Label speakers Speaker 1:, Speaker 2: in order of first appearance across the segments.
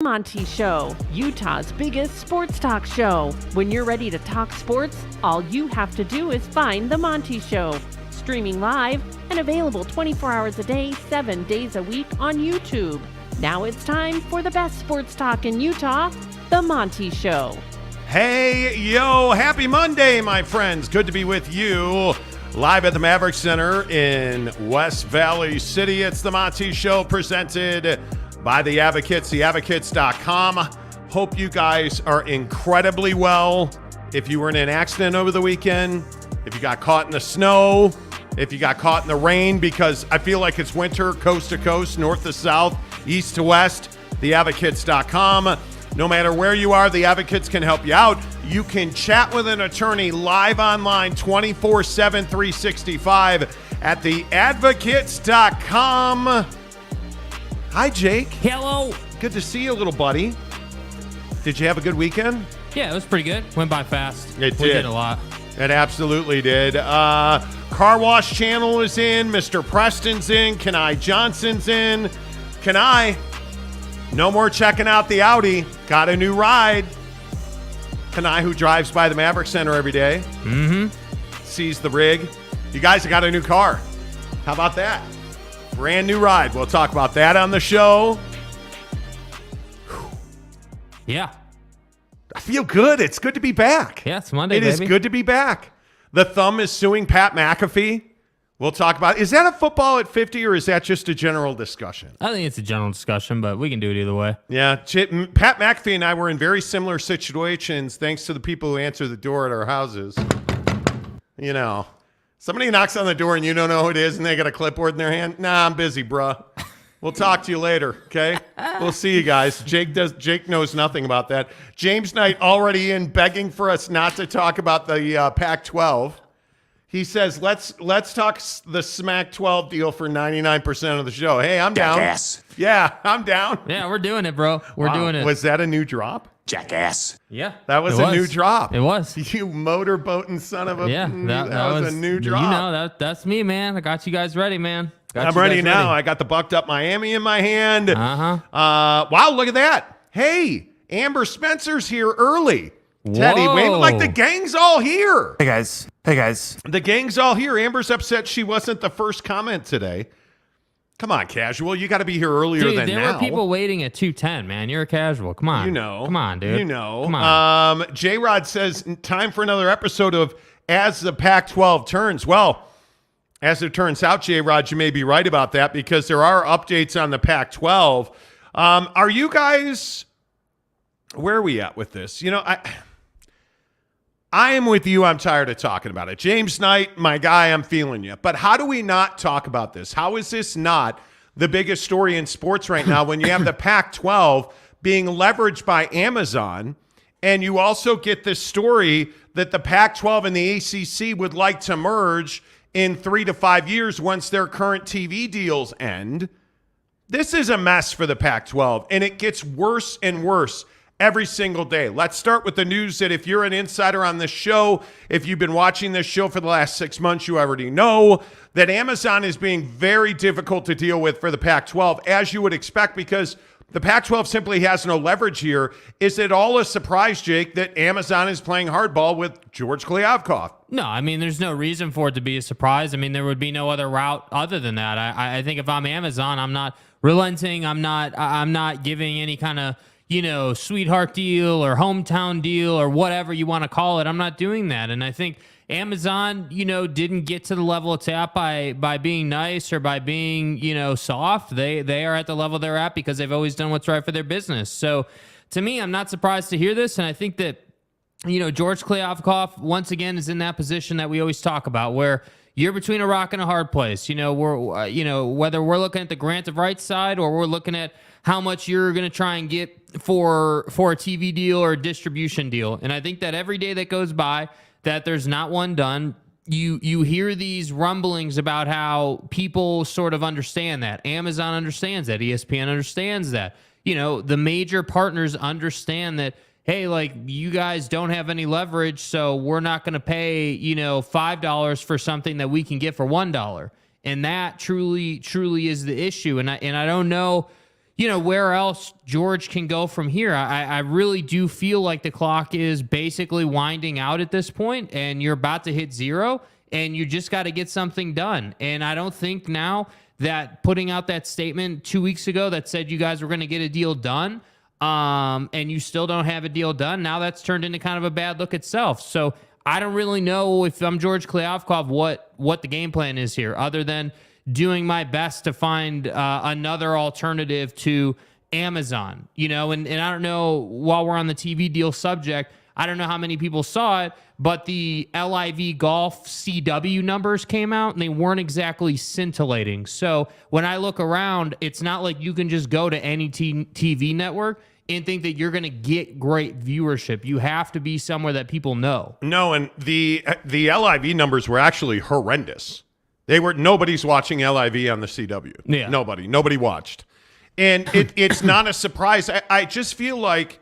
Speaker 1: Monty Show, Utah's biggest sports talk show. When you're ready to talk sports, all you have to do is find The Monty Show. Streaming live and available 24 hours a day, 7 days a week on YouTube. Now it's time for the best sports talk in Utah, The Monty Show.
Speaker 2: Hey, yo, happy Monday, my friends. Good to be with you live at the Maverick Center in West Valley City. It's The Monty Show presented by The Advocates, theadvocates.com. Hope you guys are incredibly well. If you were in an accident over the weekend, if you got caught in the snow, if you got caught in the rain, because I feel like it's winter, coast to coast, north to south, east to west, theadvocates.com. No matter where you are, the Advocates can help you out. You can chat with an attorney live online 24/7, 365 at theadvocates.com. Hi, Jake.
Speaker 3: Hello.
Speaker 2: Good to see you, little buddy. Did you have a good weekend?
Speaker 3: Yeah, it was pretty good. Went by fast.
Speaker 2: It did.
Speaker 3: We did a lot.
Speaker 2: It absolutely did. Car Wash Channel is in. Mr. Preston's in. Kenai Johnson's in. Kenai, no more checking out the Audi. Got a new ride. Kenai, who drives by the Maverick Center every day. Sees the rig. You guys have got a new car. How about that? Brand new ride. We'll talk about that on the show.
Speaker 3: Yeah.
Speaker 2: I feel good. It's good to be back.
Speaker 3: Yeah, it's Monday,
Speaker 2: It is good to be back. The Thumb is suing Pat McAfee. We'll talk about, is that a football at 50 or is that just a general discussion?
Speaker 3: I think it's a general discussion, but we can do it either way.
Speaker 2: Yeah, Pat McAfee and I were in very similar situations thanks to the people who answer the door at our houses. You know, somebody knocks on the door and you don't know who it is and they got a clipboard in their hand. Nah, I'm busy, bruh. We'll talk to you later, okay? We'll see you guys. Jake knows nothing about that. James Knight already in begging for us not to talk about the Pac-12. He says, let's talk the Smack-12 deal for 99% of the show. Hey, I'm down.
Speaker 4: Jackass.
Speaker 2: Yeah, I'm down.
Speaker 3: Yeah, we're doing it, bro. We're doing it.
Speaker 2: Was that a new drop?
Speaker 4: Jackass.
Speaker 3: Yeah.
Speaker 2: That was a new drop.
Speaker 3: It was.
Speaker 2: You motorboating son of a...
Speaker 3: Yeah.
Speaker 2: That was a new drop.
Speaker 3: You know, that's me, man. I got you guys ready, man.
Speaker 2: I'm ready now. I got the bucked up Miami in my hand.
Speaker 3: Uh-huh.
Speaker 2: Wow, look at that. Hey, Amber Spencer's here early. Teddy, wait, like the gang's all here.
Speaker 4: Hey, guys.
Speaker 2: The gang's all here. Amber's upset she wasn't the first comment today. Come on, casual. You got to be here earlier than now.
Speaker 3: There were people waiting at 2:10, man. You're a casual. Come on.
Speaker 2: You know.
Speaker 3: Come on, dude.
Speaker 2: You know.
Speaker 3: Come on.
Speaker 2: J-Rod says, time for another episode of As the Pac-12 Turns. Well, as it turns out, J-Rod, you may be right about that because there are updates on the Pac-12. Are you guys, where are we at with this? You know, I am with you. I'm tired of talking about it. James Knight, my guy, I'm feeling you. But how do we not talk about this? How is this not the biggest story in sports right now when you have the Pac-12 being leveraged by Amazon and you also get this story that the Pac-12 and the ACC would like to merge in 3 to 5 years once their current TV deals end? This is a mess for the Pac-12, and it gets worse and worse every single day. Let's start with the news that if you're an insider on this show, if you've been watching this show for the last 6 months, you already know that Amazon is being very difficult to deal with for the Pac-12, as you would expect, because the Pac-12 simply has no leverage here. Is it all a surprise, Jake, that Amazon is playing hardball with George Kliavkoff?
Speaker 3: No, I mean, there's no reason for it to be a surprise. I mean, there would be no other route other than that. I think if I'm Amazon, I'm not relenting. I'm not giving any kind of, sweetheart deal or hometown deal or whatever you want to call it. I'm not doing that. And I think Amazon, didn't get to the level it's at by being nice or by being, soft. They are at the level they're at because they've always done what's right for their business. So to me, I'm not surprised to hear this. And I think that, George Kliavkoff, once again, is in that position that we always talk about where you're between a rock and a hard place. Whether we're looking at the grant of rights side or we're looking at how much you're going to try and get for a TV deal or a distribution deal. And I think that every day that goes by that there's not one done, you hear these rumblings about how people sort of understand that. Amazon understands that. ESPN understands that. The major partners understand that, hey, like, you guys don't have any leverage, so we're not going to pay, $5 for something that we can get for $1. And that truly is the issue. And I don't know, where else George can go from here. I really do feel like the clock is basically winding out at this point, and you're about to hit zero, and you just got to get something done. And I don't think now that putting out that statement 2 weeks ago that said you guys were going to get a deal done, and you still don't have a deal done, now that's turned into kind of a bad look itself. So I don't really know, if I'm George Kliavkoff, what the game plan is here, other than doing my best to find another alternative to Amazon, and I don't know, while we're on the TV deal subject, I don't know how many people saw it, but the LIV Golf CW numbers came out and they weren't exactly scintillating. So when I look around, it's not like you can just go to any TV network and think that you're going to get great viewership. You have to be somewhere that people know.
Speaker 2: No, and the LIV numbers were actually horrendous. Nobody's watching LIV on the CW.
Speaker 3: Yeah.
Speaker 2: Nobody watched. And it's not a surprise. I just feel like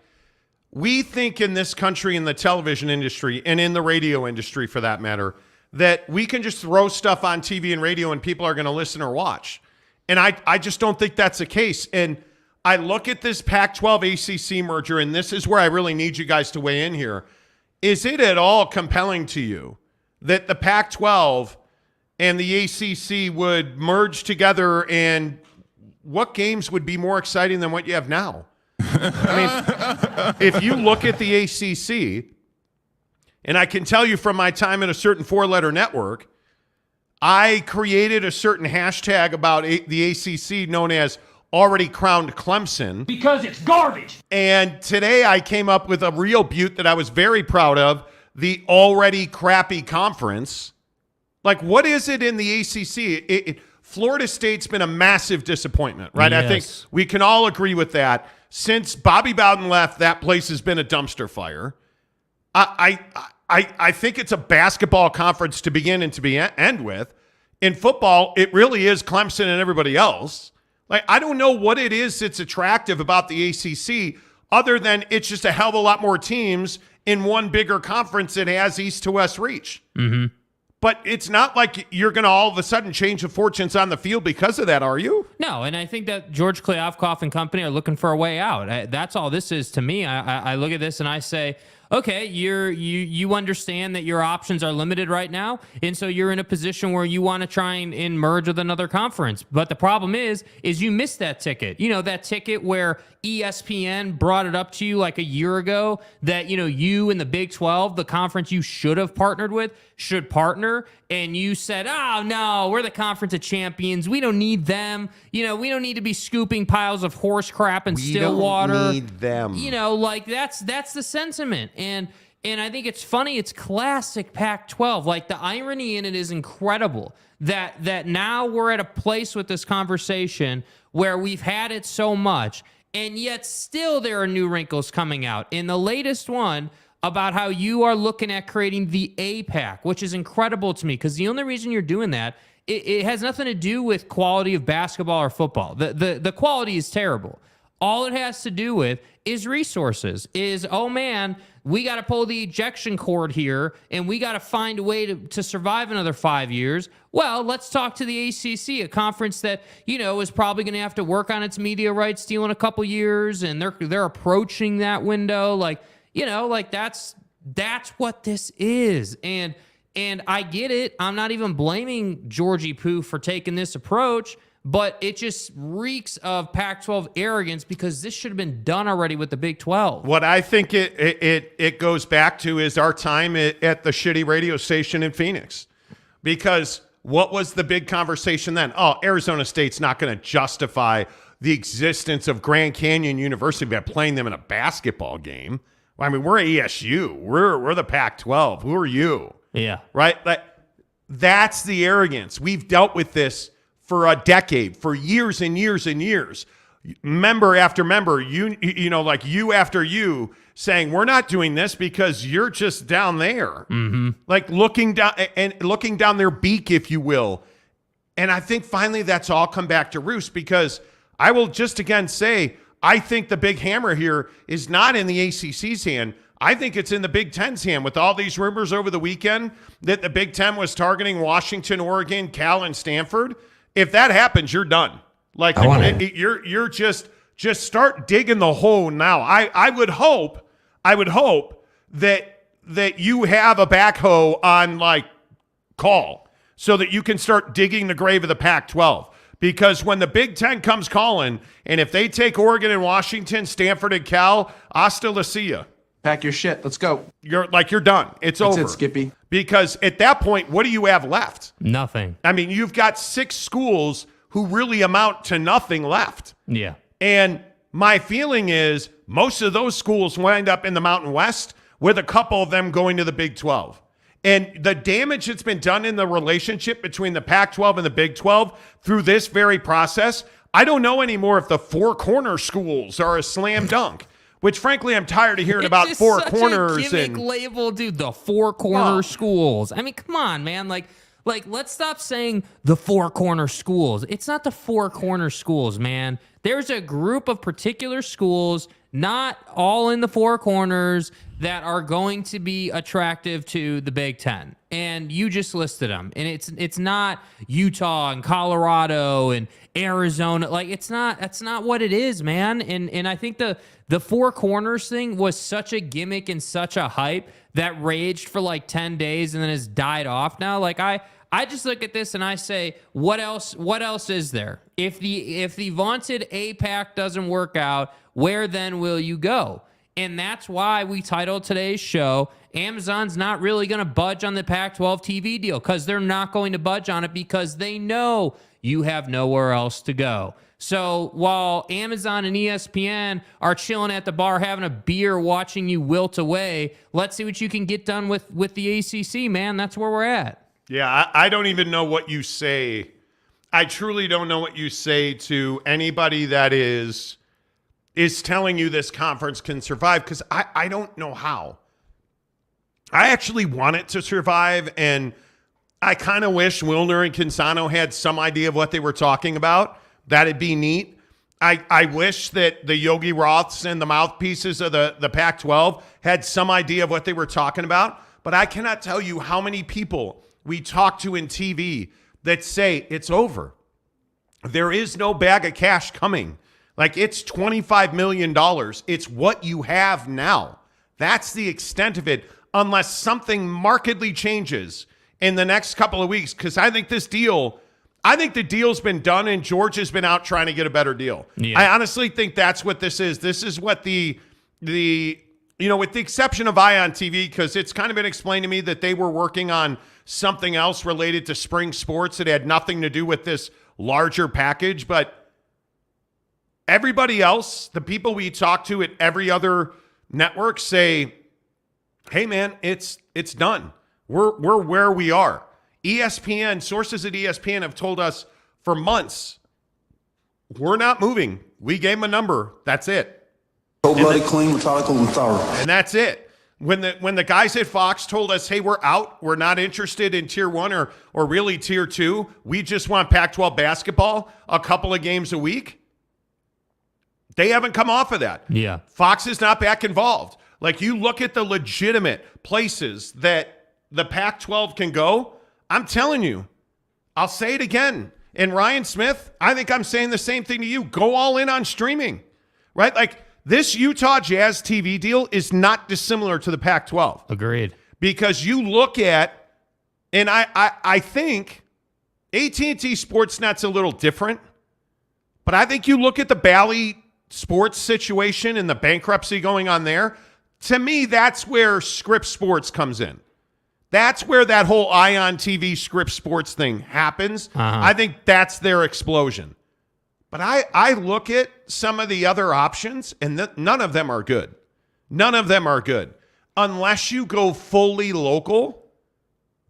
Speaker 2: we think in this country, in the television industry and in the radio industry for that matter, that we can just throw stuff on TV and radio and people are going to listen or watch. And I just don't think that's the case. And I look at this Pac-12 ACC merger, and this is where I really need you guys to weigh in here. Is it at all compelling to you that the Pac-12 and the ACC would merge together, and what games would be more exciting than what you have now? I mean, if you look at the ACC, and I can tell you from my time at a certain four-letter network, I created a certain hashtag about the ACC known as already crowned Clemson.
Speaker 4: Because it's garbage.
Speaker 2: And today I came up with a real butte that I was very proud of, the already crappy conference. Like, what is it in the ACC? Florida State's been a massive disappointment, right?
Speaker 3: Yes.
Speaker 2: I think we can all agree with that. Since Bobby Bowden left, that place has been a dumpster fire. I think it's a basketball conference to begin and to end with. In football, it really is Clemson and everybody else. Like, I don't know what it is that's attractive about the ACC other than it's just a hell of a lot more teams in one bigger conference that has east to west reach.
Speaker 3: Mm-hmm.
Speaker 2: But it's not like you're going to all of a sudden change the fortunes on the field because of that, are you?
Speaker 3: No, and I think that George Kliavkoff and company are looking for a way out. That's all this is to me. I look at this and I say, okay, you understand that your options are limited right now, and so you're in a position where you want to try and merge with another conference. But the problem is you missed that ticket. That ticket where ESPN brought it up to you like a year ago that, you and the Big 12, the conference you should have partnered with, should partner, and you said, oh, no, we're the conference of champions. We don't need them. We don't need to be scooping piles of horse crap in Stillwater.
Speaker 2: We don't need them.
Speaker 3: That's the sentiment. And I think it's funny. It's classic Pac-12. Like, the irony in it is incredible that now we're at a place with this conversation where we've had it so much, and yet still there are new wrinkles coming out. In the latest one about how you are looking at creating the APAC, which is incredible to me, because the only reason you're doing that, it has nothing to do with quality of basketball or football. The quality is terrible. All it has to do with is resources, oh man, we got to pull the ejection cord here, and we got to find a way to survive another 5 years. Well, let's talk to the ACC, a conference that, is probably going to have to work on its media rights deal in a couple years, and they're approaching that window. That's what this is. And I get it. I'm not even blaming Georgie Poo for taking this approach, but it just reeks of Pac-12 arrogance, because this should have been done already with the Big 12.
Speaker 2: What I think it goes back to is our time at the shitty radio station in Phoenix. Because what was the big conversation then? Oh, Arizona State's not going to justify the existence of Grand Canyon University by playing them in a basketball game. I mean, we're ESU. We're the Pac-12. Who are you?
Speaker 3: Yeah.
Speaker 2: Right? That's the arrogance. We've dealt with this for a decade, for years and years and years. Member after member, you after you, saying we're not doing this because you're just down there.
Speaker 3: Mm-hmm.
Speaker 2: Like looking down their beak, if you will. And I think finally that's all come back to roost, because I will just again say, I think the big hammer here is not in the ACC's hand. I think it's in the Big Ten's hand, with all these rumors over the weekend that the Big Ten was targeting Washington, Oregon, Cal, and Stanford. If that happens, you're done. Like, you're just Just start digging the hole now. I would hope that you have a backhoe on like call so that you can start digging the grave of the Pac-12. Because when the Big Ten comes calling, and if they take Oregon and Washington, Stanford and Cal, hasta la see ya.
Speaker 4: Pack your shit. Let's go.
Speaker 2: You're done. It's over.
Speaker 4: That's it, Skippy.
Speaker 2: Because at that point, what do you have left?
Speaker 3: Nothing.
Speaker 2: I mean, you've got 6 schools who really amount to nothing left.
Speaker 3: Yeah.
Speaker 2: And my feeling is most of those schools wind up in the Mountain West with a couple of them going to the Big 12. And the damage that's been done in the relationship between the Pac-12 and the Big 12 through this very process, I don't know anymore if the Four Corner schools are a slam dunk. Which, frankly, I'm tired of hearing about Four Corners.
Speaker 3: It's a gimmick label, dude. The Four Corner schools. I mean, come on, man. Like, let's stop saying the Four Corner schools. It's not the Four Corner schools, man. There's a group of particular schools, not all in the Four Corners, that are going to be attractive to the Big Ten. And you just listed them. And it's not Utah and Colorado and Arizona. Like, that's not what it is, man. And I think the Four Corners thing was such a gimmick and such a hype that raged for like 10 days and then has died off now. Like, I just look at this and I say, what else is there? If the vaunted APAC doesn't work out, where then will you go? And that's why we titled today's show, Amazon's not really going to budge on the Pac-12 TV deal, because they're not going to budge on it because they know you have nowhere else to go. So while Amazon and ESPN are chilling at the bar having a beer watching you wilt away, let's see what you can get done with the ACC, man. That's where we're at.
Speaker 2: Yeah, I don't even know what you say. I truly don't know what you say to anybody that is telling you this conference can survive, because I don't know how. I actually want it to survive, and I kind of wish Wilner and Cansano had some idea of what they were talking about. That'd be neat. I wish that the Yogi Roths and the mouthpieces of the Pac-12 had some idea of what they were talking about, but I cannot tell you how many people we talk to in TV that say it's over. There is no bag of cash coming. Like, it's $25 million. It's what you have now. That's the extent of it, unless something markedly changes in the next couple of weeks. Because I think the deal's been done, and George has been out trying to get a better deal. Yeah. I honestly think that's what this is. This is what with the exception of Ion TV, because it's kind of been explained to me that they were working on something else related to spring sports that had nothing to do with this larger package. But everybody else, the people we talk to at every other network, say, hey, man, it's done. We're where we are. ESPN, sources at ESPN have told us for months, we're not moving. We gave them a number. That's it.
Speaker 5: Cold-blooded, clean, methodical, and thorough.
Speaker 2: And that's it. When the guys at Fox told us, hey, we're out, we're not interested in Tier 1 or really Tier 2, we just want Pac-12 basketball a couple of games a week, they haven't come off of that.
Speaker 3: Yeah.
Speaker 2: Fox is not back involved. Like, you look at the legitimate places that the Pac-12 can go, I'm telling you, I'll say it again. And Ryan Smith, I think I'm saying the same thing to you. Go all in on streaming, right? Like, this Utah Jazz TV deal is not dissimilar to the Pac-12.
Speaker 3: Agreed.
Speaker 2: Because you look at, and I think AT&T Sportsnet's a little different, but I think you look at the Bally Sports situation and the bankruptcy going on there. To me, that's where Scripps Sports comes in. That's where that whole Ion TV Scripps Sports thing happens. I think that's their explosion. But I look at some of the other options, and none of them are good. None of them are good. Unless you go fully local,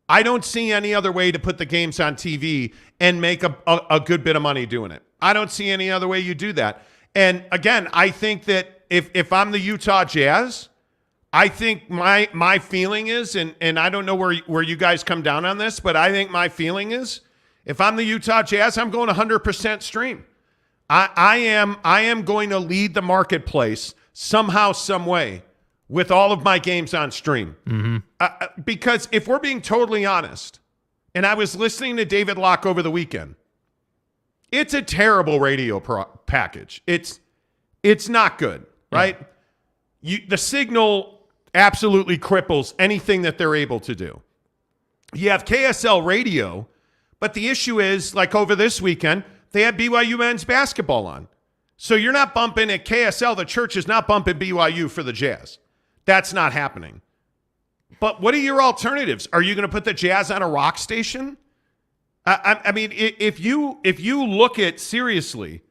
Speaker 2: I don't see any other way to put the games on TV and make a good bit of money doing it. I don't see any other way you do that. And again, I think that if I'm the Utah Jazz, I think my feeling is, and I don't know where you guys come down on this, but I think my feeling is, if I'm the Utah Jazz, I'm going 100% stream. I am going to lead the marketplace somehow, some way, with all of my games on stream. Mm-hmm. Because if we're being totally honest, and I was listening to David Locke over the weekend, it's a terrible radio package. It's It's not good, right? The signal absolutely cripples anything that they're able to do. You have KSL radio, but the issue is, like over this weekend, they had BYU men's basketball on. So you're not bumping at KSL. The church is not bumping BYU for the Jazz. That's not happening. But what are your alternatives? Are you going to put the Jazz on a rock station? I mean, if you look at seriously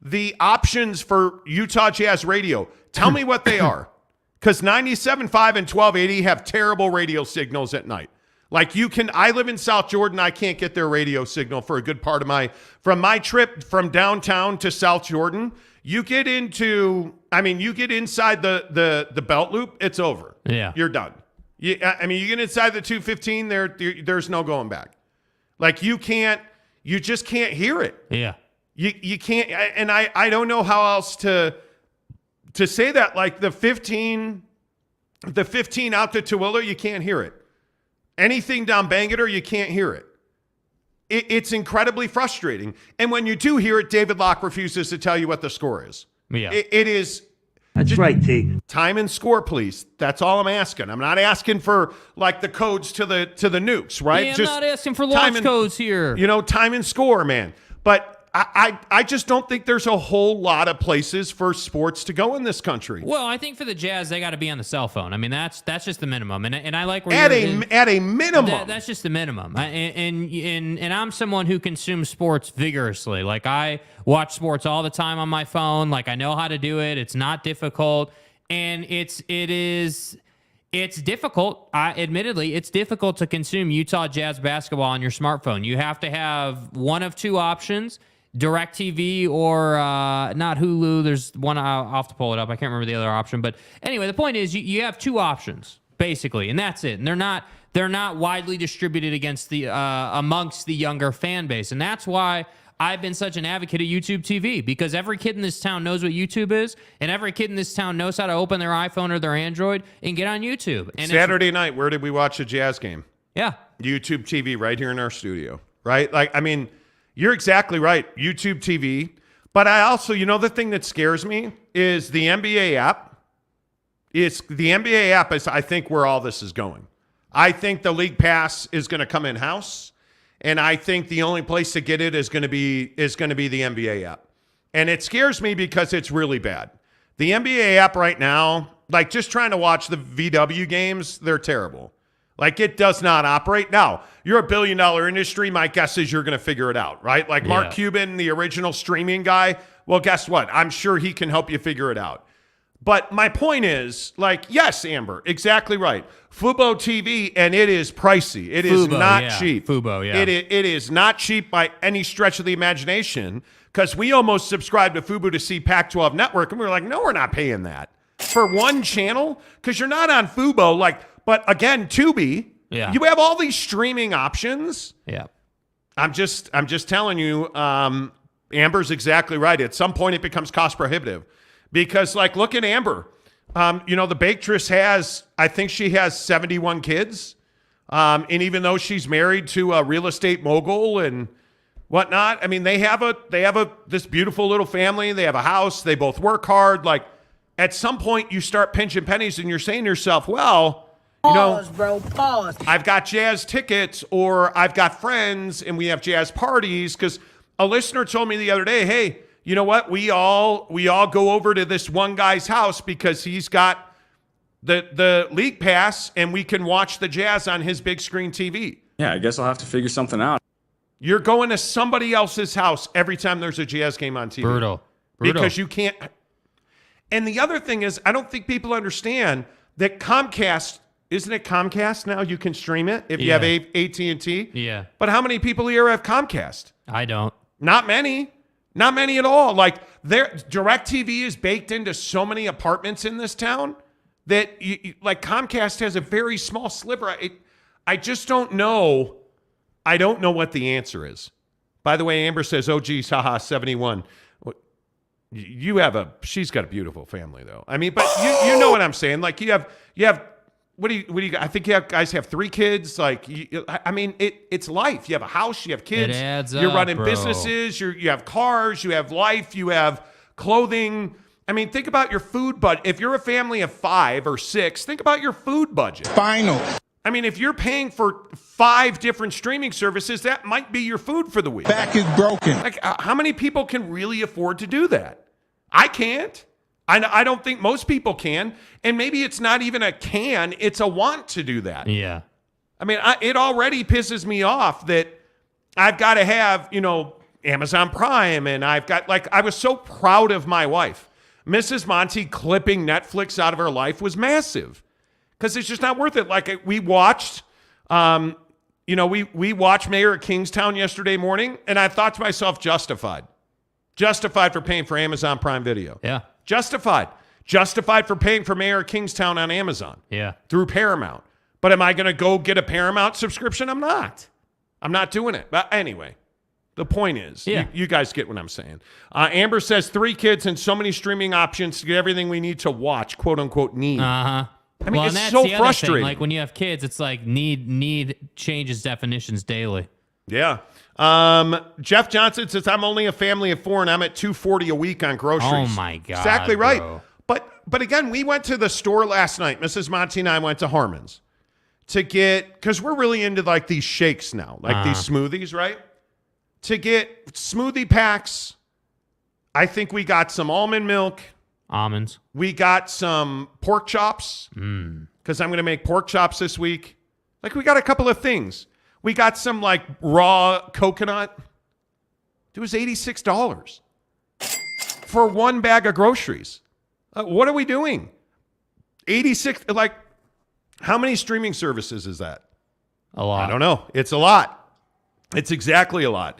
Speaker 2: the options for Utah Jazz radio, tell me what they are. Because 97.5 and 1280 have terrible radio signals at night. Like I live in South Jordan. I can't get their radio signal for a good part of from my trip from downtown to South Jordan. You get inside the belt loop, it's over.
Speaker 3: Yeah.
Speaker 2: You're done. You get inside the 215, there's no going back. Like you just can't hear it.
Speaker 3: Yeah.
Speaker 2: You can't, and I don't know how else to say that. Like the 15 out to Tooele, you can't hear it. Anything down Bangerter, you can't hear it. It's incredibly frustrating. And when you do hear it, David Locke refuses to tell you what the score is.
Speaker 3: Yeah.
Speaker 2: It is.
Speaker 4: That's right, T.
Speaker 2: Time and score, please. That's all I'm asking. I'm not asking for like the codes to the nukes, right?
Speaker 3: Yeah, I'm not asking for launch codes here.
Speaker 2: Time and score, man. But I just don't think there's a whole lot of places for sports to go in this country.
Speaker 3: Well, I think for the Jazz, they got to be on the cell phone. I mean, that's just the minimum, and I like where
Speaker 2: at a minimum.
Speaker 3: That's just the minimum. And I'm someone who consumes sports vigorously. Like I watch sports all the time on my phone. Like I know how to do it. It's not difficult, and it's difficult. Admittedly, it's difficult to consume Utah Jazz basketball on your smartphone. You have to have one of two options. DirecTV or not Hulu. There's one, I'll have to pull it up. I can't remember the other option. But anyway, the point is you have two options, basically, and that's it. And they're not widely distributed amongst the younger fan base. And that's why I've been such an advocate of YouTube TV, because every kid in this town knows what YouTube is, and every kid in this town knows how to open their iPhone or their Android and get on YouTube. And
Speaker 2: Saturday night, where did we watch a Jazz game?
Speaker 3: Yeah.
Speaker 2: YouTube TV right here in our studio, right? Like, I mean, you're exactly right. YouTube TV. But I also, the thing that scares me is the NBA app. I think, where all this is going. I think the League Pass is going to come in-house, and I think the only place to get it is going to be the NBA app. And it scares me because it's really bad. The NBA app right now, like just trying to watch the VW games, they're terrible. Like, it does not operate. Now, you're a billion-dollar industry. My guess is you're going to figure it out, right? Like Mark Cuban, the original streaming guy, well, guess what? I'm sure he can help you figure it out. But my point is, like, yes, Amber, exactly right. Fubo TV, and it is pricey. It is not cheap.
Speaker 3: Fubo, yeah.
Speaker 2: It is not cheap by any stretch of the imagination, because we almost subscribed to Fubo to see Pac-12 Network, and we were like, no, we're not paying that for one channel, because you're not on Fubo, like. But again, Tubi, you have all these streaming options. Yeah, I'm just telling you, Amber's exactly right. At some point, it becomes cost prohibitive, because like, look at Amber. The Baketress I think she has 71 kids, and even though she's married to a real estate mogul and whatnot, I mean, they have this beautiful little family. They have a house. They both work hard. Like, at some point, you start pinching pennies, and you're saying to yourself, well.
Speaker 4: Pause, bro. Pause.
Speaker 2: I've got Jazz tickets, or I've got friends, and we have Jazz parties. Because a listener told me the other day, hey, you know what? We all go over to this one guy's house because he's got the League Pass, and we can watch the Jazz on his big screen TV.
Speaker 6: Yeah, I guess I'll have to figure something out.
Speaker 2: You're going to somebody else's house every time there's a Jazz game on TV.
Speaker 3: Brutal.
Speaker 2: Because you can't. And the other thing is, I don't think people understand that Comcast. Isn't it Comcast now? You can stream it if you have AT&T.
Speaker 3: Yeah.
Speaker 2: But how many people here have Comcast?
Speaker 3: I don't.
Speaker 2: Not many. Not many at all. Like, DirecTV is baked into so many apartments in this town that like Comcast has a very small sliver. I just don't know. I don't know what the answer is. By the way, Amber says, oh, geez, haha, 71. She's got a beautiful family, though. I mean, but you know what I'm saying. Like, you have. What do you? I think you guys have 3 kids. Like, I mean, it's life. You have a house. You have kids.
Speaker 3: It adds
Speaker 2: You're
Speaker 3: up,
Speaker 2: running
Speaker 3: bro.
Speaker 2: businesses. You have cars. You have life. You have clothing. I mean, think about your food budget. If you're a family of 5 or 6, think about your food budget.
Speaker 7: Final.
Speaker 2: I mean, if you're paying for 5 different streaming services, that might be your food for the week.
Speaker 7: Back is broken.
Speaker 2: Like, how many people can really afford to do that? I can't. I don't think most people can. And maybe it's not even a can, it's a want to do that.
Speaker 3: Yeah.
Speaker 2: I mean, it already pisses me off that I've got to have, Amazon Prime, and I've got, I was so proud of my wife. Mrs. Monty clipping Netflix out of her life was massive because it's just not worth it. Like, we watched, we watched Mayor of Kingstown yesterday morning, and I thought to myself, justified for paying for Amazon Prime Video.
Speaker 3: Yeah.
Speaker 2: Justified for paying for Mayor of Kingstown on Amazon.
Speaker 3: Yeah.
Speaker 2: Through Paramount. But am I going to go get a Paramount subscription? I'm not. I'm not doing it. But anyway, the point is, you guys get what I'm saying. Amber says 3 kids and so many streaming options to get everything we need to watch, quote unquote, need.
Speaker 3: Uh-huh.
Speaker 2: I mean,
Speaker 3: and
Speaker 2: it's
Speaker 3: that's
Speaker 2: so
Speaker 3: the other
Speaker 2: frustrating.
Speaker 3: thing. Like, when you have kids, it's like need changes definitions daily.
Speaker 2: Yeah. Jeff Johnson says, I'm only a family of 4 and I'm at $2.40 a week on groceries.
Speaker 3: Oh my God.
Speaker 2: Exactly right.
Speaker 3: Bro.
Speaker 2: But again, we went to the store last night. Mrs. Monty and I went to Harmon's to get, because we're really into like these shakes now, like these smoothies, right? To get smoothie packs. I think we got some almond milk.
Speaker 3: Almonds.
Speaker 2: We got some pork chops because I'm going to make pork chops this week. Like, we got a couple of things. We got some like raw coconut. It was $86 for 1 bag of groceries. What are we doing? 86. Like, how many streaming services is that?
Speaker 3: A lot.
Speaker 2: I don't know. It's a lot. It's exactly a lot.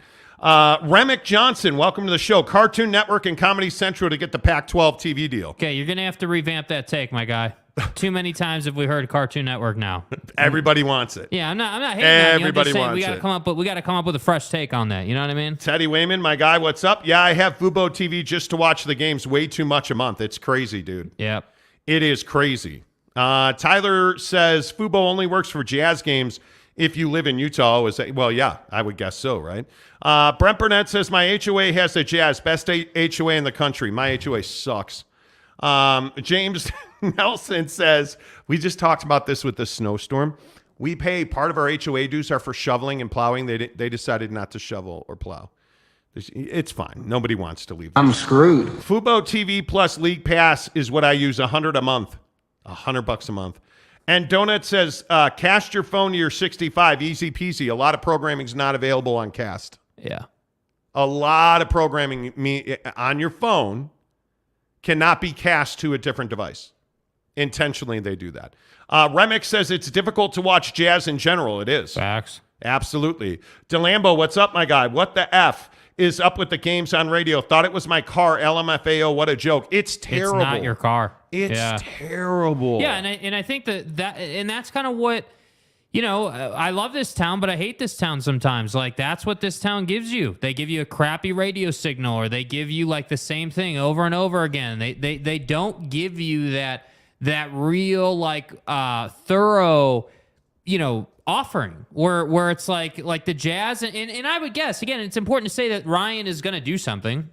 Speaker 2: Remick Johnson, welcome to the show. Cartoon Network and Comedy Central to get the Pac-12 TV deal.
Speaker 3: Okay, you're going to have to revamp that take, my guy. Too many times have we heard Cartoon Network now.
Speaker 2: Everybody wants it.
Speaker 3: Yeah, I'm not hating on you. I'm
Speaker 2: Everybody
Speaker 3: just saying
Speaker 2: wants
Speaker 3: we got to come up with a fresh take on that. You know what I mean?
Speaker 2: Teddy Wayman, my guy, what's up? Yeah, I have Fubo TV just to watch the games. Way too much a month. It's crazy, dude.
Speaker 3: Yep.
Speaker 2: It is crazy. Tyler says Fubo only works for Jazz games if you live in Utah. Well, yeah, I would guess so, right? Brent Burnett says my HOA has the Jazz. Best HOA in the country. My HOA sucks. James Nelson says, we just talked about this with the snowstorm. We pay, part of our HOA dues are for shoveling and plowing. They decided not to shovel or plow. It's fine. Nobody wants to leave.
Speaker 5: I'm screwed.
Speaker 2: Fubo TV plus League Pass is what I use, $100 a month. $100 a month. And Donut says, cast your phone to your 65. Easy peasy. A lot of programming is not available on Cast.
Speaker 3: Yeah.
Speaker 2: A lot of programming on your phone cannot be cast to a different device. Intentionally, they do that. Remick says it's difficult to watch Jazz in general. It is.
Speaker 3: Facts.
Speaker 2: Absolutely. DeLambo, what's up, my guy? What the F is up with the games on radio? Thought it was my car. LMFAO, what a joke. It's terrible.
Speaker 3: It's not your car.
Speaker 2: It's terrible.
Speaker 3: Yeah, and I think that's kind of what, I love this town, but I hate this town sometimes. Like, that's what this town gives you. They give you a crappy radio signal, or they give you like the same thing over and over again. They don't give you that real thorough, offering where it's like the Jazz and I would guess, again, it's important to say that Ryan is going to do something.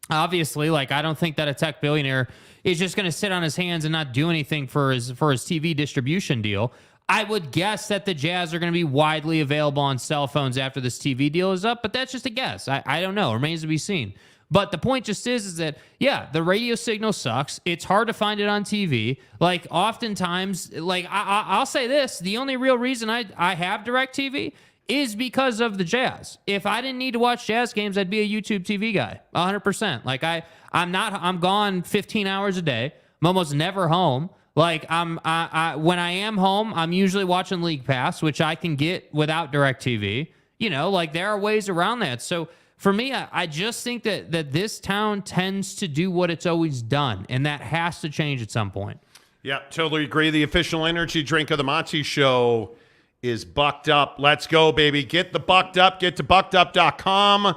Speaker 3: Obviously, I don't think that a tech billionaire is just going to sit on his hands and not do anything for his TV distribution deal. I would guess that the Jazz are going to be widely available on cell phones after this TV deal is up, but that's just a guess. I don't know. It remains to be seen. But the point just is that, yeah, the radio signal sucks. It's hard to find it on TV. Oftentimes, I'll say this, the only real reason I have DirecTV is because of the Jazz. If I didn't need to watch Jazz games, I'd be a YouTube TV guy, 100%. I'm gone 15 hours a day. I'm almost never home. When I am home, I'm usually watching League Pass, which I can get without DirecTV. There are ways around that. So for me, I just think that this town tends to do what it's always done, and that has to change at some point.
Speaker 2: Yeah, totally agree. The official energy drink of the Monty Show is Bucked Up. Let's go, baby. Get the Bucked Up. Get to buckedup.com.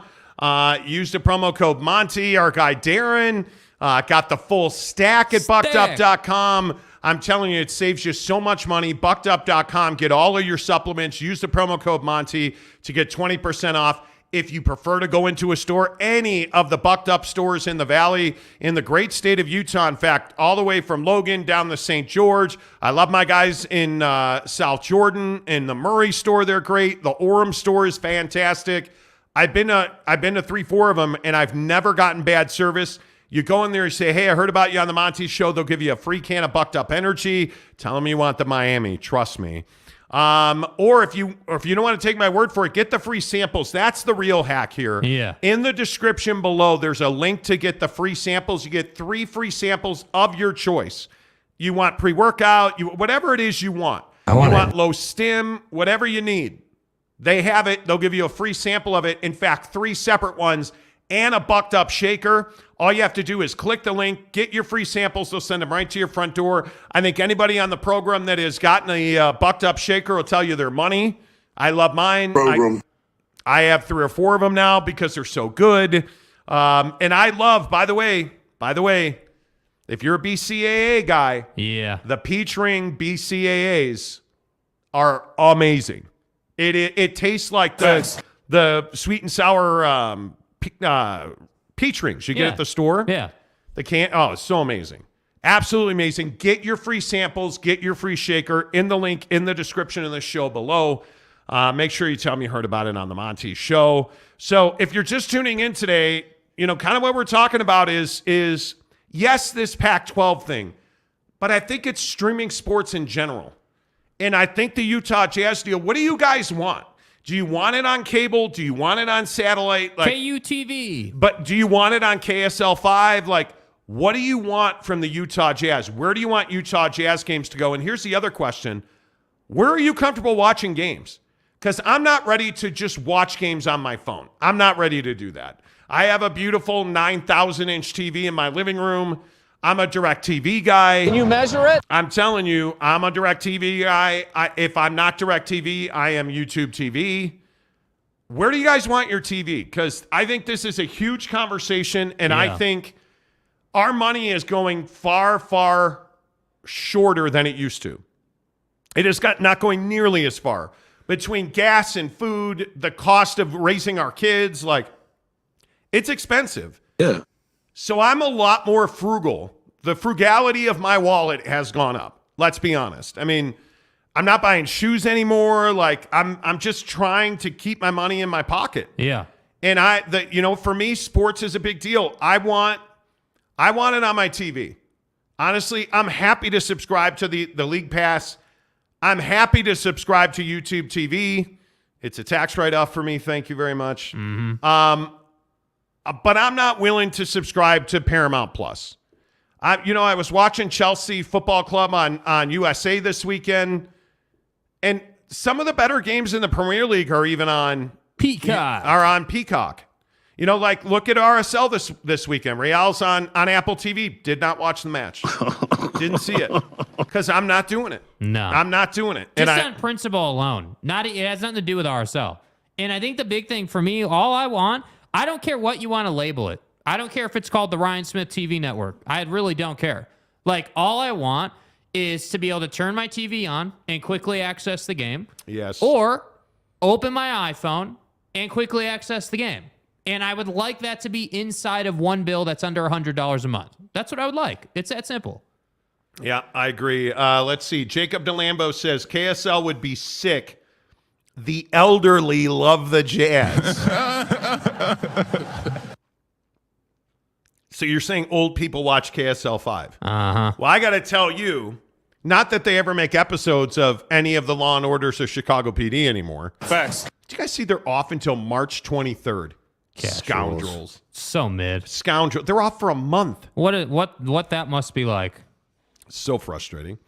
Speaker 2: Use the promo code Monty. Our guy Darren got the full stack at buckedup.com. I'm telling you, it saves you so much money. Buckedup.com. Get all of your supplements. Use the promo code Monty to get 20% off. If you prefer to go into a store, any of the bucked up stores in the Valley, in the great state of Utah, in fact, all the way from Logan down to St. George. I love my guys in South Jordan and the Murray store. They're great. The Orem store is fantastic. I've been to 3-4 of them, and I've never gotten bad service. You go in there and say, hey, I heard about you on the Monty Show. They'll give you a free can of bucked up energy. Tell them you want the Miami. Trust me. Or if you don't want to take my word for it, get the free samples. That's the real hack here.
Speaker 3: Yeah.
Speaker 2: In the description below, there's a link to get the free samples. You get 3 free samples of your choice. You want pre-workout, whatever it is you want. You want low stim, whatever you need. They have it. They'll give you a free sample of it. In fact, 3 separate ones and a bucked up shaker. All you have to do is click the link, get your free samples. They'll send them right to your front door. I think anybody on the program that has gotten a bucked up shaker will tell you their money. I love mine. I have 3 or 4 of them now because they're so good. And I love, by the way, if you're a BCAA guy, the Peach Ring BCAAs are amazing. It tastes like the sweet and sour peach rings you get at the store.
Speaker 3: Yeah.
Speaker 2: The can. Oh, it's so amazing. Absolutely amazing. Get your free samples. Get your free shaker in the link in the description of the show below. Make sure you tell me you heard about it on the Monty Show. So if you're just tuning in today, kind of what we're talking about is yes, this Pac-12 thing, but I think it's streaming sports in general. And I think the Utah Jazz deal, what do you guys want? Do you want it on cable? Do you want it on satellite?
Speaker 3: KUTV.
Speaker 2: But do you want it on KSL5? What do you want from the Utah Jazz? Where do you want Utah Jazz games to go? And here's the other question. Where are you comfortable watching games? Because I'm not ready to just watch games on my phone. I'm not ready to do that. I have a beautiful 9,000-inch TV in my living room. I'm a DirecTV guy.
Speaker 7: Can you measure it?
Speaker 2: I'm telling you, I'm a DirecTV guy. If I'm not DirecTV, I am YouTube TV. Where do you guys want your TV? Because I think this is a huge conversation, and I think our money is going far, far shorter than it used to. It is not going nearly as far. Between gas and food, the cost of raising our kids, it's expensive.
Speaker 5: Yeah.
Speaker 2: So I'm a lot more frugal. The frugality of my wallet has gone up. Let's be honest. I mean, I'm not buying shoes anymore. I'm just trying to keep my money in my pocket.
Speaker 3: Yeah.
Speaker 2: And for me, sports is a big deal. I want it on my TV. Honestly, I'm happy to subscribe to the League Pass. I'm happy to subscribe to YouTube TV. It's a tax write-off for me. Thank you very much. Mm-hmm. But I'm not willing to subscribe to Paramount Plus. I was watching Chelsea Football Club on USA this weekend, and some of the better games in the Premier League are even on
Speaker 3: Peacock.
Speaker 2: Look at RSL this weekend. Real's on Apple TV. Did not watch the match. Didn't see it because I'm not doing it.
Speaker 3: No,
Speaker 2: I'm not doing it.
Speaker 3: Just on principle alone. It has nothing to do with RSL. And I think the big thing for me, I don't care what you want to label it. I don't care if it's called the Ryan Smith TV network. I really don't care. All I want is to be able to turn my TV on and quickly access the game.
Speaker 2: Yes.
Speaker 3: Or open my iPhone and quickly access the game. And I would like that to be inside of one bill that's under $100 a month. That's what I would like. It's that simple.
Speaker 2: Yeah, I agree. Let's see. Jacob DeLambo says KSL would be sick. The elderly love the Jazz. So you're saying old people watch KSL 5?
Speaker 3: Uh-huh.
Speaker 2: Well, I got to tell you, not that they ever make episodes of any of the Law and Orders or Chicago PD anymore.
Speaker 6: Facts.
Speaker 2: Did you guys see they're off until March 23rd?
Speaker 3: Casuals.
Speaker 2: Scoundrels.
Speaker 3: So mid.
Speaker 2: Scoundrel. They're off for a month.
Speaker 3: What that must be like.
Speaker 2: So frustrating.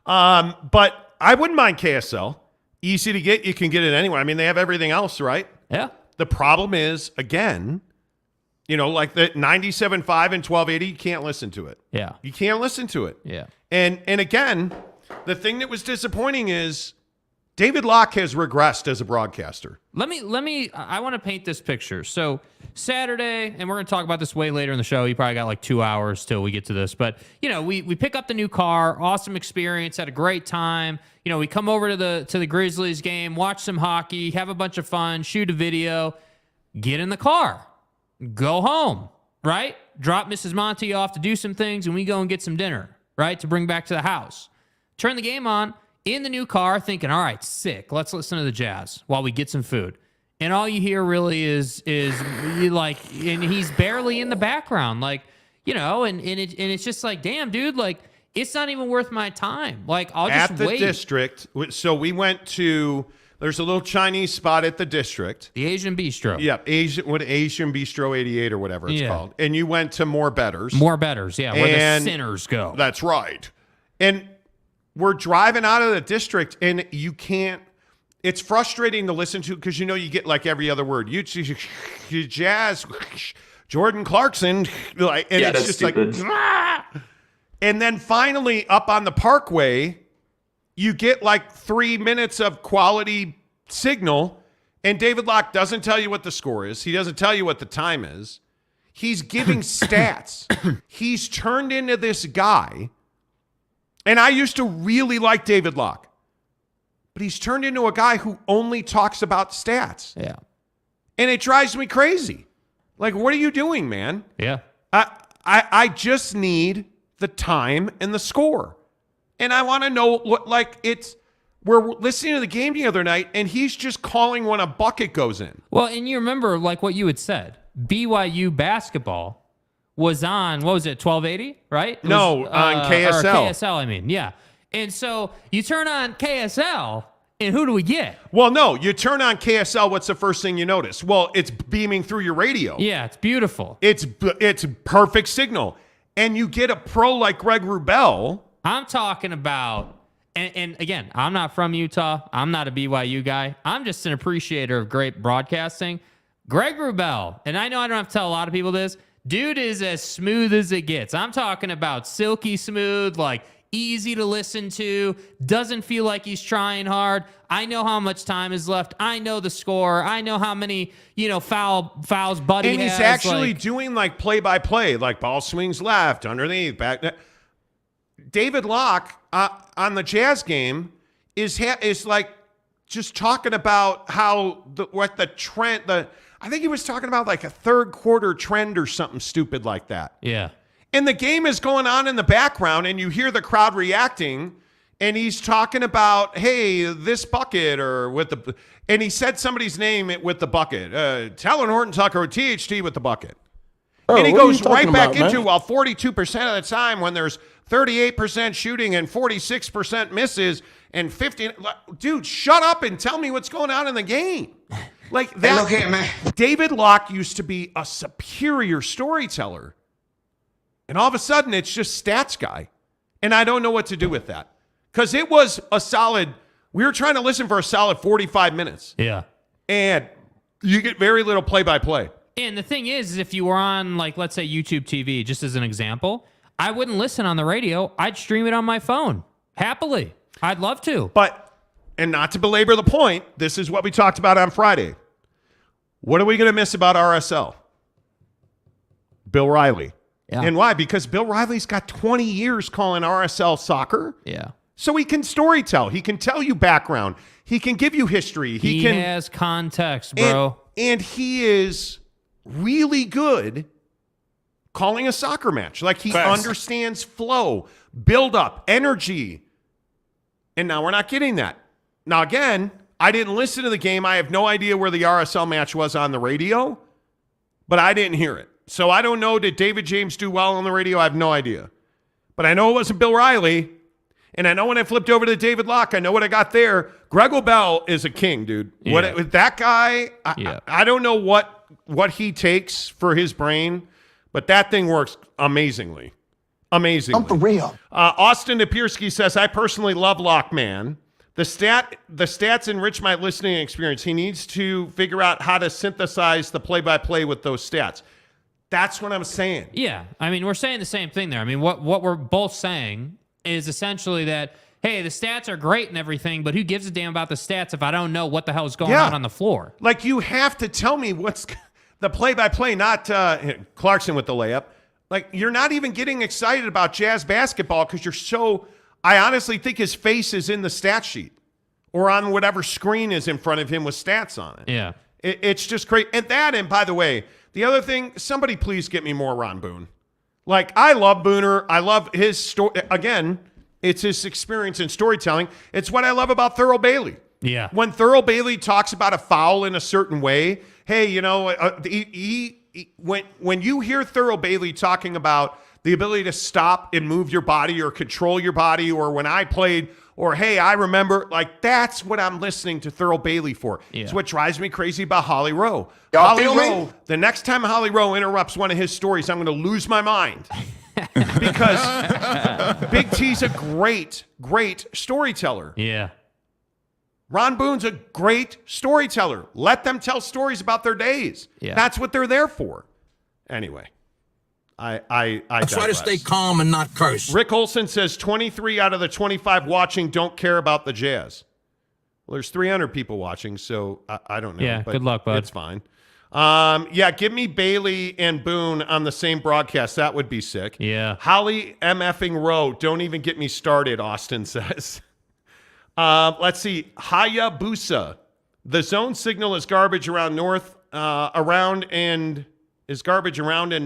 Speaker 2: But I wouldn't mind KSL. Easy to get. You can get it anywhere. I mean, they have everything else, right?
Speaker 3: Yeah.
Speaker 2: The problem is, again, the 97.5 and 1280, you can't listen to it.
Speaker 3: Yeah.
Speaker 2: You can't listen to it.
Speaker 3: Yeah.
Speaker 2: And again, the thing that was disappointing is David Locke has regressed as a broadcaster.
Speaker 3: I want to paint this picture. So Saturday, and we're going to talk about this way later in the show. You probably got 2 hours till we get to this. But, we pick up the new car, awesome experience, had a great time. We come over to the Grizzlies game, watch some hockey, have a bunch of fun, shoot a video. get in the car, go home, right? Drop Mrs. Monty off to do some things, and we go and get some dinner, right, to bring back to the house. Turn the game on in the new car, thinking, all right, sick, let's listen to the Jazz while we get some food. And all you hear really is like, and he's barely in the background, like, you know, and it's just like, damn, dude, like, it's not even worth my time. Like, I'll just wait.
Speaker 2: At the district, so we went to, there's a little Chinese spot at the district.
Speaker 3: The Asian Bistro.
Speaker 2: Yeah, Asian Bistro 88 or whatever it's called. And you went to More Betters.
Speaker 3: More Betters, yeah, where the sinners go.
Speaker 2: That's right. And we're driving out of the district, and you can't, it's frustrating to listen to because, you know, you get like every other word. You Jazz, Jordan Clarkson, like, and it's just stupid. Like, ah! And then finally up on the Parkway, you get like 3 minutes of quality signal, and David Locke doesn't tell you what the score is. He doesn't tell you what the time is. He's giving stats. He's turned into this guy, and I used to really like David Locke. But he's turned into a guy who only talks about stats.
Speaker 3: Yeah.
Speaker 2: And it drives me crazy. Like, what are you doing, man?
Speaker 3: Yeah.
Speaker 2: I just need the time and the score. And I want to know what, like, we're listening to the game the other night, and he's just calling when a bucket goes in.
Speaker 3: Well, and you remember, like, what you had said. BYU basketball was on, what was it, 1280, right?
Speaker 2: On KSL.
Speaker 3: Or KSL, I mean, yeah. And so you turn on KSL, and who do we get?
Speaker 2: Well, no, you turn on KSL, what's the first thing you notice? Well, it's beaming through your radio.
Speaker 3: Yeah, it's beautiful.
Speaker 2: It's perfect signal. And you get a pro like Greg Wrubell.
Speaker 3: I'm talking about, and again, I'm not from Utah. I'm not a BYU guy. I'm just an appreciator of great broadcasting. Greg Wrubell, and I know I don't have to tell a lot of people this, dude is as smooth as it gets. I'm talking about silky smooth, like, easy to listen to, doesn't feel like he's trying hard. I know how much time is left. I know the score. I know how many, fouls Buddy has.
Speaker 2: And he's actually doing like play-by-play, like ball swings left, underneath, back. David Locke on the Jazz game is like just talking about how what the trend, I think he was talking about like a third quarter trend or something stupid like that.
Speaker 3: Yeah.
Speaker 2: And the game is going on in the background, and you hear the crowd reacting, and he's talking about, hey, this bucket, or with the, and he said somebody's name with the bucket. Talon Horton Tucker, or THT with the bucket. And he goes right back into, well, 42% of the time when there's 38% shooting and 46% misses and 50. Dude, shut up and tell me what's going on in the game. Like that. Hey, look here, man. David Locke used to be a superior storyteller. And all of a sudden, it's just stats guy. And I don't know what to do with that. Because it was a solid, we were trying to listen for a solid 45 minutes.
Speaker 3: Yeah.
Speaker 2: And you get very little play-by-play.
Speaker 3: And the thing is, if you were on, like, let's say YouTube TV, just as an example, I wouldn't listen on the radio. I'd stream it on my phone. Happily. I'd love to.
Speaker 2: But, and not to belabor the point, this is what we talked about on Friday. What are we going to miss about RSL? Bill Riley. Yeah. And why? Because Bill Riley's got 20 years calling RSL soccer.
Speaker 3: Yeah.
Speaker 2: So he can storytell. He can tell you background. He can give you history.
Speaker 3: He has context, bro.
Speaker 2: And he is really good calling a soccer match. Like, he understands flow, build up, energy. And now we're not getting that. Now, again, I didn't listen to the game. I have no idea where the RSL match was on the radio, but I didn't hear it. So I don't know, did David James do well on the radio? I have no idea. But I know it wasn't Bill Riley. And I know when I flipped over to David Locke, I know what I got there. Greg Wrubell is a king, dude.
Speaker 3: Yeah.
Speaker 2: With that guy, I don't know what he takes for his brain, but that thing works amazingly. Amazingly.
Speaker 5: I'm for real.
Speaker 2: Austin Napierski says, I personally love Locke, man. The stats enrich my listening experience. He needs to figure out how to synthesize the play-by-play with those stats. That's what I'm saying.
Speaker 3: Yeah. I mean, we're saying the same thing there. I mean, what we're both saying is essentially that, hey, the stats are great and everything, but who gives a damn about the stats if I don't know what the hell is going on the floor?
Speaker 2: Like, you have to tell me what's the play-by-play, not Clarkson with the layup. Like, you're not even getting excited about Jazz basketball because you're so, I honestly think his face is in the stat sheet or on whatever screen is in front of him with stats on it.
Speaker 3: Yeah.
Speaker 2: It's just great. And by the way, the other thing, somebody please get me more Ron Boone. Like, I love Booner. I love his story. Again, it's his experience in storytelling. It's what I love about Thurl Bailey.
Speaker 3: Yeah.
Speaker 2: When Thurl Bailey talks about a foul in a certain way, hey, when you hear Thurl Bailey talking about the ability to stop and move your body or control your body, or when I played, or hey, I remember, like, that's what I'm listening to Thurl Bailey for.
Speaker 3: Yeah.
Speaker 2: It's what drives me crazy about Holly Rowe.
Speaker 5: Y'all
Speaker 2: Holly
Speaker 5: feel me?
Speaker 2: Rowe, the next time Holly Rowe interrupts one of his stories, I'm going to lose my mind. Because Big T's a great, great storyteller.
Speaker 3: Yeah.
Speaker 2: Ron Boone's a great storyteller. Let them tell stories about their days.
Speaker 3: Yeah.
Speaker 2: That's what they're there for. Anyway, I
Speaker 7: I try to
Speaker 2: digress.
Speaker 7: stay calm and not curse.
Speaker 2: Rick Olson says 23 out of the 25 watching don't care about the Jazz. Well, there's 300 people watching, so I don't know.
Speaker 3: Yeah,
Speaker 2: but
Speaker 3: good luck, bud.
Speaker 2: It's fine. Yeah, give me Bailey and Boone on the same broadcast. That would be sick.
Speaker 3: Yeah.
Speaker 2: Holly MFing Rowe. Don't even get me started, Austin says. Let's see. Hayabusa. The zone signal is garbage around north and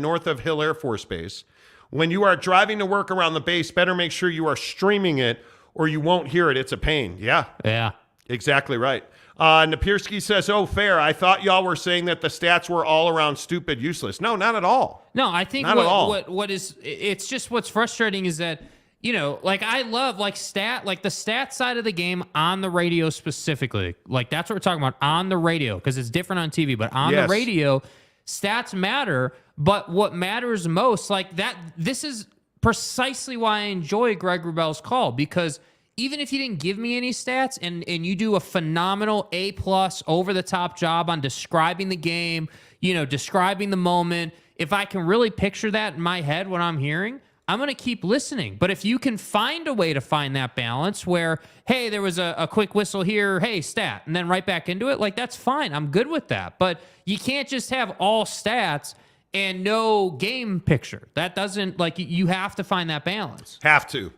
Speaker 2: north of Hill Air Force Base. When you are driving to work around the base, better make sure you are streaming it or you won't hear it. It's a pain. Yeah.
Speaker 3: Yeah.
Speaker 2: Exactly right. Napierski says, oh, fair. I thought y'all were saying that the stats were all around stupid, useless. No, not at all.
Speaker 3: No, I think
Speaker 2: Not at all.
Speaker 3: what is it's just what's frustrating is that, you know, like I love like the stat side of the game on the radio specifically. Like that's what we're talking about on the radio because it's different on TV, but on
Speaker 2: Yes.
Speaker 3: the radio, stats matter. But what matters most, like that, this is precisely why I enjoy Greg Wrubell's call because even if you didn't give me any stats and you do a phenomenal A+ over the top job on describing the game, you know, describing the moment, if I can really picture that in my head when I'm hearing, I'm going to keep listening. But if you can find a way to find that balance where, hey, there was a quick whistle here, hey, stat, and then right back into it, like that's fine. I'm good with that. But you can't just have all stats and no game picture. That doesn't, like, you have to find that balance.
Speaker 2: Have to.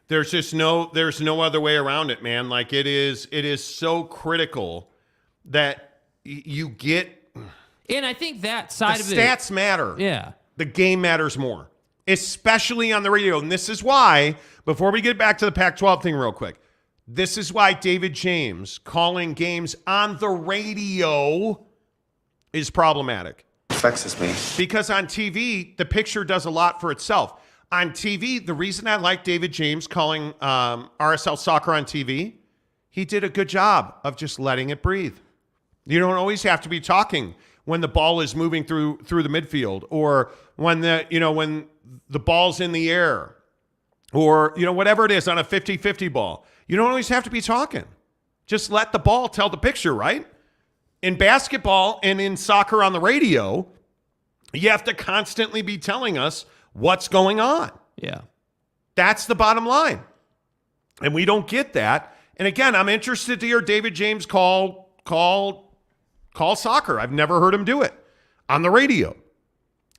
Speaker 2: There's no other way around it, man. Like it is so critical that you get.
Speaker 3: And I think that side of
Speaker 2: The
Speaker 3: it.
Speaker 2: stats matter.
Speaker 3: Yeah.
Speaker 2: The game matters more, especially on the radio. And this is why, before we get back to the Pac-12 thing real quick, this is why David James calling games on the radio is problematic.
Speaker 5: Vexes me.
Speaker 2: Because on TV, the picture does a lot for itself. On TV, the reason I like David James calling RSL soccer on TV, he did a good job of just letting it breathe. You don't always have to be talking when the ball is moving through the midfield or when the ball's in the air or whatever it is on a 50-50 ball. You don't always have to be talking. Just let the ball tell the picture, right? In basketball and in soccer on the radio, you have to constantly be telling us what's going on.
Speaker 3: Yeah.
Speaker 2: That's the bottom line. And we don't get that. And again, I'm interested to hear David James call soccer. I've never heard him do it on the radio.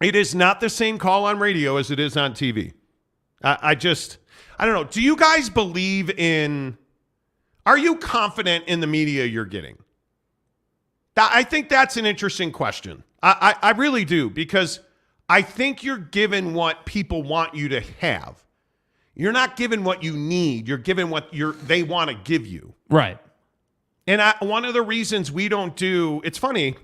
Speaker 2: It is not the same call on radio as it is on TV. I don't know. Do you guys believe are you confident in the media you're getting? I think that's an interesting question. I really do, because I think you're given what people want you to have. You're not given what you need. You're given what they want to give you.
Speaker 3: Right.
Speaker 2: And one of the reasons we don't do, it's funny,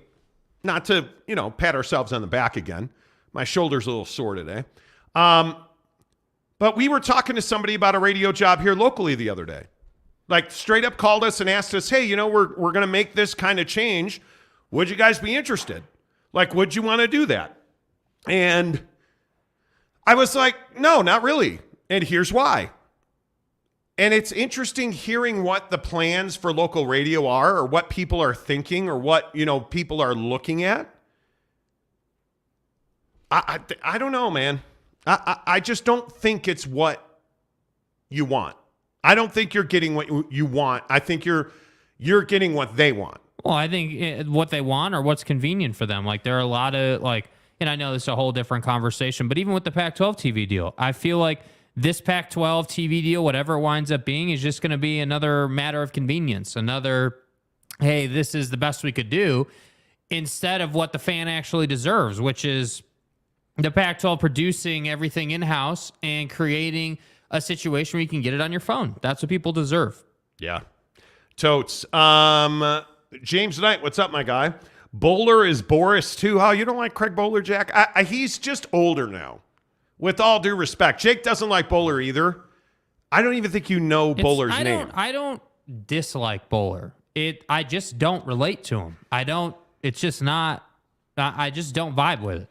Speaker 2: not to, pat ourselves on the back again. My shoulder's a little sore today. But we were talking to somebody about a radio job here locally the other day. Like straight up called us and asked us, hey, we're going to make this kind of change. Would you guys be interested? Like, would you want to do that? And I was like, no, not really. And here's why. And it's interesting hearing what the plans for local radio are, or what people are thinking, or what, people are looking at. I don't know, man. I just don't think it's what you want. I don't think you're getting what you want. I think you're getting what they want.
Speaker 3: Well, I think what they want or what's convenient for them. Like there are a lot of and I know this is a whole different conversation, but even with the Pac-12 TV deal, I feel like this Pac-12 TV deal, whatever it winds up being, is just going to be another matter of convenience. Another, hey, this is the best we could do. instead of what the fan actually deserves, which is the Pac-12 producing everything in-house and creating a situation where you can get it on your phone. That's what people deserve.
Speaker 2: Yeah. Totes. James Knight, what's up, my guy? Bowler is Boris, too. How, you don't like Craig Bowler, Jack? He's just older now. With all due respect. Jake doesn't like Bowler either. I don't even think you know Bowler's name.
Speaker 3: I don't dislike Bowler. I just don't relate to him. It's just not, I just don't vibe with it.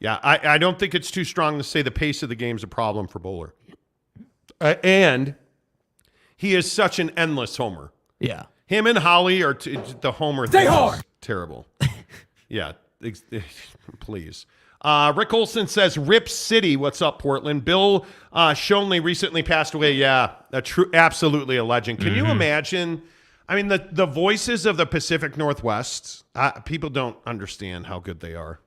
Speaker 2: Yeah, I don't think it's too strong to say the pace of the game's a problem for Bowler. And he is such an endless homer.
Speaker 3: Yeah.
Speaker 2: Him and Holly are the homer thing. Stay hard. Terrible. Yeah, please. Rick Olson says, Rip City, what's up, Portland? Bill Shonley recently passed away. Yeah, absolutely a legend. Can you imagine? I mean, the voices of the Pacific Northwest, people don't understand how good they are.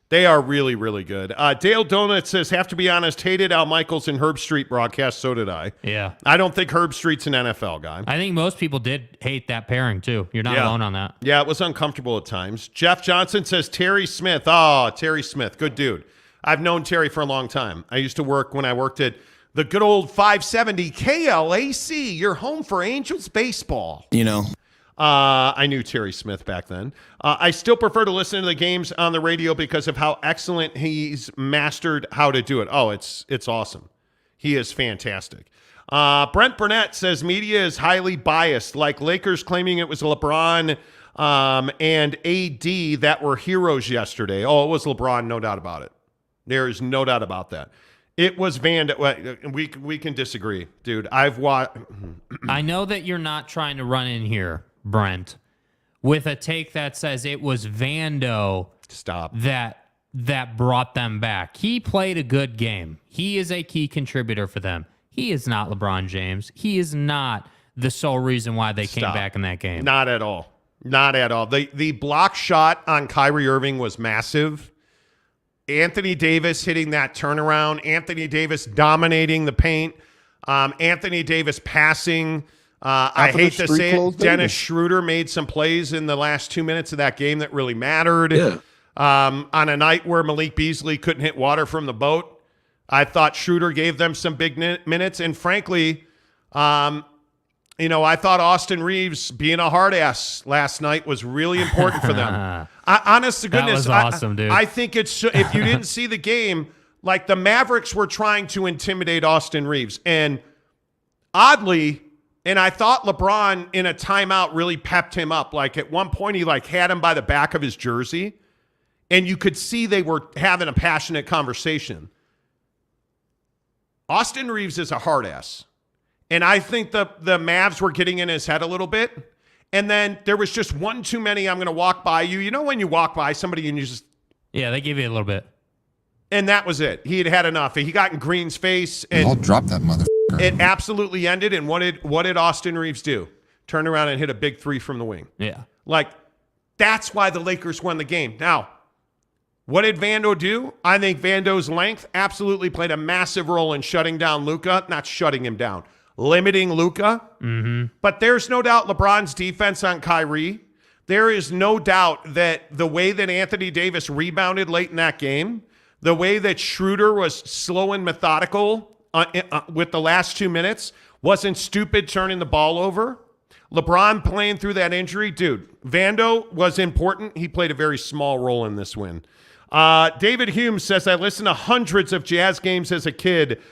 Speaker 2: They are really, really good. Dale Donut says, have to be honest, hated Al Michaels and Herb Street broadcast. So did I.
Speaker 3: Yeah.
Speaker 2: I don't think Herb Street's an NFL guy.
Speaker 3: I think most people did hate that pairing, too. You're not alone on that.
Speaker 2: Yeah, it was uncomfortable at times. Jeff Johnson says, Terry Smith. Oh, Terry Smith. Good dude. I've known Terry for a long time. I used to work when I worked at the good old 570 KLAC, your home for Angels baseball.
Speaker 7: You know.
Speaker 2: I knew Terry Smith back then. I still prefer to listen to the games on the radio because of how excellent he's mastered how to do it. Oh, it's awesome. He is fantastic. Brent Burnett says media is highly biased, like Lakers claiming it was LeBron and AD that were heroes yesterday. Oh, it was LeBron, no doubt about it. There is no doubt about that. It was we can disagree, dude. I've watched.
Speaker 3: I know that you're not trying to run in here, Brent, with a take that says it was Vando that brought them back. He played a good game. He is a key contributor for them. He is not LeBron James. He is not the sole reason why they came back in that game.
Speaker 2: Not at all. Not at all. The block shot on Kyrie Irving was massive. Anthony Davis hitting that turnaround. Anthony Davis dominating the paint. Anthony Davis passing. I hate to say it, Dennis Schroeder made some plays in the last 2 minutes of that game that really mattered.
Speaker 7: Yeah.
Speaker 2: On a night where Malik Beasley couldn't hit water from the boat, I thought Schroeder gave them some big minutes. And frankly, I thought Austin Reeves being a hard ass last night was really important for them. Honest to goodness,
Speaker 3: that was awesome, dude.
Speaker 2: I think it's if you didn't see the game, like the Mavericks were trying to intimidate Austin Reeves, and oddly, and I thought LeBron in a timeout really pepped him up. Like at one point, he like had him by the back of his jersey, and you could see they were having a passionate conversation. Austin Reeves is a hard ass. And I think the Mavs were getting in his head a little bit. And then there was just one too many. I'm going to walk by you. You know when you walk by somebody and you just...
Speaker 3: Yeah, they give you a little bit.
Speaker 2: And that was it. He had had enough. He got in Green's face. And
Speaker 8: I'll drop that motherfucker.
Speaker 2: It absolutely ended. And what did Austin Reeves do? Turn around and hit a big three from the wing.
Speaker 3: Yeah.
Speaker 2: Like, that's why the Lakers won the game. Now, what did Vando do? I think Vando's length absolutely played a massive role in shutting down Luka. Not shutting him down. Limiting Luka.
Speaker 3: Mm-hmm.
Speaker 2: But there's no doubt LeBron's defense on Kyrie. There is no doubt that the way that Anthony Davis rebounded late in that game, the way that Schroeder was slow and methodical with the last 2 minutes, wasn't stupid turning the ball over. LeBron playing through that injury. Dude, Vando was important. He played a very small role in this win. David Hume says, I listened to hundreds of Jazz games as a kid.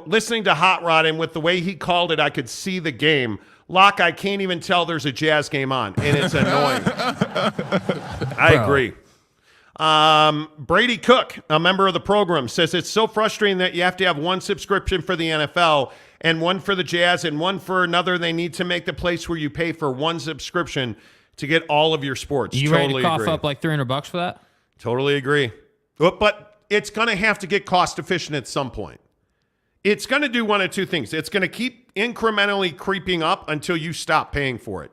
Speaker 2: Listening to Hot Rod, and with the way he called it, I could see the game. Locke, I can't even tell there's a Jazz game on, and it's annoying. I agree. Brady Cook, a member of the program, says it's so frustrating that you have to have one subscription for the NFL and one for the Jazz and one for another. They need to make the place where you pay for one subscription to get all of your sports.
Speaker 3: You
Speaker 2: totally
Speaker 3: ready to cough
Speaker 2: agree.
Speaker 3: up like $300 for that?
Speaker 2: Totally agree. But it's going to have to get cost efficient at some point. It's going to do one of two things. It's going to keep incrementally creeping up until you stop paying for it.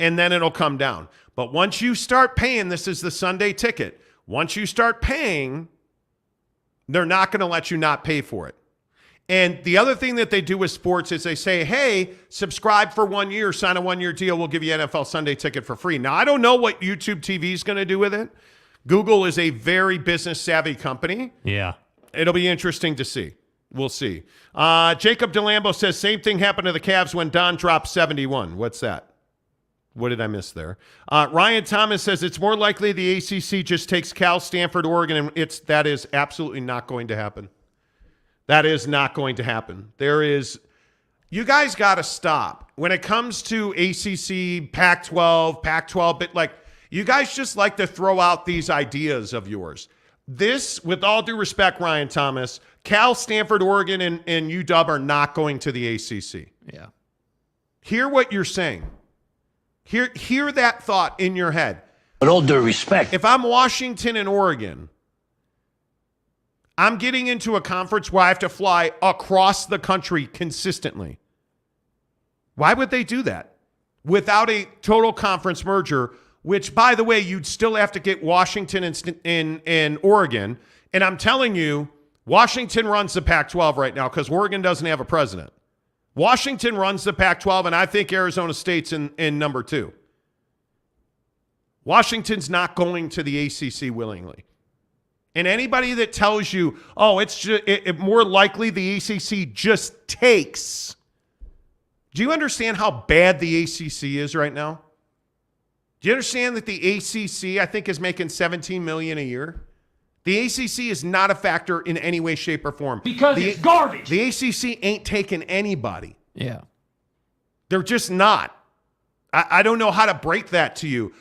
Speaker 2: And then it'll come down. But once you start paying, this is the Sunday ticket. Once you start paying, they're not going to let you not pay for it. And the other thing that they do with sports is they say, hey, subscribe for 1 year, sign a 1-year deal, we'll give you NFL Sunday ticket for free. Now, I don't know what YouTube TV is going to do with it. Google is a very business-savvy company.
Speaker 3: Yeah.
Speaker 2: It'll be interesting to see. We'll see. Jacob DeLambo says, same thing happened to the Cavs when Don dropped 71. What's that? What did I miss there? Ryan Thomas says, it's more likely the ACC just takes Cal, Stanford, Oregon, and that is absolutely not going to happen. That is not going to happen. You guys got to stop. When it comes to ACC, Pac-12, but like, you guys just like to throw out these ideas of yours. This, with all due respect, Ryan Thomas, Cal, Stanford, Oregon, and UW are not going to the ACC.
Speaker 3: Yeah.
Speaker 2: Hear what you're saying. Hear that thought in your head.
Speaker 4: With all due respect.
Speaker 2: If I'm Washington and Oregon, I'm getting into a conference where I have to fly across the country consistently. Why would they do that? Without a total conference merger, which, by the way, you'd still have to get Washington and Oregon. And I'm telling you, Washington runs the Pac-12 right now because Oregon doesn't have a president. Washington runs the Pac-12, and I think Arizona State's in number 2. Washington's not going to the ACC willingly. And anybody that tells you, oh, it's just, more likely the ACC just takes. Do you understand how bad the ACC is right now? Do you understand that the ACC, I think, is making $17 million a year? The ACC is not a factor in any way, shape, or form.
Speaker 8: Because it's garbage.
Speaker 2: The ACC ain't taking anybody.
Speaker 3: Yeah.
Speaker 2: They're just not. I don't know how to break that to you.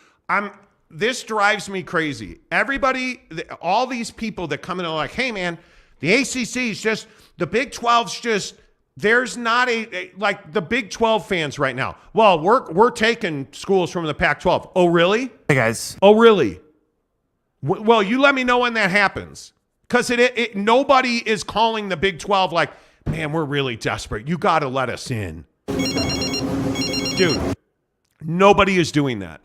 Speaker 2: This drives me crazy. Everybody, all these people that come in and are like, hey, man, the ACC is just, the Big 12's just, there's not like the Big 12 fans right now. Well, we're taking schools from the Pac-12. Oh, really?
Speaker 9: Hey, guys.
Speaker 2: Oh, really? Well, you let me know when that happens. Because nobody is calling the Big 12 like, man, we're really desperate. You got to let us in. Dude, nobody is doing that.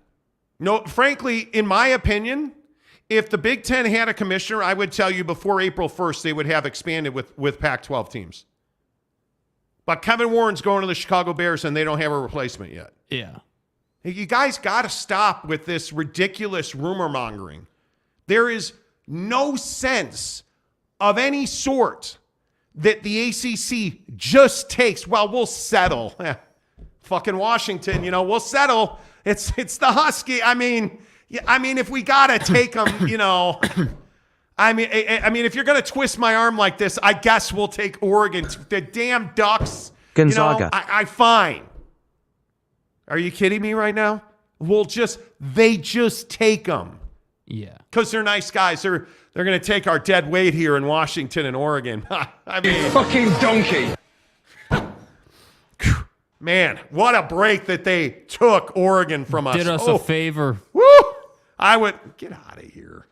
Speaker 2: No, frankly, in my opinion, if the Big Ten had a commissioner, I would tell you before April 1st, they would have expanded with Pac-12 teams. But Kevin Warren's going to the Chicago Bears, and they don't have a replacement yet.
Speaker 3: Yeah.
Speaker 2: You guys got to stop with this ridiculous rumor mongering. There is no sense of any sort that the ACC just takes, well, we'll settle. Fucking Washington, we'll settle. It's the Husky. I mean, if we got to take them, I mean, if you're going to twist my arm like this, I guess we'll take Oregon. The damn Ducks.
Speaker 9: Gonzaga.
Speaker 2: I fine. Are you kidding me right now? They just take them.
Speaker 3: Yeah.
Speaker 2: Because they're nice guys. They're going to take our dead weight here in Washington and Oregon. I mean,
Speaker 8: Fucking donkey.
Speaker 2: Man, what a break that they took Oregon from us.
Speaker 3: Did us a favor.
Speaker 2: Woo! I would get out of here.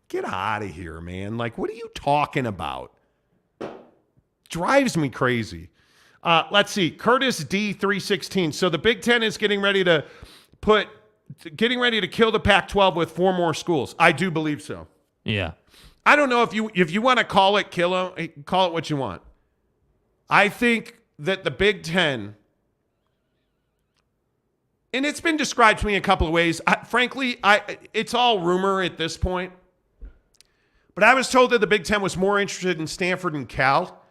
Speaker 2: Get out of here, man. Like, what are you talking about? Drives me crazy. Let's see. Curtis D316. So the Big Ten is getting ready to kill the Pac-12 with 4 more schools. I do believe so.
Speaker 3: Yeah.
Speaker 2: I don't know if you want to call it call it what you want. I think that the Big Ten, and it's been described to me a couple of ways. Frankly, it's all rumor at this point. But I was told that the Big Ten was more interested in Stanford and Cal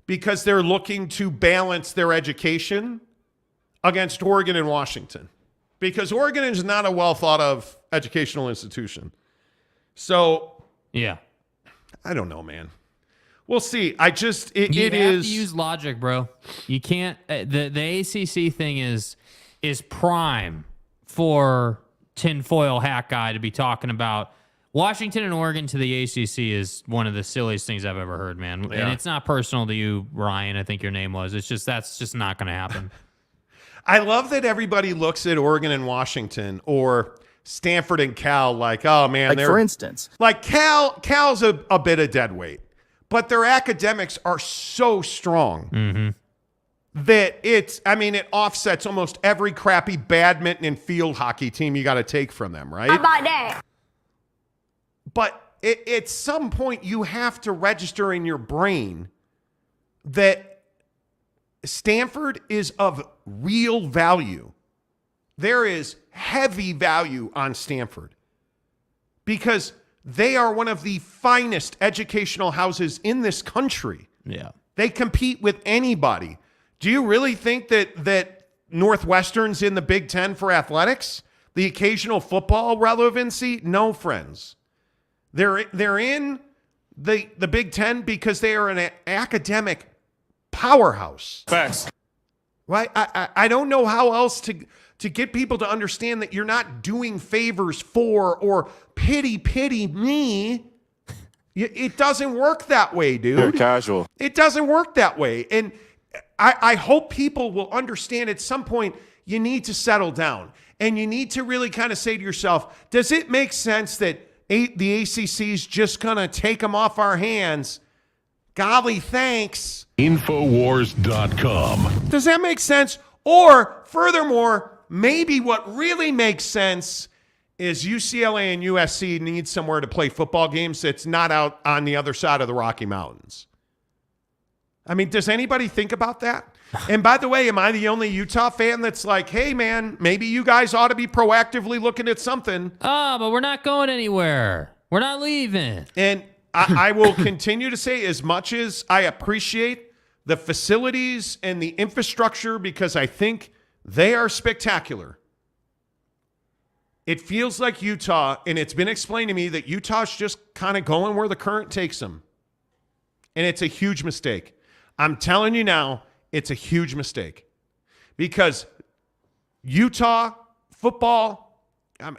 Speaker 2: because they're looking to balance their education against Oregon and Washington. Because Oregon is not a well thought of educational institution. So,
Speaker 3: yeah.
Speaker 2: I don't know, man. We'll see.
Speaker 3: You have to use logic, bro. You can't. The ACC thing is prime for tinfoil hat guy to be talking about. Washington and Oregon to the ACC is one of the silliest things I've ever heard, man. Yeah. And it's not personal to you, Ryan. I think your name was. It's just that's just not going to happen.
Speaker 2: I love that everybody looks at Oregon and Washington or Stanford and Cal like, oh man,
Speaker 9: like for instance,
Speaker 2: like Cal's a bit of dead weight, but their academics are so strong that it offsets almost every crappy badminton and field hockey team you got to take from them, right?
Speaker 10: How about that?
Speaker 2: But at some point, you have to register in your brain that Stanford is of real value. There is heavy value on Stanford because they are one of the finest educational houses in this country.
Speaker 3: Yeah.
Speaker 2: They compete with anybody. Do you really think that Northwestern's in the Big Ten for athletics? The occasional football relevancy? No, friends. They're in the Big Ten because they are an academic powerhouse.
Speaker 6: Facts.
Speaker 2: Right? I don't know how else to get people to understand that you're not doing favors for or pity me. It doesn't work that way, dude.
Speaker 6: Very casual.
Speaker 2: It doesn't work that way. And I hope people will understand at some point you need to settle down. And you need to really kind of say to yourself, does it make sense that the ACC is just going to take them off our hands? Golly, thanks.
Speaker 9: Infowars.com.
Speaker 2: Does that make sense? Or furthermore, maybe what really makes sense is UCLA and USC need somewhere to play football games that's not out on the other side of the Rocky Mountains. I mean, does anybody think about that? And by the way, am I the only Utah fan that's like, hey, man, maybe you guys ought to be proactively looking at something?
Speaker 3: Oh, but we're not going anywhere. We're not leaving.
Speaker 2: And I will continue to say, as much as I appreciate the facilities and the infrastructure because I think they are spectacular, it feels like Utah, and it's been explained to me that Utah's just kind of going where the current takes them. And it's a huge mistake. I'm telling you now, it's a huge mistake. Because Utah football,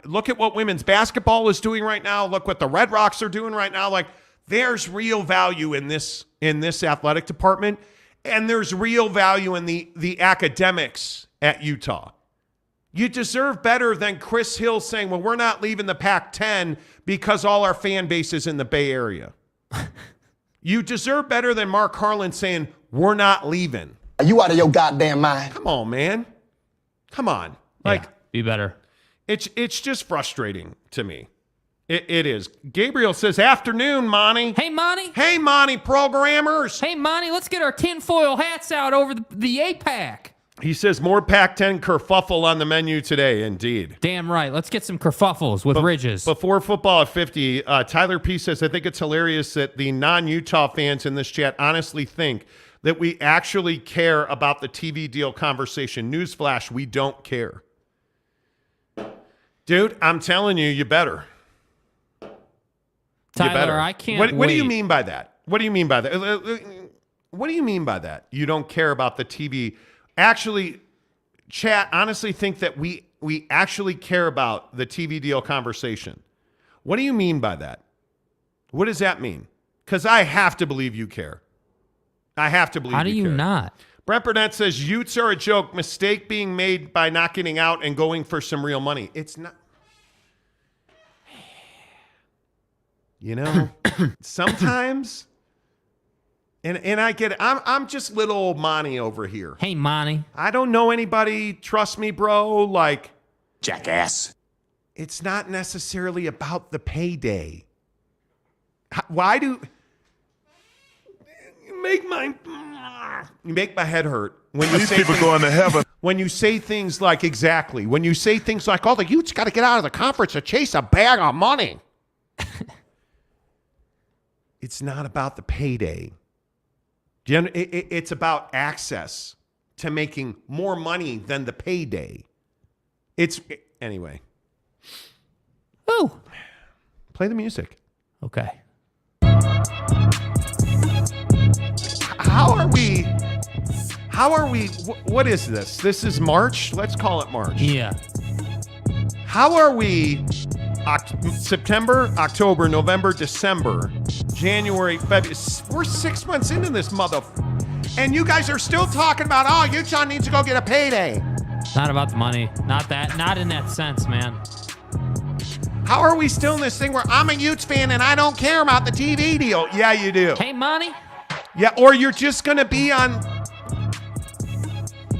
Speaker 2: look at what women's basketball is doing right now. Look what the Red Rocks are doing right now. Like, there's real value in this athletic department, and there's real value in the academics at Utah. You deserve better than Chris Hill saying, well, we're not leaving the Pac-10 because all our fan base is in the Bay Area. You deserve better than Mark Harlan saying, we're not leaving.
Speaker 5: Are you out of your goddamn mind?
Speaker 2: Come on, man. Come on. Like,
Speaker 3: yeah, be better.
Speaker 2: It's just frustrating to me. It is. Gabriel says, afternoon, Monty.
Speaker 3: Hey, Monty.
Speaker 2: Hey, Monty programmers.
Speaker 3: Hey, Monty, let's get our tinfoil hats out over the APAC.
Speaker 2: He says, more Pac-10 kerfuffle on the menu today, indeed.
Speaker 3: Damn right. Let's get some kerfuffles with ridges.
Speaker 2: Before football at 50, Tyler P. says, I think it's hilarious that the non-Utah fans in this chat honestly think that we actually care about the TV deal conversation. Newsflash, we don't care. Dude, I'm telling you, you better.
Speaker 3: Tyler,
Speaker 2: you better.
Speaker 3: I can't wait.
Speaker 2: What do you mean by that? What do you mean by that? What do you mean by that? You don't care about the TV. Actually, chat, honestly think that we actually care about the TV deal conversation. What do you mean by that? What does that mean? Because I have to believe you care. I have to believe you care.
Speaker 3: How do you not?
Speaker 2: Brent Burnett says, Utes are a joke. Mistake being made by not getting out and going for some real money. It's not. You know, sometimes... And I get it. I'm just little old Monty over here.
Speaker 3: Hey, Monty.
Speaker 2: I don't know anybody. Trust me, bro. Like,
Speaker 5: Jackass.
Speaker 2: it's not necessarily about the payday. Why do you make my head hurt when you
Speaker 9: These
Speaker 2: say
Speaker 9: people going to heaven?
Speaker 2: When you say things like exactly. When you say things like, "Oh, the Utes got to get out of the conference to chase a bag of money." It's not about the payday. It's about access to making more money than the payday. Anyway.
Speaker 3: Ooh.
Speaker 2: Play the music.
Speaker 3: Okay.
Speaker 2: How are we? What is this? This is March? Let's call it March.
Speaker 3: Yeah.
Speaker 2: How are we? September, October, November, December, January, February. We're 6 months into this and you guys are still talking about, oh, Utah needs to go get a payday.
Speaker 3: Not about the money. Not in that sense, man.
Speaker 2: How are we still in this thing where I'm a Utes fan and I don't care about the TV deal? Yeah, you do.
Speaker 3: Hey, Monty.
Speaker 2: Yeah, or you're just going to be on...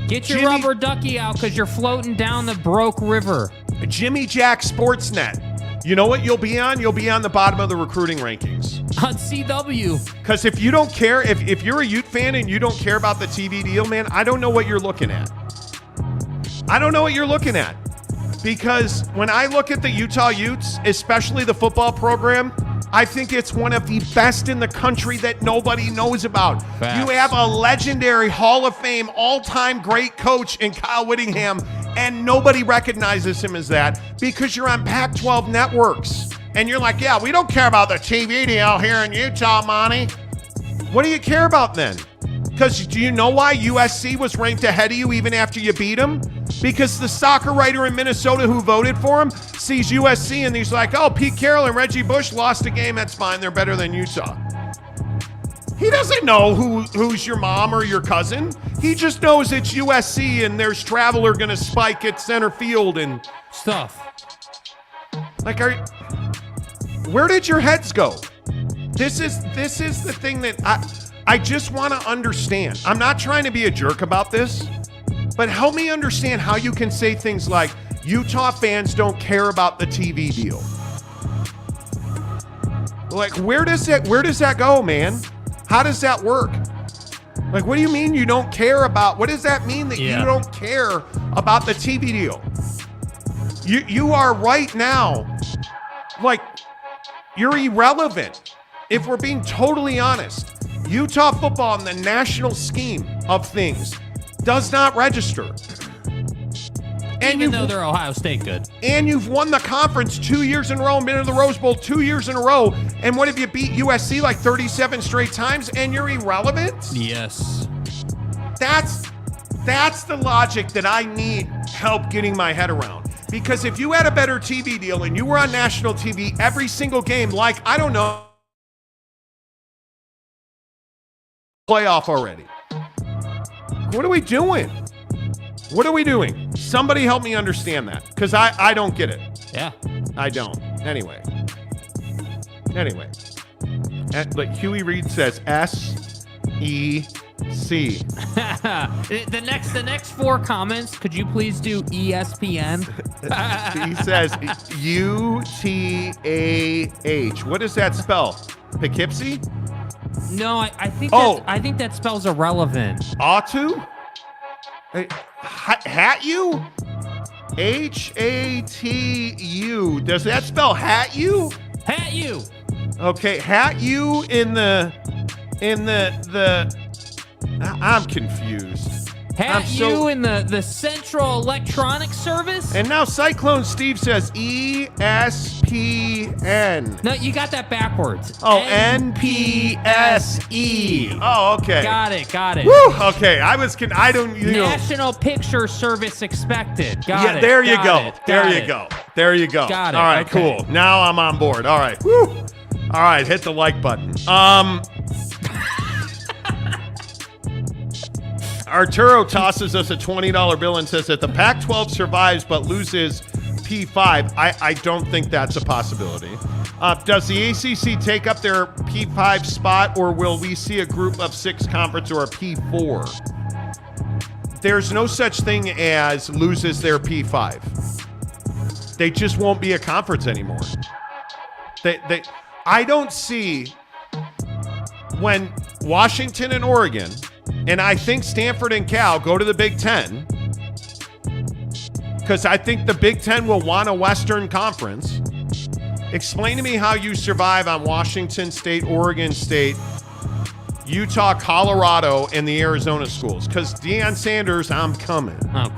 Speaker 3: Get your rubber ducky out because you're floating down the broke river.
Speaker 2: Jimmy Jack Sportsnet. You know what you'll be on? You'll be on the bottom of the recruiting rankings.
Speaker 3: On CW.
Speaker 2: Because if you don't care, if you're a Ute fan and you don't care about the TV deal, man, I don't know what you're looking at. I don't know what you're looking at. Because when I look at the Utah Utes, especially the football program, I think it's one of the best in the country that nobody knows about.
Speaker 3: Facts.
Speaker 2: You have a legendary Hall of Fame, all-time great coach in Kyle Whittingham, and nobody recognizes him as that because you're on Pac-12 networks. And you're like, yeah, we don't care about the TV deal here in Utah, Monty. What do you care about then? Because do you know why USC was ranked ahead of you even after you beat them? Because the soccer writer in Minnesota who voted for him sees USC and he's like, oh, Pete Carroll and Reggie Bush lost a game. That's fine. They're better than Utah. He doesn't know who's your mom or your cousin. He just knows it's USC and there's Traveler going to spike at center field and
Speaker 3: stuff.
Speaker 2: Like, where did your heads go? This is the thing that I just want to understand. I'm not trying to be a jerk about this, but help me understand how you can say things like Utah fans don't care about the TV deal. Like, where does that go, man? How does that work? Like, what do you mean you don't care about? What does that mean that you don't care about the TV deal? You are right now, like, you're irrelevant. If we're being totally honest, Utah football in the national scheme of things does not register. And
Speaker 3: even though they're Ohio State good.
Speaker 2: And you've won the conference 2 years in a row and been to the Rose Bowl 2 years in a row. And what if you beat USC like 37 straight times and you're irrelevant?
Speaker 3: Yes.
Speaker 2: That's the logic that I need help getting my head around. Because if you had a better TV deal and you were on national TV every single game, like, I don't know, playoff already. What are we doing? What are we doing? Somebody help me understand that, because I don't get it.
Speaker 3: Yeah.
Speaker 2: I don't. Anyway. Like Huey Reid says, S-E-C.
Speaker 3: The next 4 comments, could you please do ESPN?
Speaker 2: He says U-T-A-H. What does that spell? Poughkeepsie?
Speaker 3: No, I think I think that spells irrelevant.
Speaker 2: Ought to? Hat you? H-A-T-U. Does that spell hat you?
Speaker 3: Hat you.
Speaker 2: Okay, hat you in the I'm confused.
Speaker 3: Hat you in the Central Electronic Service?
Speaker 2: And now Cyclone Steve says E-S-P-N.
Speaker 3: No, you got that backwards.
Speaker 2: Oh, N-P-S-E. Oh, okay.
Speaker 3: Got it.
Speaker 2: Woo, okay. I don't,
Speaker 3: National Picture Service expected. Got it.
Speaker 2: There you go. There you go.
Speaker 3: Got it.
Speaker 2: All right,
Speaker 3: okay.
Speaker 2: cool. Now I'm on board. All right. Woo. All right, hit the like button. Arturo tosses us a $20 bill and says that the Pac-12 survives but loses P5. I don't think that's a possibility. Does the ACC take up their P5 spot, or will we see a group of 6 conference or a P4? There's no such thing as loses their P5. They just won't be a conference anymore. I don't see when Washington and Oregon, and I think Stanford and Cal go to the Big Ten, because I think the Big Ten will want a Western Conference. Explain to me how you survive on Washington State, Oregon State, Utah, Colorado, and the Arizona schools. Because Deion Sanders, I'm coming.
Speaker 3: I'm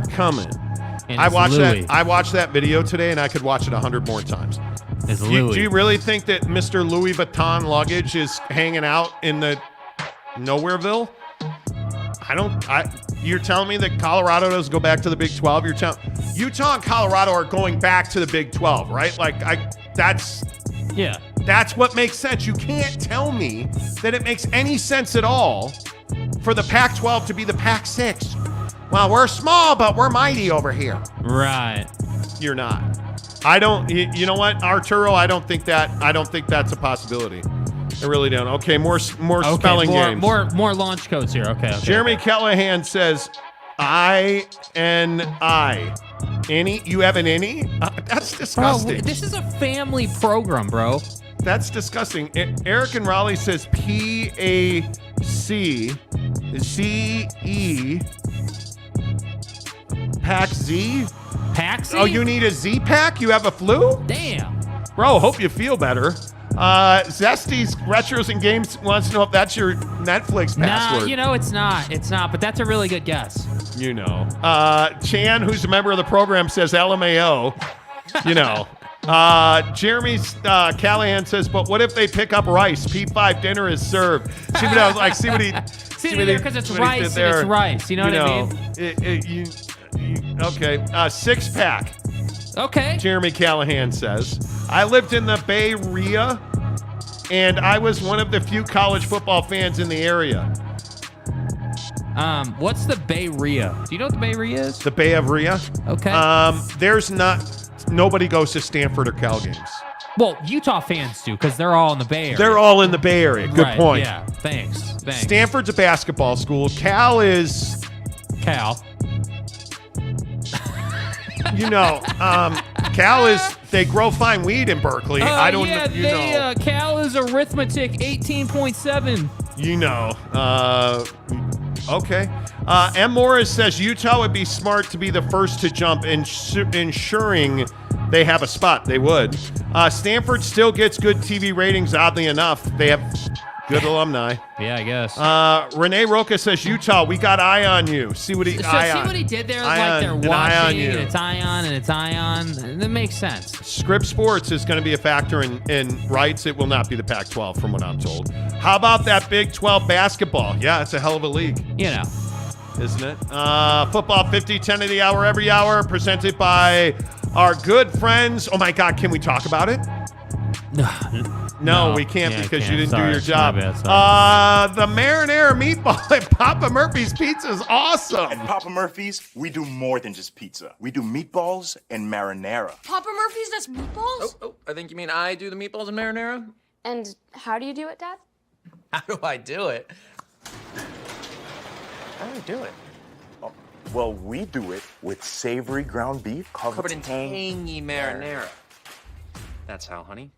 Speaker 3: coming. And
Speaker 2: I watched that video today, and I could watch it 100 more times.
Speaker 3: Do
Speaker 2: you really think that Mr. Louis Vuitton luggage is hanging out in the Nowhereville? You're telling me that Colorado doesn't go back to the Big 12? Utah and Colorado are going back to the Big 12, right? That's what makes sense. You can't tell me that it makes any sense at all for the Pac-12 to be the Pac-6. Well, we're small, but we're mighty over here.
Speaker 3: Right.
Speaker 2: You're not. I don't. You know what, Arturo? I don't think that's a possibility. I really don't. Okay, more spelling games.
Speaker 3: More launch codes here. Okay.
Speaker 2: Jeremy Callahan says, I-N-I. Any? You have an any? That's disgusting.
Speaker 3: Bro, this is a family program, bro.
Speaker 2: That's disgusting. Eric and Raleigh says PAC ZE Pack Z.
Speaker 3: PAC?
Speaker 2: Oh, you need a Z pack? You have a flu?
Speaker 3: Damn.
Speaker 2: Bro, hope you feel better. Zesty's Retros and Games wants to know if that's your Netflix password.
Speaker 3: Nah, it's not. It's not, but that's a really good guess.
Speaker 2: Chan, who's a member of the program, says LMAO. Jeremy Callahan says, but what if they pick up rice? P5 dinner is served. See what I was like? See what he
Speaker 3: because it's rice and it's rice. You know what I mean?
Speaker 2: Okay. Six pack.
Speaker 3: Okay.
Speaker 2: Jeremy Callahan says, I lived in the Bay Area, and I was one of the few college football fans in the area.
Speaker 3: What's the Bay Area? Do you know what the Bay Area is?
Speaker 2: The Bay of Area?
Speaker 3: Okay.
Speaker 2: Nobody goes to Stanford or Cal games.
Speaker 3: Well, Utah fans do because they're all in the Bay Area.
Speaker 2: They're all in the Bay Area. Good point.
Speaker 3: Yeah, thanks.
Speaker 2: Stanford's a basketball school. Cal is...
Speaker 3: Cal.
Speaker 2: Cal is... They grow fine weed in Berkeley. I don't know.
Speaker 3: Cal is arithmetic 18.7.
Speaker 2: Okay. M. Morris says Utah would be smart to be the first to jump, ensuring they have a spot. They would. Stanford still gets good TV ratings, oddly enough. They have good alumni.
Speaker 3: Yeah, I guess.
Speaker 2: Renee Roca says Utah, we got eye on you. See what he
Speaker 3: see what he did there? Like they're watching, and it's Ion, and it's Ion. That makes sense.
Speaker 2: Script Sports is going to be a factor in rights. It will not be the Pac-12, from what I'm told. How about that Big 12 basketball? Yeah, it's a hell of a league. Isn't it? Football 50, 10 of the hour, every hour, presented by our good friends. Oh, my God, can we talk about it? No, we can't because you didn't do your job. The marinara meatball at Papa Murphy's Pizza is awesome.
Speaker 9: At Papa Murphy's, we do more than just pizza. We do meatballs and marinara.
Speaker 10: Papa Murphy's does meatballs?
Speaker 11: Oh, I think you mean I do the meatballs and marinara?
Speaker 10: And how do you do it, Dad?
Speaker 11: How do I do it? How do I do it?
Speaker 9: Oh, well, we do it with savory ground beef
Speaker 11: covered in tangy marinara. That's how, honey.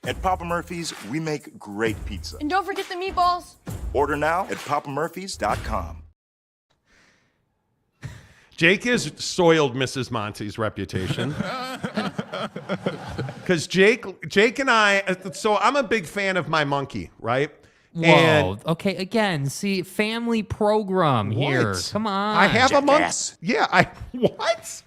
Speaker 9: At Papa Murphy's, we make great pizza.
Speaker 10: And don't forget the meatballs.
Speaker 9: Order now at papamurphys.com.
Speaker 2: Jake has soiled Mrs. Monty's reputation. Because Jake and I, so I'm a big fan of my monkey, right?
Speaker 3: Whoa. Okay, again, see, family program here. Come on.
Speaker 2: I have
Speaker 9: jackass.
Speaker 2: A monkey. Yeah, what?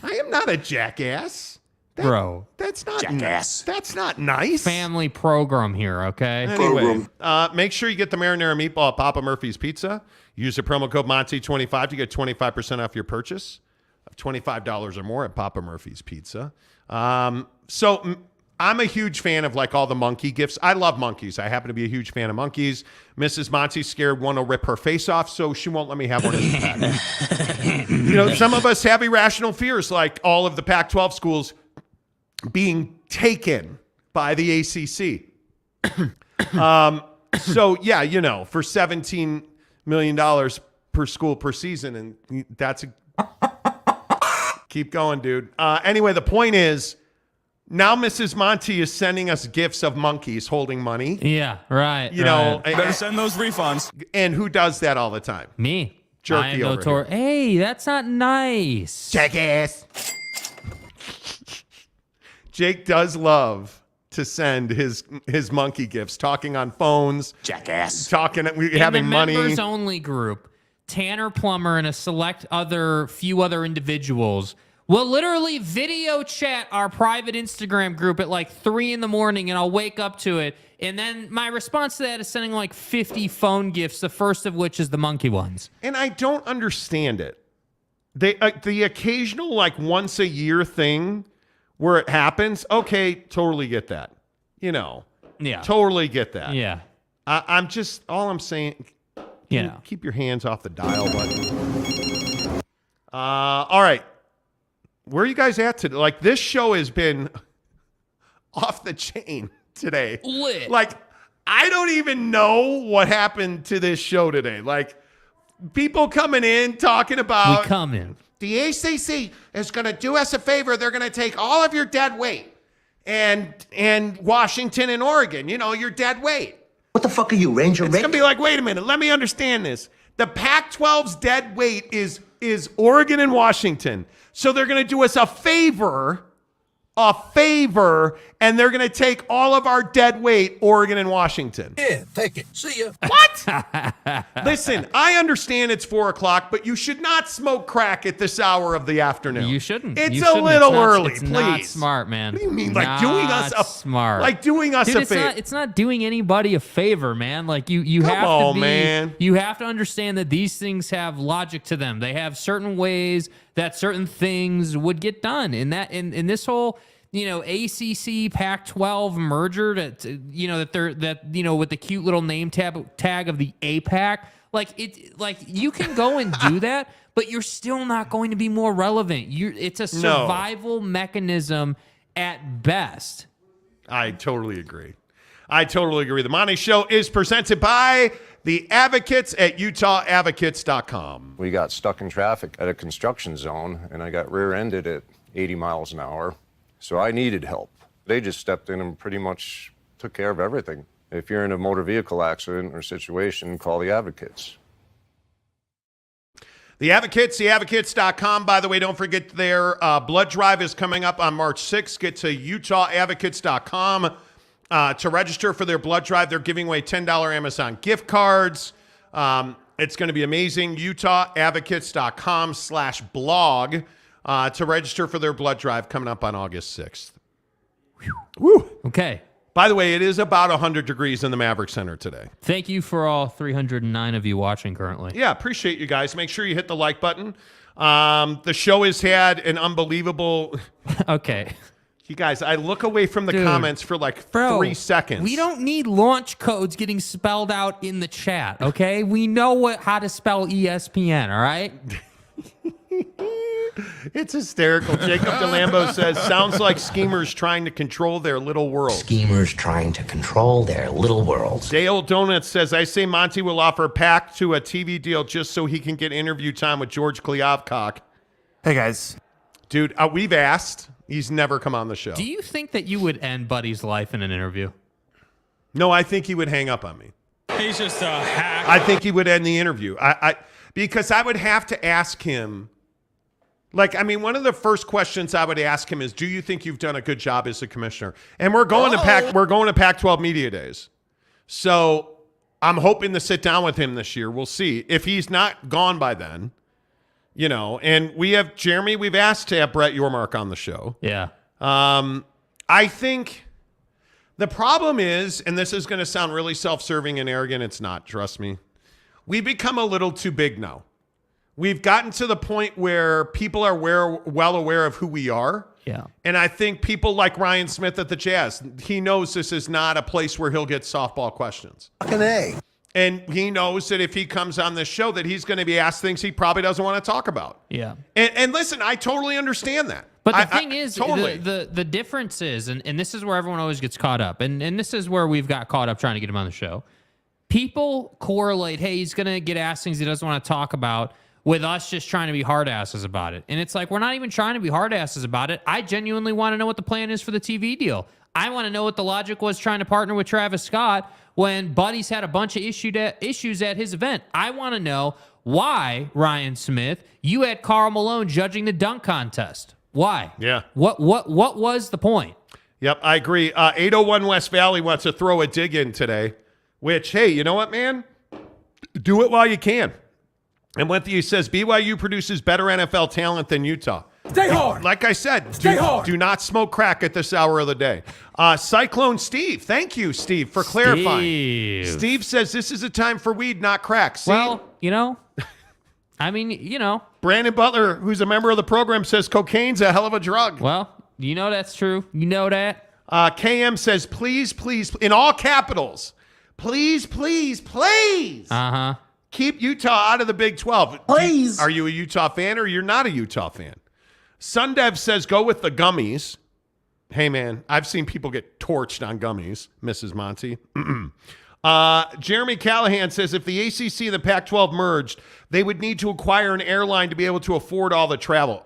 Speaker 2: I am not a jackass.
Speaker 3: Bro.
Speaker 2: That's not
Speaker 9: jackass.
Speaker 2: That's not nice.
Speaker 3: Family program here, okay?
Speaker 2: Anyway, make sure you get the marinara meatball at Papa Murphy's Pizza. Use the promo code Monty25 to get 25% off your purchase of $25 or more at Papa Murphy's Pizza. So I'm a huge fan of like all the monkey gifts. I love monkeys. I happen to be a huge fan of monkeys. Mrs. Monty's scared one will rip her face off, so she won't let me have one in the pack. Some of us have irrational fears, like all of the Pac-12 schools being taken by the ACC. So, yeah, for $17 million per school per season, and that's keep going, dude. Anyway, the point is, now Mrs. Monty is sending us gifts of monkeys holding money.
Speaker 3: Yeah, right.
Speaker 6: Better send those refunds.
Speaker 2: And who does that all the time?
Speaker 3: Me.
Speaker 2: Jerky over here.
Speaker 3: Hey, that's not nice.
Speaker 2: Jackass. Jake does love to send his monkey gifts, talking on phones.
Speaker 9: Jackass.
Speaker 2: Having money.
Speaker 3: In the members only group, Tanner Plummer and a select few other individuals will literally video chat our private Instagram group at like 3 a.m, and I'll wake up to it. And then my response to that is sending like 50 phone gifts, the first of which is the monkey ones.
Speaker 2: And I don't understand it. The occasional like once a year thing where it happens, okay, totally get that.
Speaker 3: Yeah.
Speaker 2: Totally get that.
Speaker 3: Yeah.
Speaker 2: All I'm saying, keep your hands off the dial button. All right. Where are you guys at today? Like, this show has been off the chain today.
Speaker 3: Lit.
Speaker 2: Like, I don't even know what happened to this show today. Like, people coming in talking about...
Speaker 3: We come in.
Speaker 2: The ACC is going to do us a favor. They're going to take all of your dead weight. and Washington and Oregon. You know, you're dead weight.
Speaker 4: What the fuck are you, Ranger
Speaker 2: It's
Speaker 4: Rick?
Speaker 2: going to be like, wait a minute, let me understand this. The Pac-12's dead weight is Oregon and Washington. So they're going to do us a favor, and they're going to take all of our dead weight, Oregon and Washington.
Speaker 7: Yeah, take it. See ya.
Speaker 2: What? Listen, I understand it's 4 o'clock, but you should not smoke crack at this hour of the afternoon.
Speaker 3: You shouldn't.
Speaker 2: It's
Speaker 3: You
Speaker 2: a
Speaker 3: shouldn't.
Speaker 2: little
Speaker 3: It's not-
Speaker 2: early,
Speaker 3: it's
Speaker 2: please.
Speaker 3: not smart, man.
Speaker 2: What do you mean?
Speaker 3: Not
Speaker 2: Like doing us a
Speaker 3: smart.
Speaker 2: Like doing us
Speaker 3: Dude,
Speaker 2: a favor.
Speaker 3: it's not doing anybody a favor, man. Like you
Speaker 2: Come
Speaker 3: have
Speaker 2: on,
Speaker 3: to be,
Speaker 2: man.
Speaker 3: You have to understand that these things have logic to them. They have certain ways that certain things would get done. In this whole, ACC Pac-12 merger that with the cute little name tag of the APAC, like you can go and do that, but you're still not going to be more relevant. It's a survival mechanism at best.
Speaker 2: I totally agree. The Monty Show is presented by the Advocates at UtahAdvocates.com.
Speaker 12: We got stuck in traffic at a construction zone, and I got rear-ended at 80 miles an hour, so I needed help. They just stepped in and pretty much took care of everything. If you're in a motor vehicle accident or situation, call the Advocates.
Speaker 2: The Advocates, theadvocates.com. By the way, don't forget their blood drive is coming up on March 6th. Get to UtahAdvocates.com to register for their blood drive. They're giving away $10 Amazon gift cards. It's going to be amazing. UtahAdvocates.com/blog to register for their blood drive coming up on August 6th. Woo.
Speaker 3: Okay.
Speaker 2: By the way, it is about 100 degrees in the Maverick Center today.
Speaker 3: Thank you for all 309 of you watching currently.
Speaker 2: Yeah, appreciate you guys. Make sure you hit the like button. The show has had an unbelievable...
Speaker 3: Okay.
Speaker 2: You guys, I look away from the comments for like 3 seconds.
Speaker 3: We don't need launch codes getting spelled out in the chat, okay? We know how to spell ESPN, all right?
Speaker 2: It's hysterical. Jacob DeLambo says, sounds like schemers trying to control their little world.
Speaker 4: Schemers trying to control their little worlds.
Speaker 2: Dale Donuts says, I say Monty will offer PAC to a TV deal just so he can get interview time with George Kliavkoff.
Speaker 6: Hey, guys.
Speaker 2: Dude, we've asked. He's never come on the show.
Speaker 3: Do you think that you would end Buddy's life in an interview?
Speaker 2: No, I think he would hang up on me.
Speaker 6: He's just a hack.
Speaker 2: I think he would end the interview. Because I would have to ask him. One of the first questions I would ask him is, do you think you've done a good job as a commissioner? And we're going to Pac-12 Media Days. So I'm hoping to sit down with him this year. We'll see. If he's not gone by then, and we have Jeremy, we've asked to have Brett Yormark on the show.
Speaker 3: Yeah.
Speaker 2: I think the problem is, and this is going to sound really self-serving and arrogant, it's not, trust me. We've become a little too big now. We've gotten to the point where people are well aware of who we are.
Speaker 3: Yeah.
Speaker 2: And I think people like Ryan Smith at the Jazz, he knows this is not a place where he'll get softball questions.
Speaker 4: Fucking A.
Speaker 2: And he knows that if he comes on this show that he's going to be asked things he probably doesn't want to talk about.
Speaker 3: Yeah.
Speaker 2: And listen, I totally understand that.
Speaker 3: But the thing is,
Speaker 2: totally.
Speaker 3: the difference is, and this is where everyone always gets caught up, and this is where we've got caught up trying to get him on the show. People correlate, hey, he's going to get asked things he doesn't want to talk about, with us just trying to be hard asses about it. And it's like, we're not even trying to be hard asses about it. I genuinely want to know what the plan is for the TV deal. I want to know what the logic was trying to partner with Travis Scott when Buddy's had a bunch of issues at his event. I want to know why, Ryan Smith, you had Karl Malone judging the dunk contest. Why?
Speaker 2: Yeah.
Speaker 3: What was the point?
Speaker 2: Yep, I agree. 801 West Valley wants to throw a dig in today, which, hey, you know what, man? Do it while you can. And Wenthy says, BYU produces better NFL talent than Utah.
Speaker 8: Stay hard.
Speaker 2: Like I said,
Speaker 8: Stay hard.
Speaker 2: Do not smoke crack at this hour of the day. Cyclone Steve. Thank you, Steve, for clarifying. Steve says this is a time for weed, not crack. See?
Speaker 3: Well,
Speaker 2: Brandon Butler, who's a member of the program, says cocaine's a hell of a drug.
Speaker 3: Well, that's true. You know that.
Speaker 2: KM says, please, in all capitals, please.
Speaker 3: Uh-huh.
Speaker 2: Keep Utah out of the Big 12.
Speaker 4: Please.
Speaker 2: Are you a Utah fan or you're not a Utah fan? Sundev says go with the gummies. Hey, man, I've seen people get torched on gummies, Mrs. Monty. Jeremy Callahan says if the ACC and the Pac-12 merged, they would need to acquire an airline to be able to afford all the travel.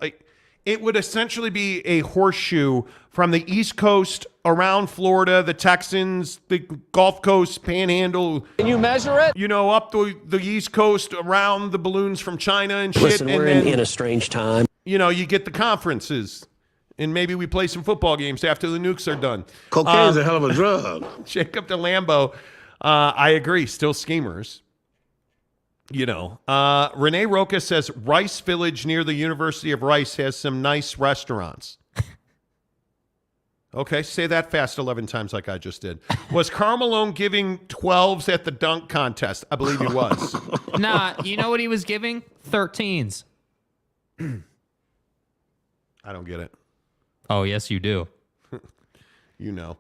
Speaker 2: it would essentially be a horseshoe from the East Coast around Florida, the Texans, the Gulf Coast, Panhandle.
Speaker 11: Can you measure it?
Speaker 2: You know, up the East Coast around the balloons from China and shit.
Speaker 11: Listen,
Speaker 2: and
Speaker 11: we're
Speaker 2: then,
Speaker 11: in a strange time.
Speaker 2: You know, you get the conferences. And maybe we play some football games after the nukes are done.
Speaker 8: Cocaine's a hell of a drug.
Speaker 2: Jacob DeLambo, I agree, still schemers. You know, Renee Roca says Rice Village near the University of Rice has some nice restaurants. Okay, say that fast 11 times like I just did. Was Karl Malone giving 12s at the dunk contest? I believe he was.
Speaker 3: Nah, you know what he was giving? 13s.
Speaker 2: I don't get it.
Speaker 3: Oh, yes, you do.
Speaker 2: You know.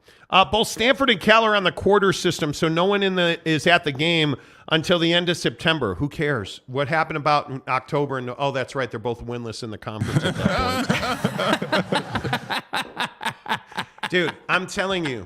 Speaker 2: Both Stanford and Cal are on the quarter system, so no one is at the game until the end of September. Who cares? What happened about in October? And oh, that's right. They're both winless in the conference at that point. Dude, I'm telling you.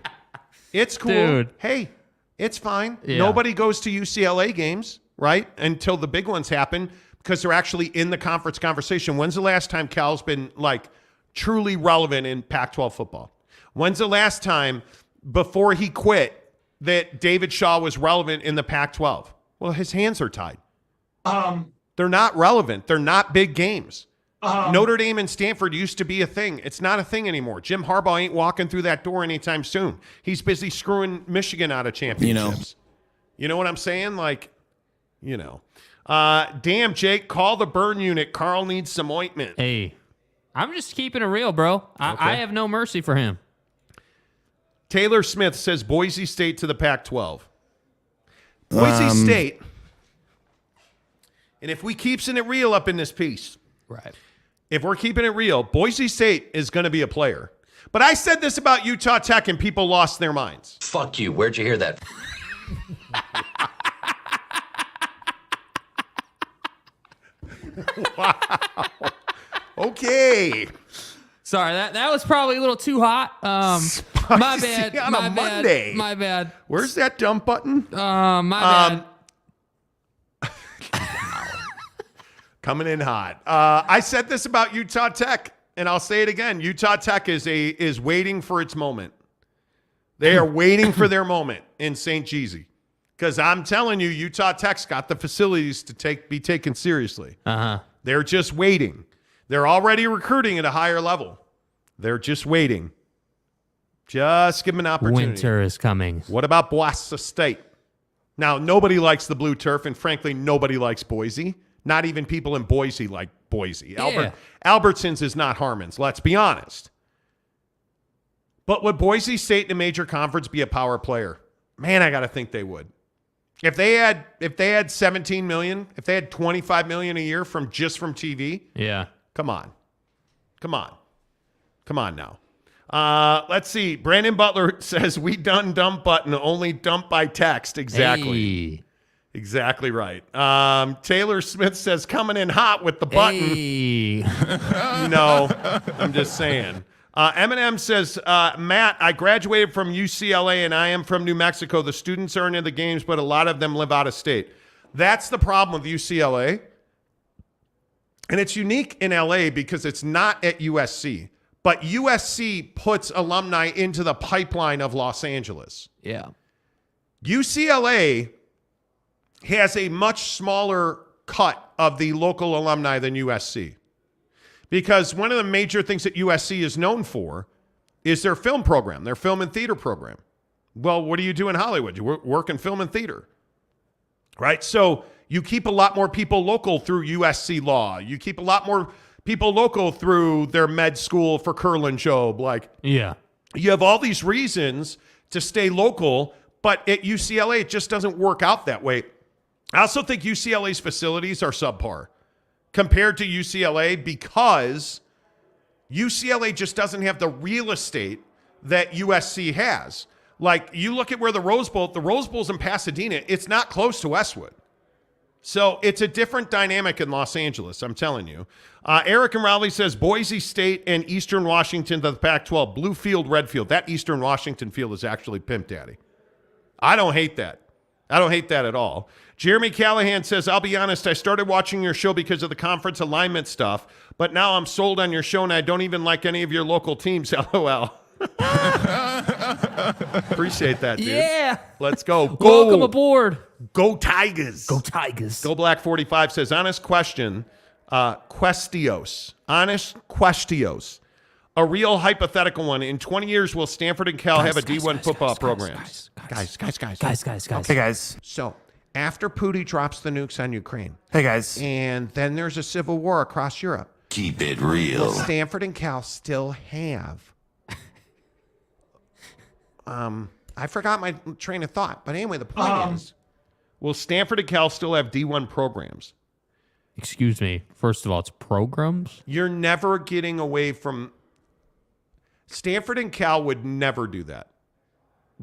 Speaker 2: It's cool.
Speaker 3: Dude.
Speaker 2: Hey, it's fine.
Speaker 3: Yeah.
Speaker 2: Nobody goes to UCLA games, right? Until the big ones happen because they're actually in the conference conversation. When's the last time Cal's been, like, truly relevant in Pac-12 football? When's the last time before he quit that David Shaw was relevant in the Pac-12? Well, his hands are tied. They're not relevant. They're not big games. Notre Dame and Stanford used to be a thing. It's not a thing anymore. Jim Harbaugh ain't walking through that door anytime soon. He's busy screwing Michigan out of championships. You know what I'm saying? Like, you know. Damn, Jake, call the burn unit. Carl needs some ointment.
Speaker 3: Hey, I'm just keeping it real, bro. I have no mercy for him.
Speaker 2: Taylor Smith says Boise State to the Pac-12. Boise State, and if we keeping it real up in this piece,
Speaker 3: right?
Speaker 2: If we're keeping it real, Boise State is going to be a player. But I said this about Utah Tech, and people lost their minds.
Speaker 11: Fuck you. Where'd you hear that?
Speaker 2: Wow. Okay.
Speaker 3: Sorry, that was probably a little too hot. My bad.
Speaker 2: On
Speaker 3: my
Speaker 2: a
Speaker 3: bad.
Speaker 2: Monday.
Speaker 3: My bad.
Speaker 2: Where's that dump button?
Speaker 3: My bad.
Speaker 2: Coming in hot. I said this about Utah Tech, and I'll say it again. Utah Tech is waiting for its moment. They are waiting for their moment in St. Jeezy. Because I'm telling you, Utah Tech's got the facilities to be taken seriously. They're just waiting. They're already recruiting at a higher level. They're just waiting. Just give them an opportunity.
Speaker 3: Winter is coming.
Speaker 2: What about Boise State? Now, nobody likes the blue turf, and frankly, nobody likes Boise. Not even people in Boise like Boise.
Speaker 3: Yeah.
Speaker 2: Albertsons is not Harmon's, let's be honest. But would Boise State in a major conference be a power player? Man, I got to think they would. If they had 17 million, if they had 25 million a year from TV,
Speaker 3: yeah.
Speaker 2: Come on now. Let's see. Brandon Butler says we done dump button, only dump by text. Exactly.
Speaker 3: Hey.
Speaker 2: Exactly right. Taylor Smith says coming in hot with the button.
Speaker 3: Hey.
Speaker 2: No, I'm just saying. Eminem says, Matt, I graduated from UCLA and I am from New Mexico. The students are in the games, but a lot of them live out of state. That's the problem with UCLA. And it's unique in LA because it's not at USC. But USC puts alumni into the pipeline of Los Angeles.
Speaker 3: Yeah.
Speaker 2: UCLA has a much smaller cut of the local alumni than USC. Because one of the major things that USC is known for is their film program, their film and theater program. Well, what do you do in Hollywood? You work in film and theater, right? So you keep a lot more people local through USC law. You keep a lot more people local through their med school for Curlin Job. Like,
Speaker 3: yeah,
Speaker 2: you have all these reasons to stay local, but at UCLA, it just doesn't work out that way. I also think UCLA's facilities are subpar compared to UCLA because UCLA just doesn't have the real estate that USC has. Like, you look at where the Rose Bowl's in Pasadena, it's not close to Westwood. So it's a different dynamic in Los Angeles, I'm telling you. Eric and Rowley says Boise State and Eastern Washington to the Pac-12. Blue field, red field. That Eastern Washington field is actually Pimp Daddy. I don't hate that. I don't hate that at all. Jeremy Callahan says, I'll be honest, I started watching your show because of the conference alignment stuff, but now I'm sold on your show and I don't even like any of your local teams. LOL. Appreciate that, dude.
Speaker 3: Yeah.
Speaker 2: Let's go.
Speaker 3: Welcome aboard.
Speaker 2: Go Tigers.
Speaker 3: Go Tigers.
Speaker 2: Go Black 45 says, honest question. Honest Questios. A real hypothetical one. In 20 years, will Stanford and Cal have a D1 football program? Guys.
Speaker 6: Hey, guys.
Speaker 2: So, after Putin drops the nukes on Ukraine,
Speaker 6: Hey, guys.
Speaker 2: and then there's a civil war across Europe,
Speaker 5: Keep it real.
Speaker 2: will Stanford and Cal still have... I forgot my train of thought. But anyway, the point is, will Stanford and Cal still have D1 programs?
Speaker 3: Excuse me. First of all, it's programs.
Speaker 2: You're never getting away from... Stanford and Cal would never do that.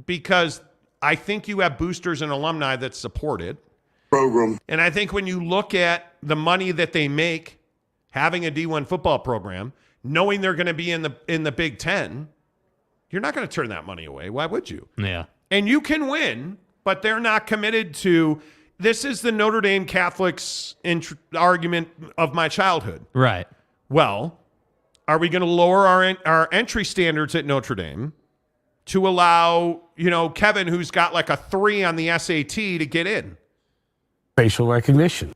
Speaker 2: Because I think you have boosters and alumni that support it.
Speaker 8: Program.
Speaker 2: And I think when you look at the money that they make having a D1 football program, knowing they're going to be in the Big Ten, you're not going to turn that money away. Why would you?
Speaker 3: Yeah.
Speaker 2: And you can win, but they're not committed to... This is the Notre Dame Catholics argument of my childhood.
Speaker 3: Right.
Speaker 2: Well, are we going to lower our entry standards at Notre Dame to allow, Kevin, who's got like a 3 on the SAT, to get in?
Speaker 8: Facial recognition.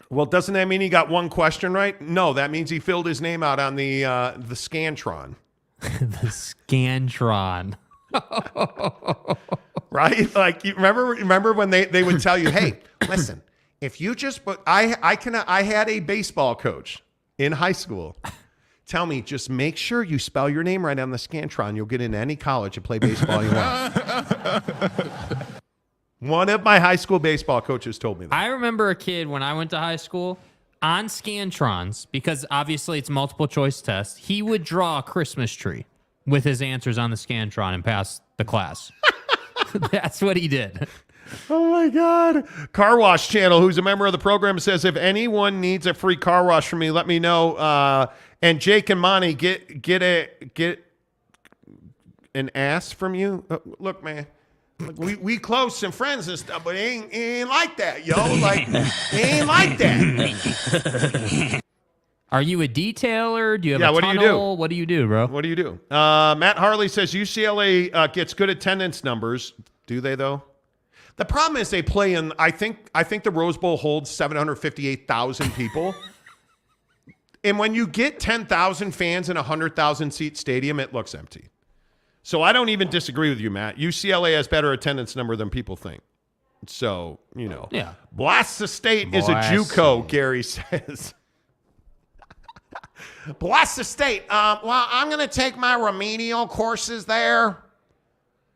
Speaker 2: Well, doesn't that mean he got one question right? No, that means he filled his name out on the Scantron.
Speaker 3: The Scantron.
Speaker 2: Right? Like, you remember when they would tell you, hey, listen, if you just, but I had a baseball coach in high school tell me, just make sure you spell your name right on the Scantron. You'll get into any college and play baseball you want. One of my high school baseball coaches told me that.
Speaker 3: I remember a kid when I went to high school on Scantrons, because obviously it's multiple choice test. He would draw a Christmas tree with his answers on the Scantron and pass the class. That's what he did.
Speaker 2: Oh my God. Car Wash Channel, who's a member of the program, says, if anyone needs a free car wash from me, let me know. And Jake and Monty, get an ass from you. Look, man, we close and friends and stuff, but it ain't like that, yo. Like, it ain't like that.
Speaker 3: Are you a detailer? Do you have a
Speaker 2: what
Speaker 3: tunnel?
Speaker 2: do you do?
Speaker 3: What do you do, bro?
Speaker 2: What do you do? Matt Harley says UCLA gets good attendance numbers. Do they, though? The problem is they play in, I think the Rose Bowl holds 758,000 people. And when you get 10,000 fans in a 100,000 seat stadium, it looks empty. So I don't even disagree with you, Matt. UCLA has better attendance number than people think. So,
Speaker 3: Yeah.
Speaker 2: Blast State is a JUCO, Gary says. Blast State. Well, I'm going to take my remedial courses there.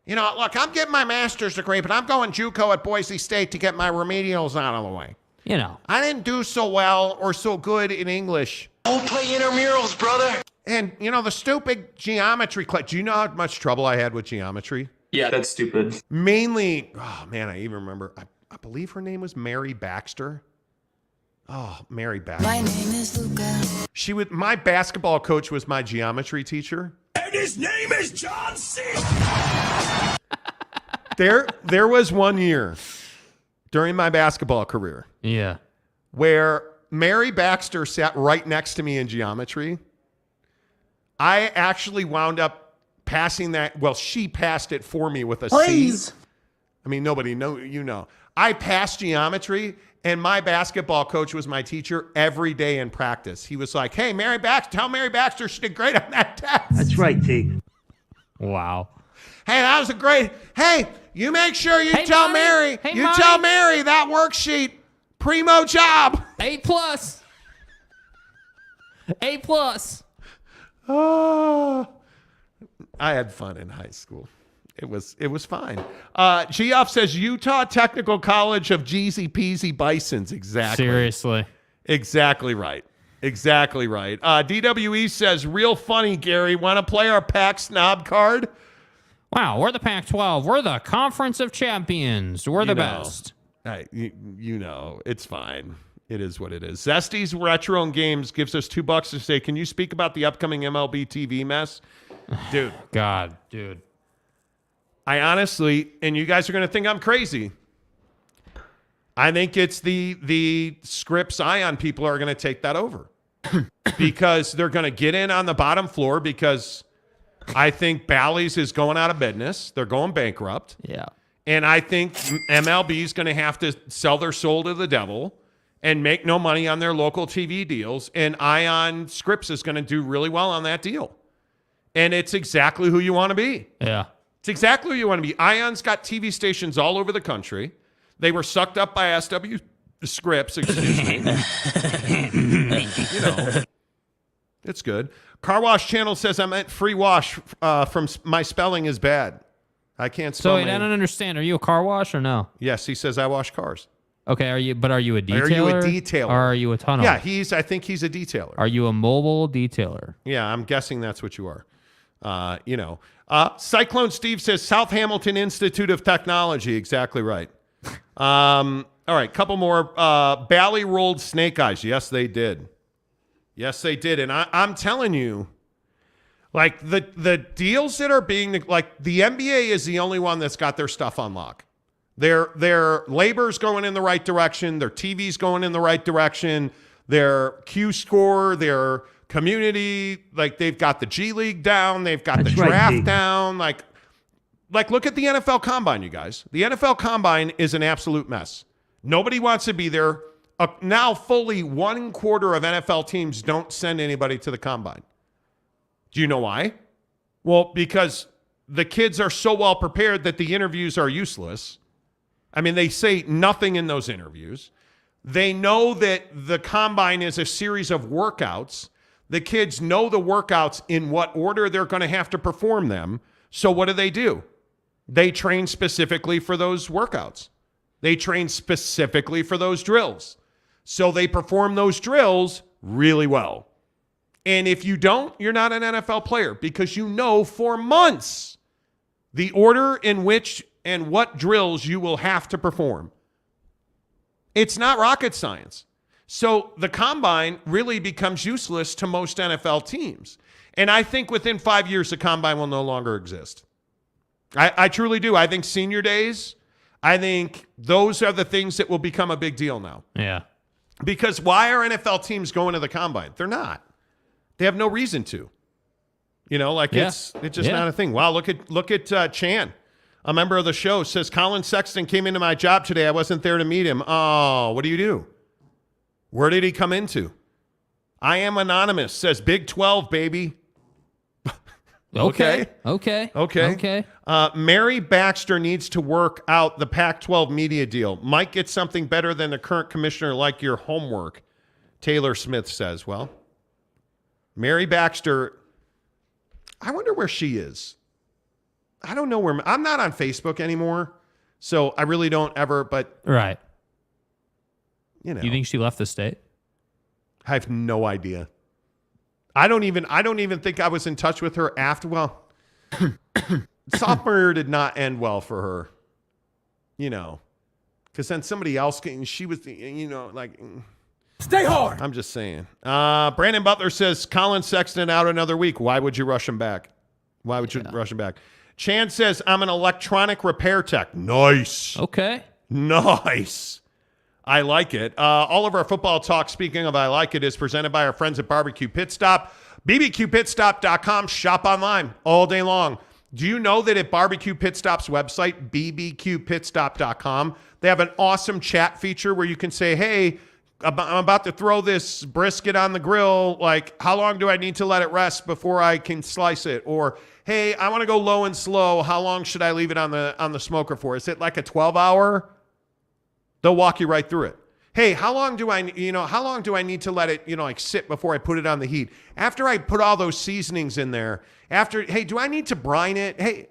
Speaker 2: Look, I'm getting my master's degree, but I'm going JUCO at Boise State to get my remedials out of the way. I didn't do so well or so good in English.
Speaker 11: Don't play intramurals, brother.
Speaker 2: And, the stupid geometry class. Do you know how much trouble I had with geometry?
Speaker 6: Yeah, that's stupid.
Speaker 2: Mainly, oh, man, I even remember, I believe her name was Mary Baxter. Oh, Mary Baxter.
Speaker 13: My name is Luca.
Speaker 2: My basketball coach was my geometry teacher.
Speaker 8: And his name is John C.
Speaker 2: There was one year during my basketball career.
Speaker 3: Yeah.
Speaker 2: Where Mary Baxter sat right next to me in geometry. I actually wound up passing that. Well, she passed it for me with a C. I mean, nobody know. I passed geometry, and my basketball coach was my teacher every day in practice. He was like, hey, tell Mary Baxter she did great on that test.
Speaker 4: That's right, T.
Speaker 3: Wow.
Speaker 2: Hey, that was a great. Hey, you make sure you tell Mary.
Speaker 3: Hey,
Speaker 2: tell Mary that worksheet. Primo job.
Speaker 3: A+. A+.
Speaker 2: Oh, I had fun in high school. It was fine. Geoff says Utah Technical College of Jeezy Peasy Bisons. Exactly.
Speaker 3: Seriously.
Speaker 2: Exactly right. DWE says, real funny, Gary. Want to play our PAC snob card?
Speaker 3: Wow, we're the Pac-12. We're the Conference of Champions. We're the best.
Speaker 2: It's fine. It is what it is. Zesty's Retro and Games gives us $2 to say, can you speak about the upcoming MLB TV mess? Dude.
Speaker 3: God, dude.
Speaker 2: I honestly, and you guys are going to think I'm crazy, I think it's the Scripps Ion people are going to take that over because they're going to get in on the bottom floor because I think Bally's is going out of business. They're going bankrupt.
Speaker 3: Yeah.
Speaker 2: And I think MLB is going to have to sell their soul to the devil and make no money on their local TV deals. And Ion Scripps is going to do really well on that deal. And it's exactly who you want to be.
Speaker 3: Yeah.
Speaker 2: It's exactly who you want to be. Ion's got TV stations all over the country. They were sucked up by SW Scripps, excuse me. You know, it's good. Car Wash Channel says I meant free wash from my spelling is bad. I can't spell.
Speaker 3: So wait, I don't understand. Are you a car wash or no?
Speaker 2: Yes, he says I wash cars.
Speaker 3: Okay, are you a detailer?
Speaker 2: Are you a detailer?
Speaker 3: Or are you a tunneler?
Speaker 2: Yeah, I think he's a detailer.
Speaker 3: Are you a mobile detailer?
Speaker 2: Yeah, I'm guessing that's what you are. Cyclone Steve says South Hamilton Institute of Technology. Exactly right. All right, couple more. Bally rolled snake eyes. Yes, they did. Yes, they did. And I'm telling you, like the deals that are being like the NBA is the only one that's got their stuff on lock. Their labor's going in the right direction. Their TV's going in the right direction. Their Q score, their community, like they've got the G League down. They've got the draft down. Like look at the NFL Combine, you guys. The NFL Combine is an absolute mess. Nobody wants to be there. Now fully 1/4 of NFL teams don't send anybody to the Combine. Do you know why? Well, because the kids are so well prepared that the interviews are useless. I mean, they say nothing in those interviews. They know that the Combine is a series of workouts. The kids know the workouts in what order they're going to have to perform them. So what do? They train specifically for those workouts. They train specifically for those drills. So they perform those drills really well. And if you don't, you're not an NFL player because you know for months the order in which and what drills you will have to perform. It's not rocket science. So the Combine really becomes useless to most NFL teams. And I think within 5 years, the Combine will no longer exist. I truly do. I think senior days, I think those are the things that will become a big deal now.
Speaker 3: Yeah.
Speaker 2: Because why are NFL teams going to the Combine? They're not. They have no reason to. You know, like it's just not a thing. Wow, look at Chan, a member of the show, says Colin Sexton came into my job today. I wasn't there to meet him. Oh, what do you do? Where did he come into? I am anonymous, says Big 12, baby. Okay. Mary Baxter needs to work out the Pac-12 media deal. Might get something better than the current commissioner like your homework, Taylor Smith says. Well, Mary Baxter, I wonder where she is. I don't know where. I'm not on Facebook anymore, so I really don't ever, but.
Speaker 3: Right.
Speaker 2: You know.
Speaker 3: You think she left the state?
Speaker 2: I have no idea. I don't even think I was in touch with her after. Well, sophomore year did not end well for her. You know, because then somebody else came. She was, you know, like.
Speaker 8: Stay hard.
Speaker 2: I'm just saying. Brandon Butler says Colin Sexton out another week. Why would you rush him back? Why would you rush him back? Chan says I'm an electronic repair tech. Nice.
Speaker 3: Okay.
Speaker 2: Nice. I like it. All of our football talk, speaking of I like it, is presented by our friends at Barbecue Pit Stop. BBQPitstop.com. Shop online all day long. Do you know that at Barbecue Pit Stop's website, BBQPitstop.com, they have an awesome chat feature where you can say, hey, I'm about to throw this brisket on the grill. Like, how long do I need to let it rest before I can slice it? Or, hey, I want to go low and slow. How long should I leave it on the smoker for? Is it like a 12-hour? They'll walk you right through it. Hey, how long do I need to let it, like sit before I put it on the heat? After I put all those seasonings in there, hey, do I need to brine it? Hey,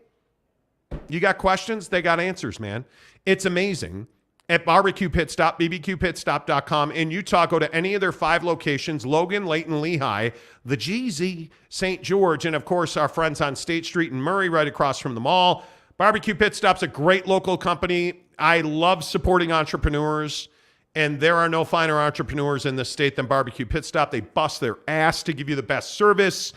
Speaker 2: you got questions? They got answers, man. It's amazing. At Barbecue Pit Stop, bbqpitstop.com. In Utah, go to any of their 5 locations, Logan, Layton, Lehigh, the GZ, St. George, and of course, our friends on State Street in Murray, right across from the mall. Barbecue Pit Stop's a great local company. I love supporting entrepreneurs, and there are no finer entrepreneurs in this state than Barbecue Pit Stop. They bust their ass to give you the best service.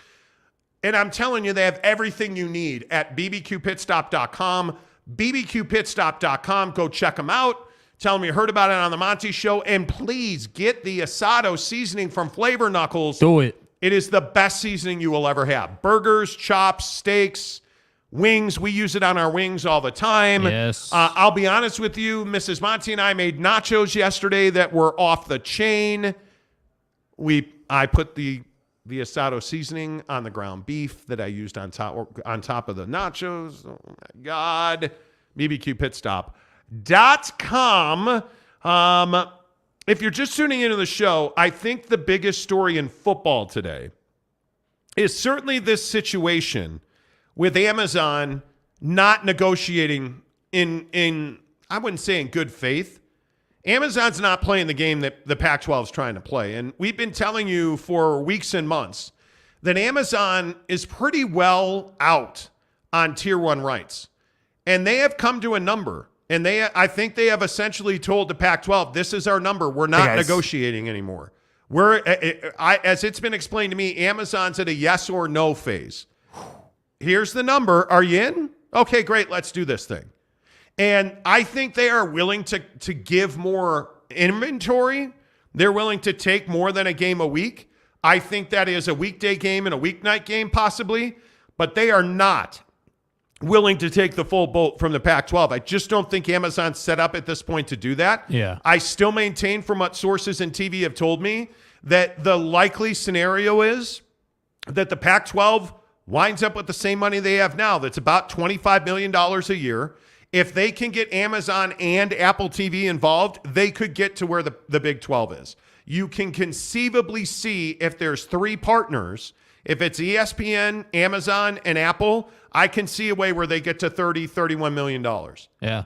Speaker 2: And I'm telling you, they have everything you need at bbqpitstop.com. bbqpitstop.com. Go check them out. Tell them you heard about it on the Monty Show. And please get the asado seasoning from Flavor Knuckles.
Speaker 3: Do it.
Speaker 2: It is the best seasoning you will ever have. Burgers, chops, steaks, wings. We use it on our wings all the time.
Speaker 3: Yes.
Speaker 2: I'll be honest with you. Mrs. Monty and I made nachos yesterday that were off the chain. I put the asado seasoning on the ground beef that I used on top of the nachos. Oh, my God. BBQPitstop.com. If you're just tuning into the show, I think the biggest story in football today is certainly this situation with Amazon not negotiating in I wouldn't say in good faith. Amazon's not playing the game that the Pac-12 is trying to play. And we've been telling you for weeks and months that Amazon is pretty well out on Tier 1 rights. And they have come to a number. And I think they have essentially told the Pac-12, this is our number. We're not negotiating anymore. As it's been explained to me, Amazon's at a yes or no phase. Here's the number. Are you in? Okay, great. Let's do this thing. And I think they are willing to give more inventory. They're willing to take more than a game a week. I think that is a weekday game and a weeknight game possibly. But they are not willing to take the full boat from the Pac-12. I just don't think Amazon's set up at this point to do that.
Speaker 3: Yeah.
Speaker 2: I still maintain from what sources in TV have told me that the likely scenario is that the Pac-12 winds up with the same money they have now. That's about $25 million a year. If they can get Amazon and Apple TV involved, they could get to where the Big 12 is. You can conceivably see if there's three partners, if it's ESPN, Amazon, and Apple, I can see a way where they get to $30, $31 million.
Speaker 3: Yeah.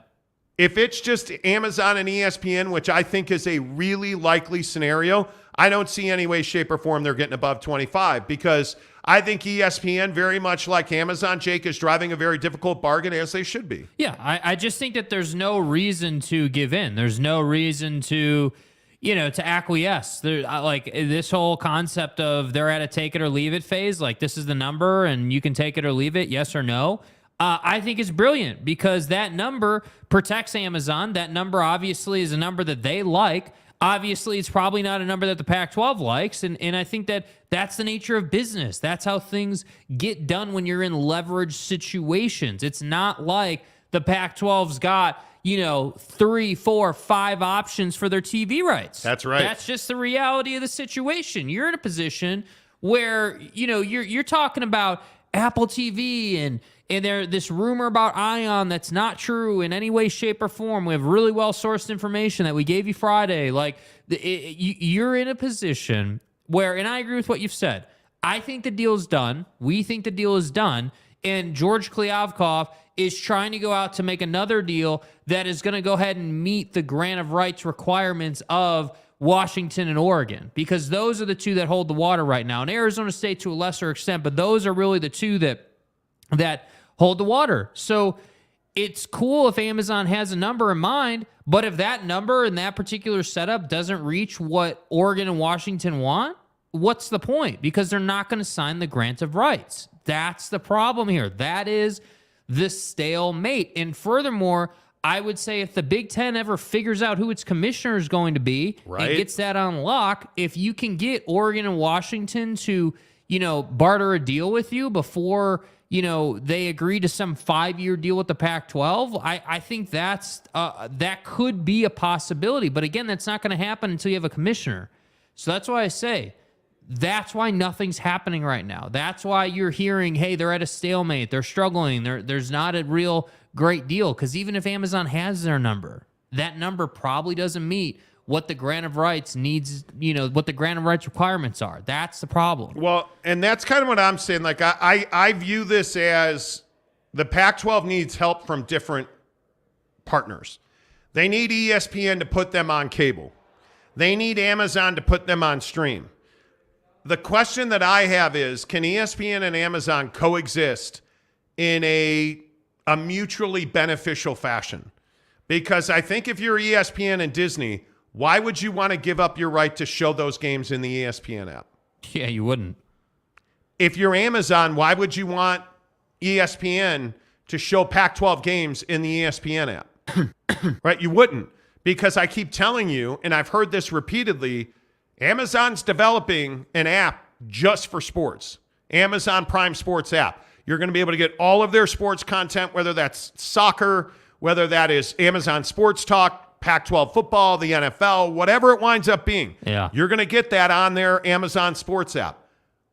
Speaker 2: If it's just Amazon and ESPN, which I think is a really likely scenario, I don't see any way, shape, or form they're getting above 25 because I think ESPN, very much like Amazon, Jake, is driving a very difficult bargain, as they should be.
Speaker 3: Yeah, I just think that there's no reason to give in. There's no reason to acquiesce. Like this whole concept of they're at a take it or leave it phase, like this is the number and you can take it or leave it, yes or no. I think it's brilliant because that number protects Amazon. That number obviously is a number that they like. Obviously, it's probably not a number that the Pac-12 likes, and I think that that's the nature of business. That's how things get done when you're in leverage situations. It's not like the Pac-12's got 3, 4, 5 options for their TV rights.
Speaker 2: That's right.
Speaker 3: That's just the reality of the situation. You're in a position where you're talking about Apple TV and there this rumor about Ion that's not true in any way, shape, or form. We have really well-sourced information that we gave you Friday. Like you're in a position where, and I agree with what you've said. I think the deal is done. We think the deal is done. And George Kliavkoff is trying to go out to make another deal that is going to go ahead and meet the grant of rights requirements of Washington and Oregon, because those are the two that hold the water right now. And Arizona State to a lesser extent, but those are really the two that hold the water. So it's cool if Amazon has a number in mind, but if that number in that particular setup doesn't reach what Oregon and Washington want, what's the point? Because they're not going to sign the grant of rights. That's the problem here. That is the stalemate. And furthermore, I would say if the Big Ten ever figures out who its commissioner is going to be and gets that on lock, if you can get Oregon and Washington to, barter a deal with you before, they agree to some 5-year deal with the Pac-12, I think that could be a possibility. But again, that's not going to happen until you have a commissioner. So that's why I say that's why nothing's happening right now. That's why you're hearing, hey, they're at a stalemate. They're struggling. There's not a real great deal, because even if Amazon has their number, that number probably doesn't meet what the grant of rights needs, what the grant of rights requirements are. That's the problem.
Speaker 2: Well, and that's kind of what I'm saying. Like, I view this as the Pac-12 needs help from different partners. They need ESPN to put them on cable. They need Amazon to put them on stream. The question that I have is, can ESPN and Amazon coexist in a mutually beneficial fashion? Because I think if you're ESPN and Disney, why would you want to give up your right to show those games in the ESPN app?
Speaker 3: Yeah, you wouldn't.
Speaker 2: If you're Amazon, why would you want ESPN to show Pac-12 games in the ESPN app? Right? You wouldn't. Because I keep telling you, and I've heard this repeatedly, Amazon's developing an app just for sports. Amazon Prime Sports app. You're going to be able to get all of their sports content, whether that's soccer, whether that is Amazon Sports Talk, Pac-12 football, the NFL, whatever it winds up being.
Speaker 3: Yeah.
Speaker 2: You're going to get that on their Amazon Sports app.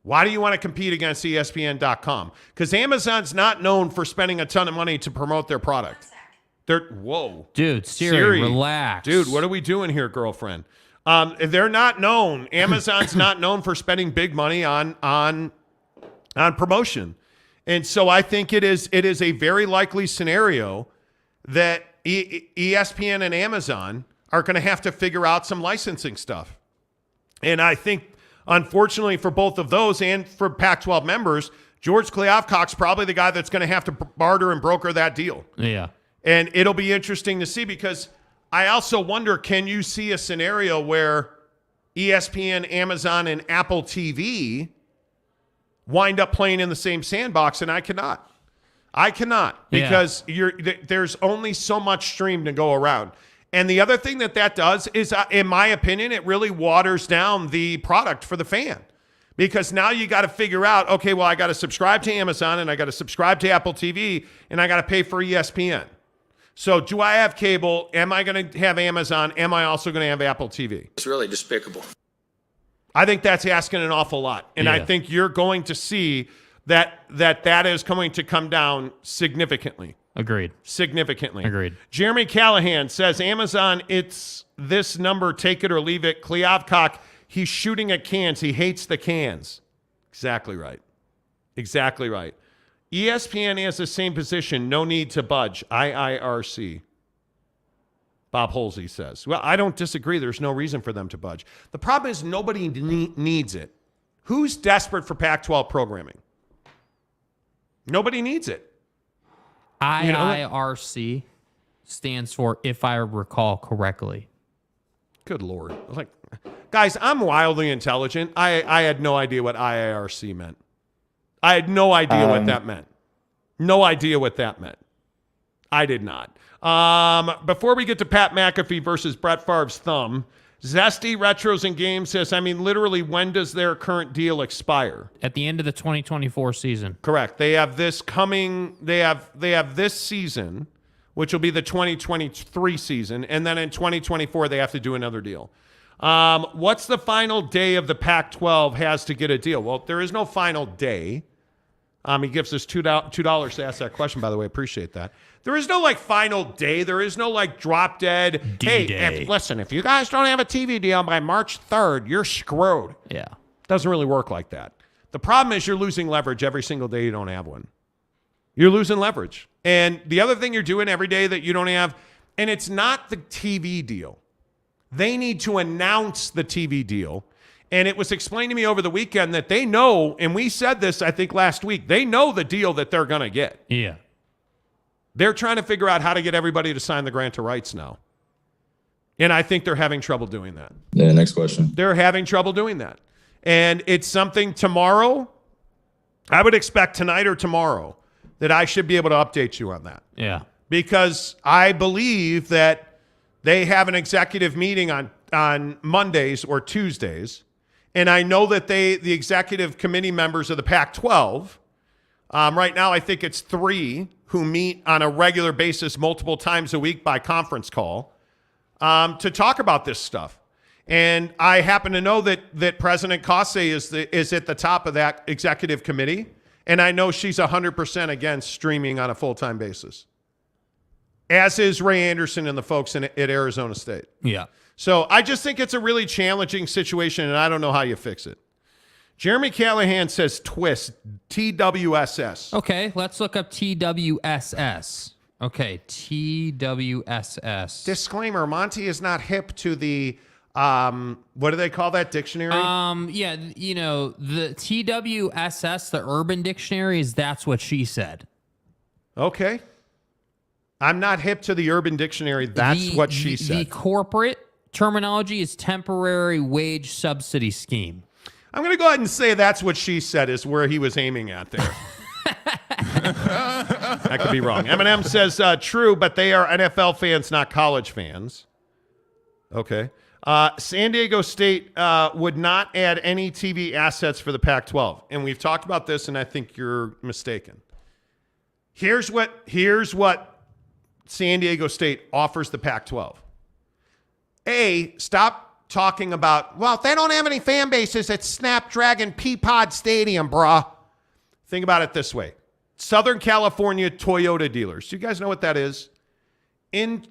Speaker 2: Why do you want to compete against ESPN.com? Because Amazon's not known for spending a ton of money to promote their product. Whoa.
Speaker 3: Dude, Siri, relax.
Speaker 2: Dude, what are we doing here, girlfriend? They're not known. Amazon's not known for spending big money on promotion. And so I think it is a very likely scenario that ESPN and Amazon are going to have to figure out some licensing stuff. And I think, unfortunately, for both of those and for Pac-12 members, George Kliavkoff's probably the guy that's going to have to barter and broker that deal.
Speaker 3: Yeah.
Speaker 2: And it'll be interesting to see, because I also wonder, can you see a scenario where ESPN, Amazon, and Apple TV wind up playing in the same sandbox? And I cannot. Because there's only so much stream to go around. And the other thing that does is, in my opinion, it really waters down the product for the fan. Because now you got to figure out, okay, well, I got to subscribe to Amazon, and I got to subscribe to Apple TV, and I got to pay for ESPN. So do I have cable? Am I going to have Amazon? Am I also going to have Apple TV?
Speaker 7: It's really despicable.
Speaker 2: I think that's asking an awful lot. And I think you're going to see that is going to come down significantly.
Speaker 3: Agreed.
Speaker 2: Significantly.
Speaker 3: Agreed.
Speaker 2: Jeremy Callahan says, Amazon, it's this number, take it or leave it. Kliavkoff, he's shooting at cans. He hates the cans. Exactly right. Exactly right. ESPN has the same position. No need to budge. IIRC. Bob Holsey says. Well, I don't disagree. There's no reason for them to budge. The problem is nobody needs it. Who's desperate for Pac-12 programming? Nobody needs it.
Speaker 3: IIRC stands for, if I recall correctly.
Speaker 2: Good Lord. Guys, I'm wildly intelligent. I had no idea what IIRC meant. I had no idea what that meant. No idea what that meant. I did not. Before we get to Pat McAfee versus Brett Favre's thumb, Zesty Retros and Games says, literally, when does their current deal expire?
Speaker 3: At the end of the 2024 season.
Speaker 2: Correct. They have this coming. They have this season, which will be the 2023 season, and then in 2024 they have to do another deal. What's the final day of the Pac-12 has to get a deal? Well, there is no final day. He gives us $2 to ask that question, by the way. Appreciate that. There is no final day. There is no drop dead.
Speaker 3: D-Day.
Speaker 2: Listen, if you guys don't have a TV deal by March 3rd, you're screwed.
Speaker 3: Yeah.
Speaker 2: Doesn't really work like that. The problem is you're losing leverage every single day you don't have one. You're losing leverage. And the other thing you're doing every day that you don't have, and it's not the TV deal. They need to announce the TV deal. And it was explained to me over the weekend that they know, and we said this, I think, last week, they know the deal that they're going to get.
Speaker 3: Yeah.
Speaker 2: They're trying to figure out how to get everybody to sign the grant of rights now. And I think they're having trouble doing that.
Speaker 14: Yeah, next question.
Speaker 2: They're having trouble doing that. And it's something tomorrow, I would expect tonight or tomorrow, that I should be able to update you on that.
Speaker 3: Yeah.
Speaker 2: Because I believe that they have an executive meeting on Mondays or Tuesdays. And I know that the executive committee members of the Pac-12, right now I think it's 3 who meet on a regular basis multiple times a week by conference call to talk about this stuff. And I happen to know that President Kase is at the top of that executive committee. And I know she's 100% against streaming on a full-time basis. As is Ray Anderson and the folks at Arizona State.
Speaker 3: Yeah.
Speaker 2: So I just think it's a really challenging situation, and I don't know how you fix it. Jeremy Callahan says twist, TWSS.
Speaker 3: Okay, let's look up TWSS. Okay, TWSS.
Speaker 2: Disclaimer, Monty is not hip to the, what do they call that dictionary?
Speaker 3: Yeah, the TWSS, the Urban Dictionary, that's what she said.
Speaker 2: Okay. I'm not hip to the Urban Dictionary. That's what she said.
Speaker 3: The corporate terminology is temporary wage subsidy scheme.
Speaker 2: I'm going to go ahead and say that's what she said is where he was aiming at there. That could be wrong. Eminem says, true, but they are NFL fans, not college fans. Okay. San Diego State would not add any TV assets for the Pac-12. And we've talked about this, and I think you're mistaken. Here's what San Diego State offers the Pac-12. A, stop talking about, well, if they don't have any fan bases at Snapdragon Peapod Stadium, brah. Think about it this way. Southern California Toyota dealers. Do you guys know what that is? It's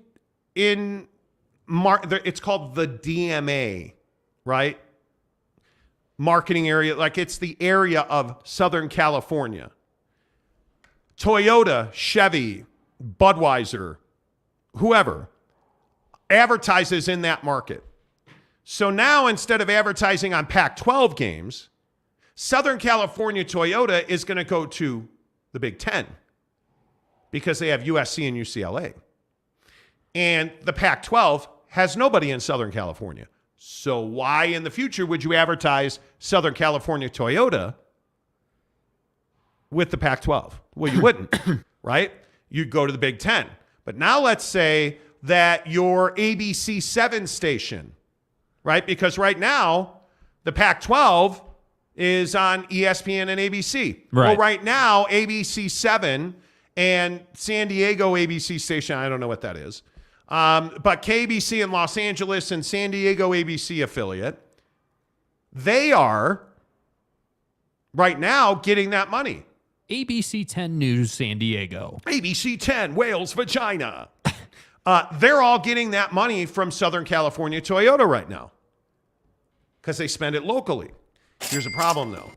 Speaker 2: called the DMA, right? Marketing area. Like it's the area of Southern California. Toyota, Chevy, Budweiser, whoever advertises in that market. So now instead of advertising on Pac-12 games, Southern California Toyota is going to go to the Big Ten because they have USC and UCLA. And the Pac-12 has nobody in Southern California. So why in the future would you advertise Southern California Toyota with the Pac-12? Well, you wouldn't, right? You'd go to the Big Ten. But now let's say that your ABC 7 station, right? Because right now, the Pac-12 is on ESPN and ABC.
Speaker 3: Right.
Speaker 2: Well, right now, ABC 7 and San Diego ABC station, I don't know what that is, but KBC in Los Angeles and San Diego ABC affiliate, they are right now getting that money.
Speaker 3: ABC 10 News San Diego.
Speaker 2: ABC 10, Whale's Vagina. They're all getting that money from Southern California Toyota right now because they spend it locally. Here's a problem, though.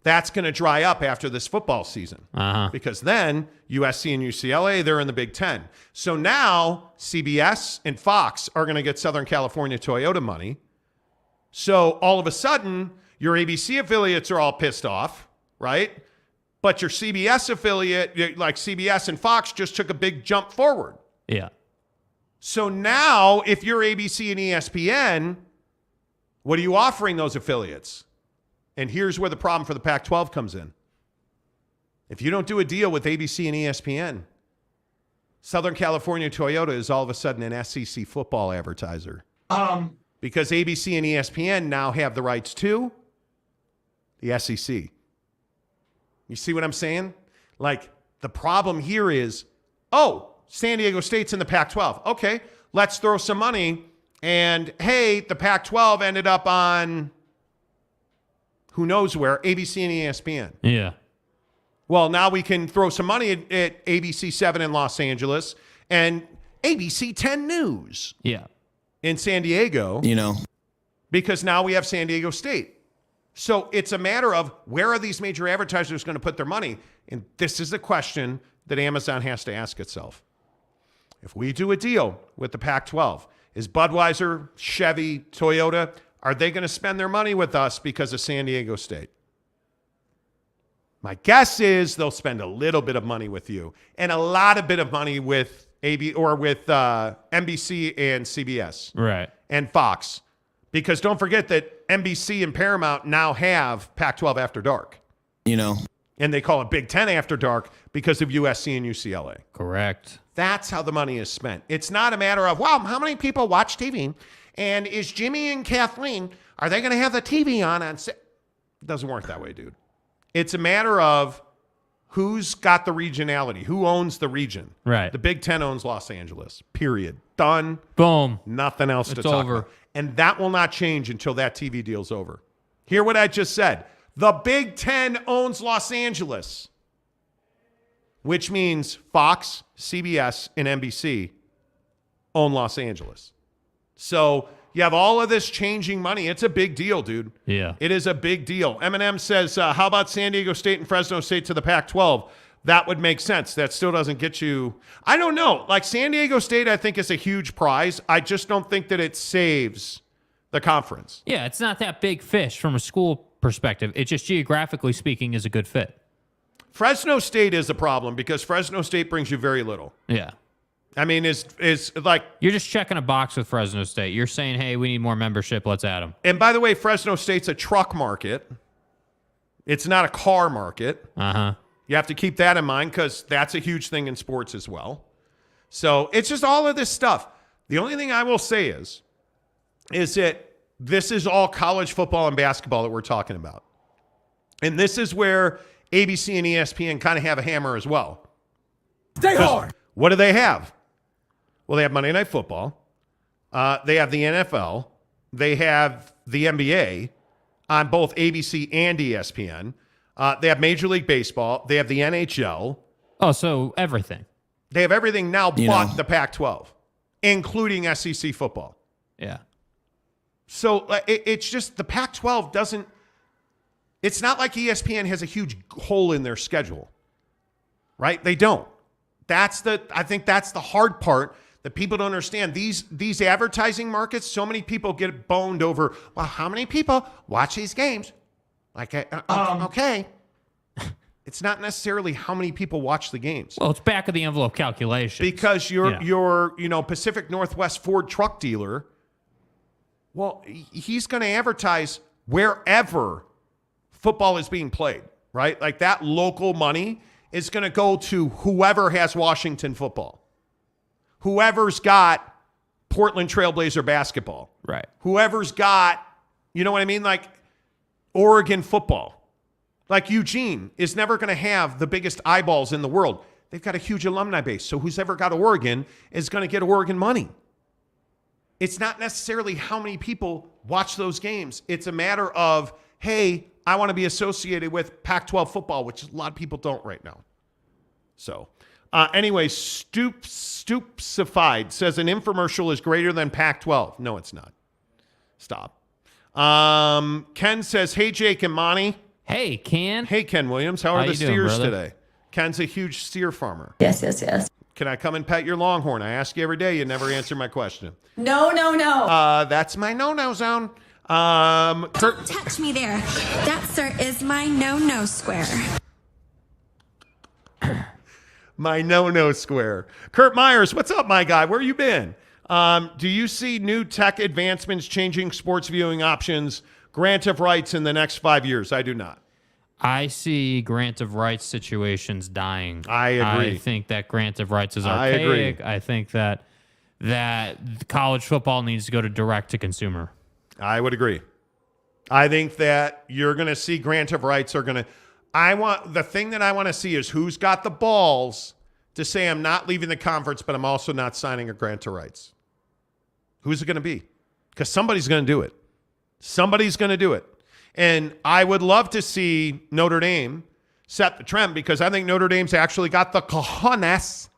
Speaker 2: That's going to dry up after this football season because then USC and UCLA, they're in the Big Ten. So now CBS and Fox are going to get Southern California Toyota money. So all of a sudden, your ABC affiliates are all pissed off, right? But your CBS affiliate, like CBS and Fox, just took a big jump forward.
Speaker 3: Yeah.
Speaker 2: So now, if you're ABC and ESPN, what are you offering those affiliates? And here's where the problem for the Pac-12 comes in. If you don't do a deal with ABC and ESPN, Southern California Toyota is all of a sudden an SEC football advertiser. Because ABC and ESPN now have the rights to the SEC. You see what I'm saying? Like, the problem here is, San Diego State's in the Pac-12. Okay, let's throw some money. And, hey, the Pac-12 ended up on who knows where, ABC and ESPN.
Speaker 3: Yeah.
Speaker 2: Well, now we can throw some money at ABC 7 in Los Angeles and ABC 10 News.
Speaker 3: Yeah.
Speaker 2: In San Diego.
Speaker 7: You know.
Speaker 2: Because now we have San Diego State. So it's a matter of where are these major advertisers going to put their money? And this is the question that Amazon has to ask itself. If we do a deal with the Pac-12, is Budweiser, Chevy, Toyota, are they going to spend their money with us because of San Diego State? My guess is they'll spend a little bit of money with you and a lot of bit of money with NBC and CBS.
Speaker 3: Right.
Speaker 2: And Fox. Because don't forget that NBC and Paramount now have Pac-12 After Dark.
Speaker 7: You know.
Speaker 2: And they call it Big Ten After Dark because of USC and UCLA.
Speaker 3: Correct.
Speaker 2: That's how the money is spent. It's not a matter of, wow, how many people watch TV? And is Jimmy and Kathleen, are they going to have the TV on? It doesn't work that way, dude. It's a matter of who's got the regionality, who owns the region.
Speaker 3: Right.
Speaker 2: The Big Ten owns Los Angeles, period. Done.
Speaker 3: Boom.
Speaker 2: Nothing else to
Speaker 3: It's
Speaker 2: talk
Speaker 3: over.
Speaker 2: about. And that will not change until that TV deal's over. Hear what I just said. The Big Ten owns Los Angeles, which means Fox, CBS, and NBC own Los Angeles. So you have all of this changing money. It's a big deal, dude.
Speaker 3: Yeah.
Speaker 2: It is a big deal. Eminem says, how about San Diego State and Fresno State to the Pac-12? That would make sense. That still doesn't get you. I don't know. Like San Diego State, I think is a huge prize. I just don't think that it saves the conference.
Speaker 3: Yeah, it's not that big fish from a school perspective. It just geographically speaking is a good fit.
Speaker 2: Fresno State is a problem because Fresno State brings you very little.
Speaker 3: Yeah.
Speaker 2: I mean, is like...
Speaker 3: You're just checking a box with Fresno State. You're saying, hey, we need more membership. Let's add them.
Speaker 2: And by the way, Fresno State's a truck market. It's not a car market.
Speaker 3: Uh-huh.
Speaker 2: You have to keep that in mind because that's a huge thing in sports as well. So it's just all of this stuff. The only thing I will say is is that this is all college football and basketball that we're talking about. And this is where ABC and ESPN kind of have a hammer as well.
Speaker 8: Stay hard.
Speaker 2: What do they have? Well, they have Monday Night Football. They have the NFL. They have the NBA on both ABC and ESPN. They have Major League Baseball. They have the NHL.
Speaker 3: Oh, so everything.
Speaker 2: They have everything now but the Pac-12, including SEC football.
Speaker 3: Yeah.
Speaker 2: So it's just the Pac-12 doesn't – it's not like ESPN has a huge hole in their schedule, right? They don't. I think that's the hard part that people don't understand. These advertising markets, so many people get boned over, well, how many people watch these games? Like, okay. It's not necessarily how many people watch the games.
Speaker 3: Well, it's back of the envelope calculation.
Speaker 2: Because your Pacific Northwest Ford truck dealer, well, he's going to advertise wherever football is being played, right? Like that local money is going to go to whoever has Washington football, whoever's got Portland Trailblazer basketball,
Speaker 3: right?
Speaker 2: Whoever's got, you know what I mean? Like Oregon football. Like Eugene is never going to have the biggest eyeballs in the world. They've got a huge alumni base. So who's ever got Oregon is going to get Oregon money. It's not necessarily how many people watch those games. It's a matter of, hey, I want to be associated with Pac-12 football, which a lot of people don't right now. So anyway, Stoopsified says an infomercial is greater than Pac-12. No, it's not. Stop. Ken says, hey, Jake and Monty.
Speaker 3: Hey, Ken.
Speaker 2: Hey, Ken Williams. How are the steers
Speaker 3: doing,
Speaker 2: today? Ken's a huge steer farmer.
Speaker 13: Yes.
Speaker 2: Can I come and pet your longhorn? I ask you every day. You never answer my question.
Speaker 13: No.
Speaker 2: That's my no-no zone.
Speaker 13: Don't touch me there. That, sir, is my no-no square.
Speaker 2: My no-no square. Kurt Myers, what's up, my guy? Where you been? Do you see new tech advancements changing sports viewing options, grant of rights in the next 5 years? I do not.
Speaker 3: I see grant of rights situations dying.
Speaker 2: I agree.
Speaker 3: I think that grant of rights is archaic. I think that college football needs to go to direct to consumer.
Speaker 2: I would agree. I think that you're going to see grant of rights are going to. The thing that I want to see is who's got the balls to say I'm not leaving the conference, but I'm also not signing a grant of rights. Who's it going to be? Because somebody's going to do it. Somebody's going to do it. And I would love to see Notre Dame set the trend because I think Notre Dame's actually got the cojones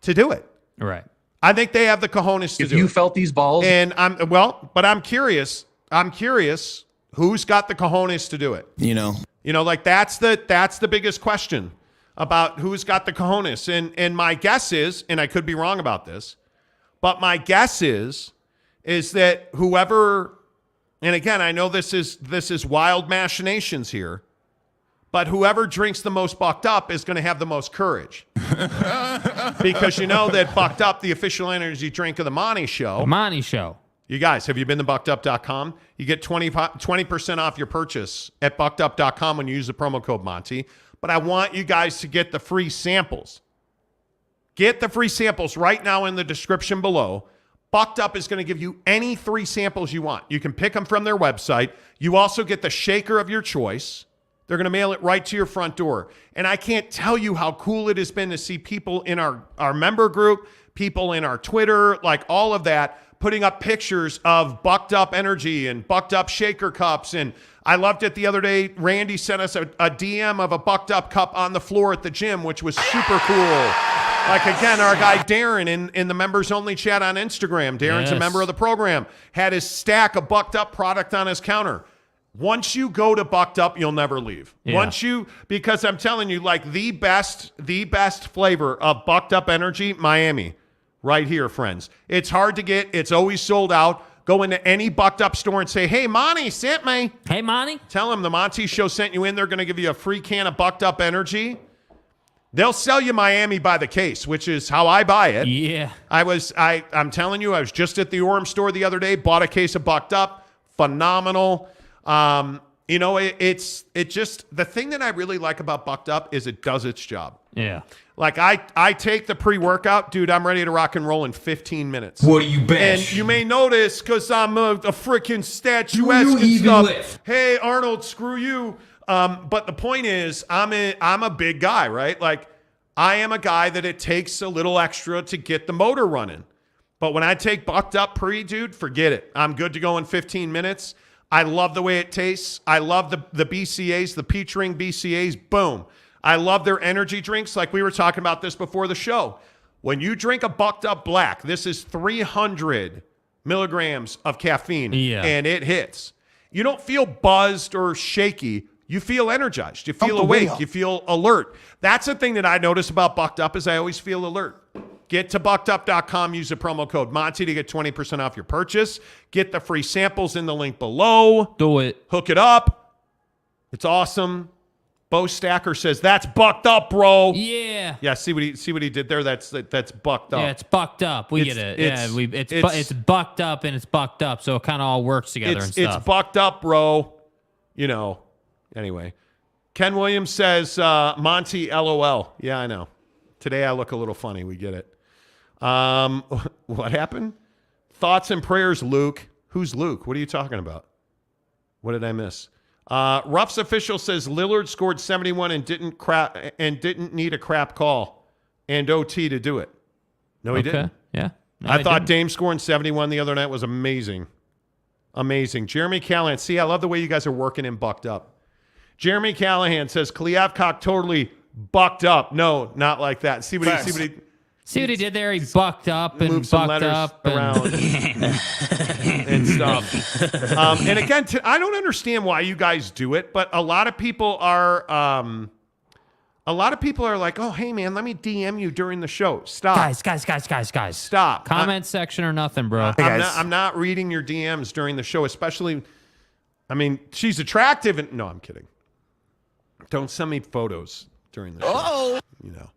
Speaker 2: to do it.
Speaker 3: Right.
Speaker 2: I think they have the cojones to do it.
Speaker 6: If you felt these balls.
Speaker 2: And I'm curious. I'm curious who's got the cojones to do it. Like that's the biggest question about who's got the cojones. And my guess is, and I could be wrong about this, but my guess is that whoever. And again, I know this is wild machinations here, but whoever drinks the most bucked up is going to have the most courage. Because you know that Bucked Up, the official energy drink of the Monty Show.
Speaker 3: The Monty Show.
Speaker 2: You guys, have you been to buckedup.com? You get 20% off your purchase at buckedup.com when you use the promo code Monty. But I want you guys to get the free samples. Get the free samples right now in the description below. Bucked Up is going to give you any 3 samples you want. You can pick them from their website. You also get the shaker of your choice. They're going to mail it right to your front door. And I can't tell you how cool it has been to see people in our member group, people in our Twitter, like all of that, putting up pictures of Bucked Up energy and Bucked Up shaker cups. And I loved it the other day. Randy sent us a DM of a Bucked Up cup on the floor at the gym, which was super cool. Like, again, our guy Darren in the members-only chat on Instagram, Darren's a member of the program, had his stack of Bucked Up product on his counter. Once you go to Bucked Up, you'll never leave.
Speaker 3: Yeah.
Speaker 2: Because I'm telling you, like the best flavor of Bucked Up energy, Miami, right here, friends. It's hard to get. It's always sold out. Go into any Bucked Up store and say, hey, Monty sent me.
Speaker 3: Hey, Monty.
Speaker 2: Tell them the Monty Show sent you in. They're going to give you a free can of Bucked Up energy. They'll sell you Miami by the case, which is how I buy it.
Speaker 3: Yeah.
Speaker 2: I'm telling you, I was just at the Orem store the other day, bought a case of Bucked Up. Phenomenal. It's just the thing that I really like about Bucked Up is it does its job.
Speaker 3: Yeah.
Speaker 2: Like I take the pre-workout, dude, I'm ready to rock and roll in 15 minutes.
Speaker 8: What do you bet?
Speaker 2: And you may notice, because I'm a freaking statuesque and stuff. Lift? Hey, Arnold, screw you. But the point is, I'm a big guy, right? Like, I am a guy that it takes a little extra to get the motor running. But when I take bucked up pre, dude, forget it. I'm good to go in 15 minutes. I love the way it tastes. I love the BCAs, the peach ring BCAs. Boom. I love their energy drinks. Like we were talking about this before the show. When you drink a bucked up black, this is 300 milligrams of caffeine, and it hits. You don't feel buzzed or shaky. You feel energized. You feel awake. You feel alert. That's the thing that I notice about bucked up is I always feel alert. Get to buckedup.com. Use the promo code Monty to get 20% off your purchase. Get the free samples in the link below.
Speaker 3: Do it.
Speaker 2: Hook it up. It's awesome. Bo Stacker says, that's bucked up, bro.
Speaker 3: Yeah.
Speaker 2: Yeah, see what he did there? That's bucked up.
Speaker 3: Yeah, it's bucked up. We get it. It's bucked up and it's bucked up, so it kind of all works together and stuff.
Speaker 2: It's bucked up, bro. You know. Anyway. Ken Williams says, Monty, LOL. Yeah, I know. Today I look a little funny. We get it. What happened? Thoughts and prayers, Luke. Who's Luke? What are you talking about? What did I miss? Ruff's official says Lillard scored 71 and didn't need a crap call and OT to do it. No, he didn't.
Speaker 3: Yeah. No,
Speaker 2: I thought Dame scoring 71 the other night was amazing. Amazing. Jeremy Callahan. See, I love the way you guys are working and bucked up. Jeremy Callahan says Kliavkoff totally bucked up. No, not like that. See what he
Speaker 3: did there? He bucked up and
Speaker 2: moved some
Speaker 3: bucked
Speaker 2: letters
Speaker 3: up
Speaker 2: around and stuff. And again, I don't understand why you guys do it, but a lot of people are like, "Oh, hey man, let me DM you during the show." Stop,
Speaker 3: guys.
Speaker 2: Stop.
Speaker 3: Comment section or nothing, bro.
Speaker 2: I'm not reading your DMs during the show, especially. I mean, she's attractive, and no, I'm kidding. Don't send me photos during the show. You know.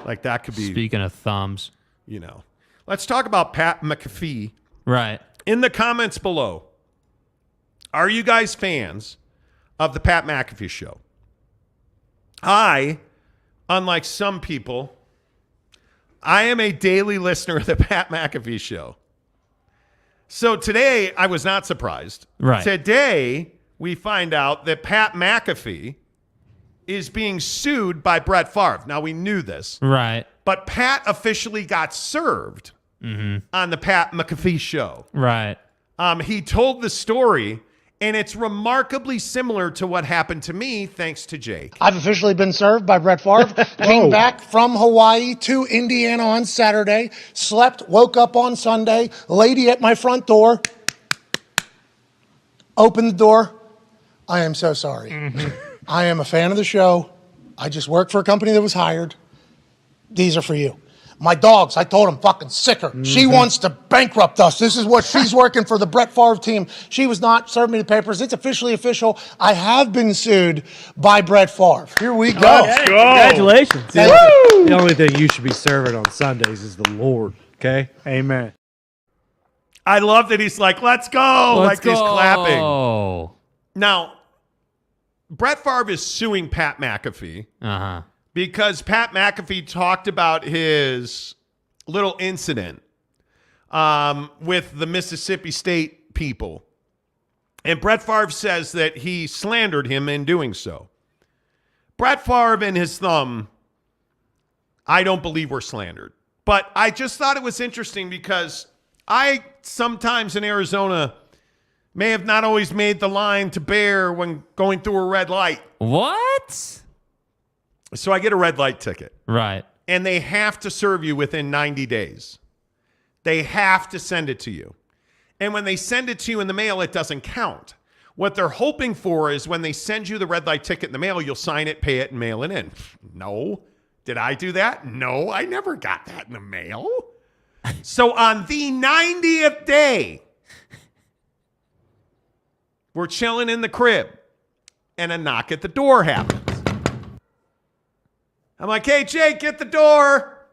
Speaker 2: Like that could be.
Speaker 3: Speaking of thumbs.
Speaker 2: You know. Let's talk about Pat McAfee.
Speaker 3: Right.
Speaker 2: In the comments below, are you guys fans of the Pat McAfee show? I, unlike some people, I am a daily listener of the Pat McAfee show. So today, I was not surprised.
Speaker 3: Right.
Speaker 2: Today, we find out that Pat McAfee is being sued by Brett Favre. Now, we knew this.
Speaker 3: Right.
Speaker 2: But Pat officially got served on the Pat McAfee show.
Speaker 3: Right.
Speaker 2: He told the story, and it's remarkably similar to what happened to me, thanks to Jake.
Speaker 14: I've officially been served by Brett Favre. Came back from Hawaii to Indiana on Saturday. Slept, woke up on Sunday. Lady at my front door. Opened the door. I am so sorry. I am a fan of the show. I just work for a company that was hired. These are for you. My dogs, I told them, fucking sick her. She wants to bankrupt us. This is what she's working for, the Brett Favre team. She was not serving me the papers. It's officially official. I have been sued by Brett Favre. Here we go.
Speaker 15: Okay. Congratulations. The only thing you should be serving on Sundays is the Lord. Okay? Amen.
Speaker 2: I love that he's like, let's go. He's clapping. Now, Brett Favre is suing Pat McAfee because Pat McAfee talked about his little incident with the Mississippi State people. And Brett Favre says that he slandered him in doing so. Brett Favre and his thumb, I don't believe were slandered. But I just thought it was interesting because I sometimes in Arizona may have not always made the line to bear when going through a red light.
Speaker 3: What?
Speaker 2: So I get a red light ticket.
Speaker 3: Right.
Speaker 2: And they have to serve you within 90 days. They have to send it to you. And when they send it to you in the mail, it doesn't count. What they're hoping for is when they send you the red light ticket in the mail, you'll sign it, pay it, and mail it in. No. Did I do that? No, I never got that in the mail. So on the 90th day, we're chilling in the crib, and a knock at the door happens. I'm like, hey, Jake, get the door.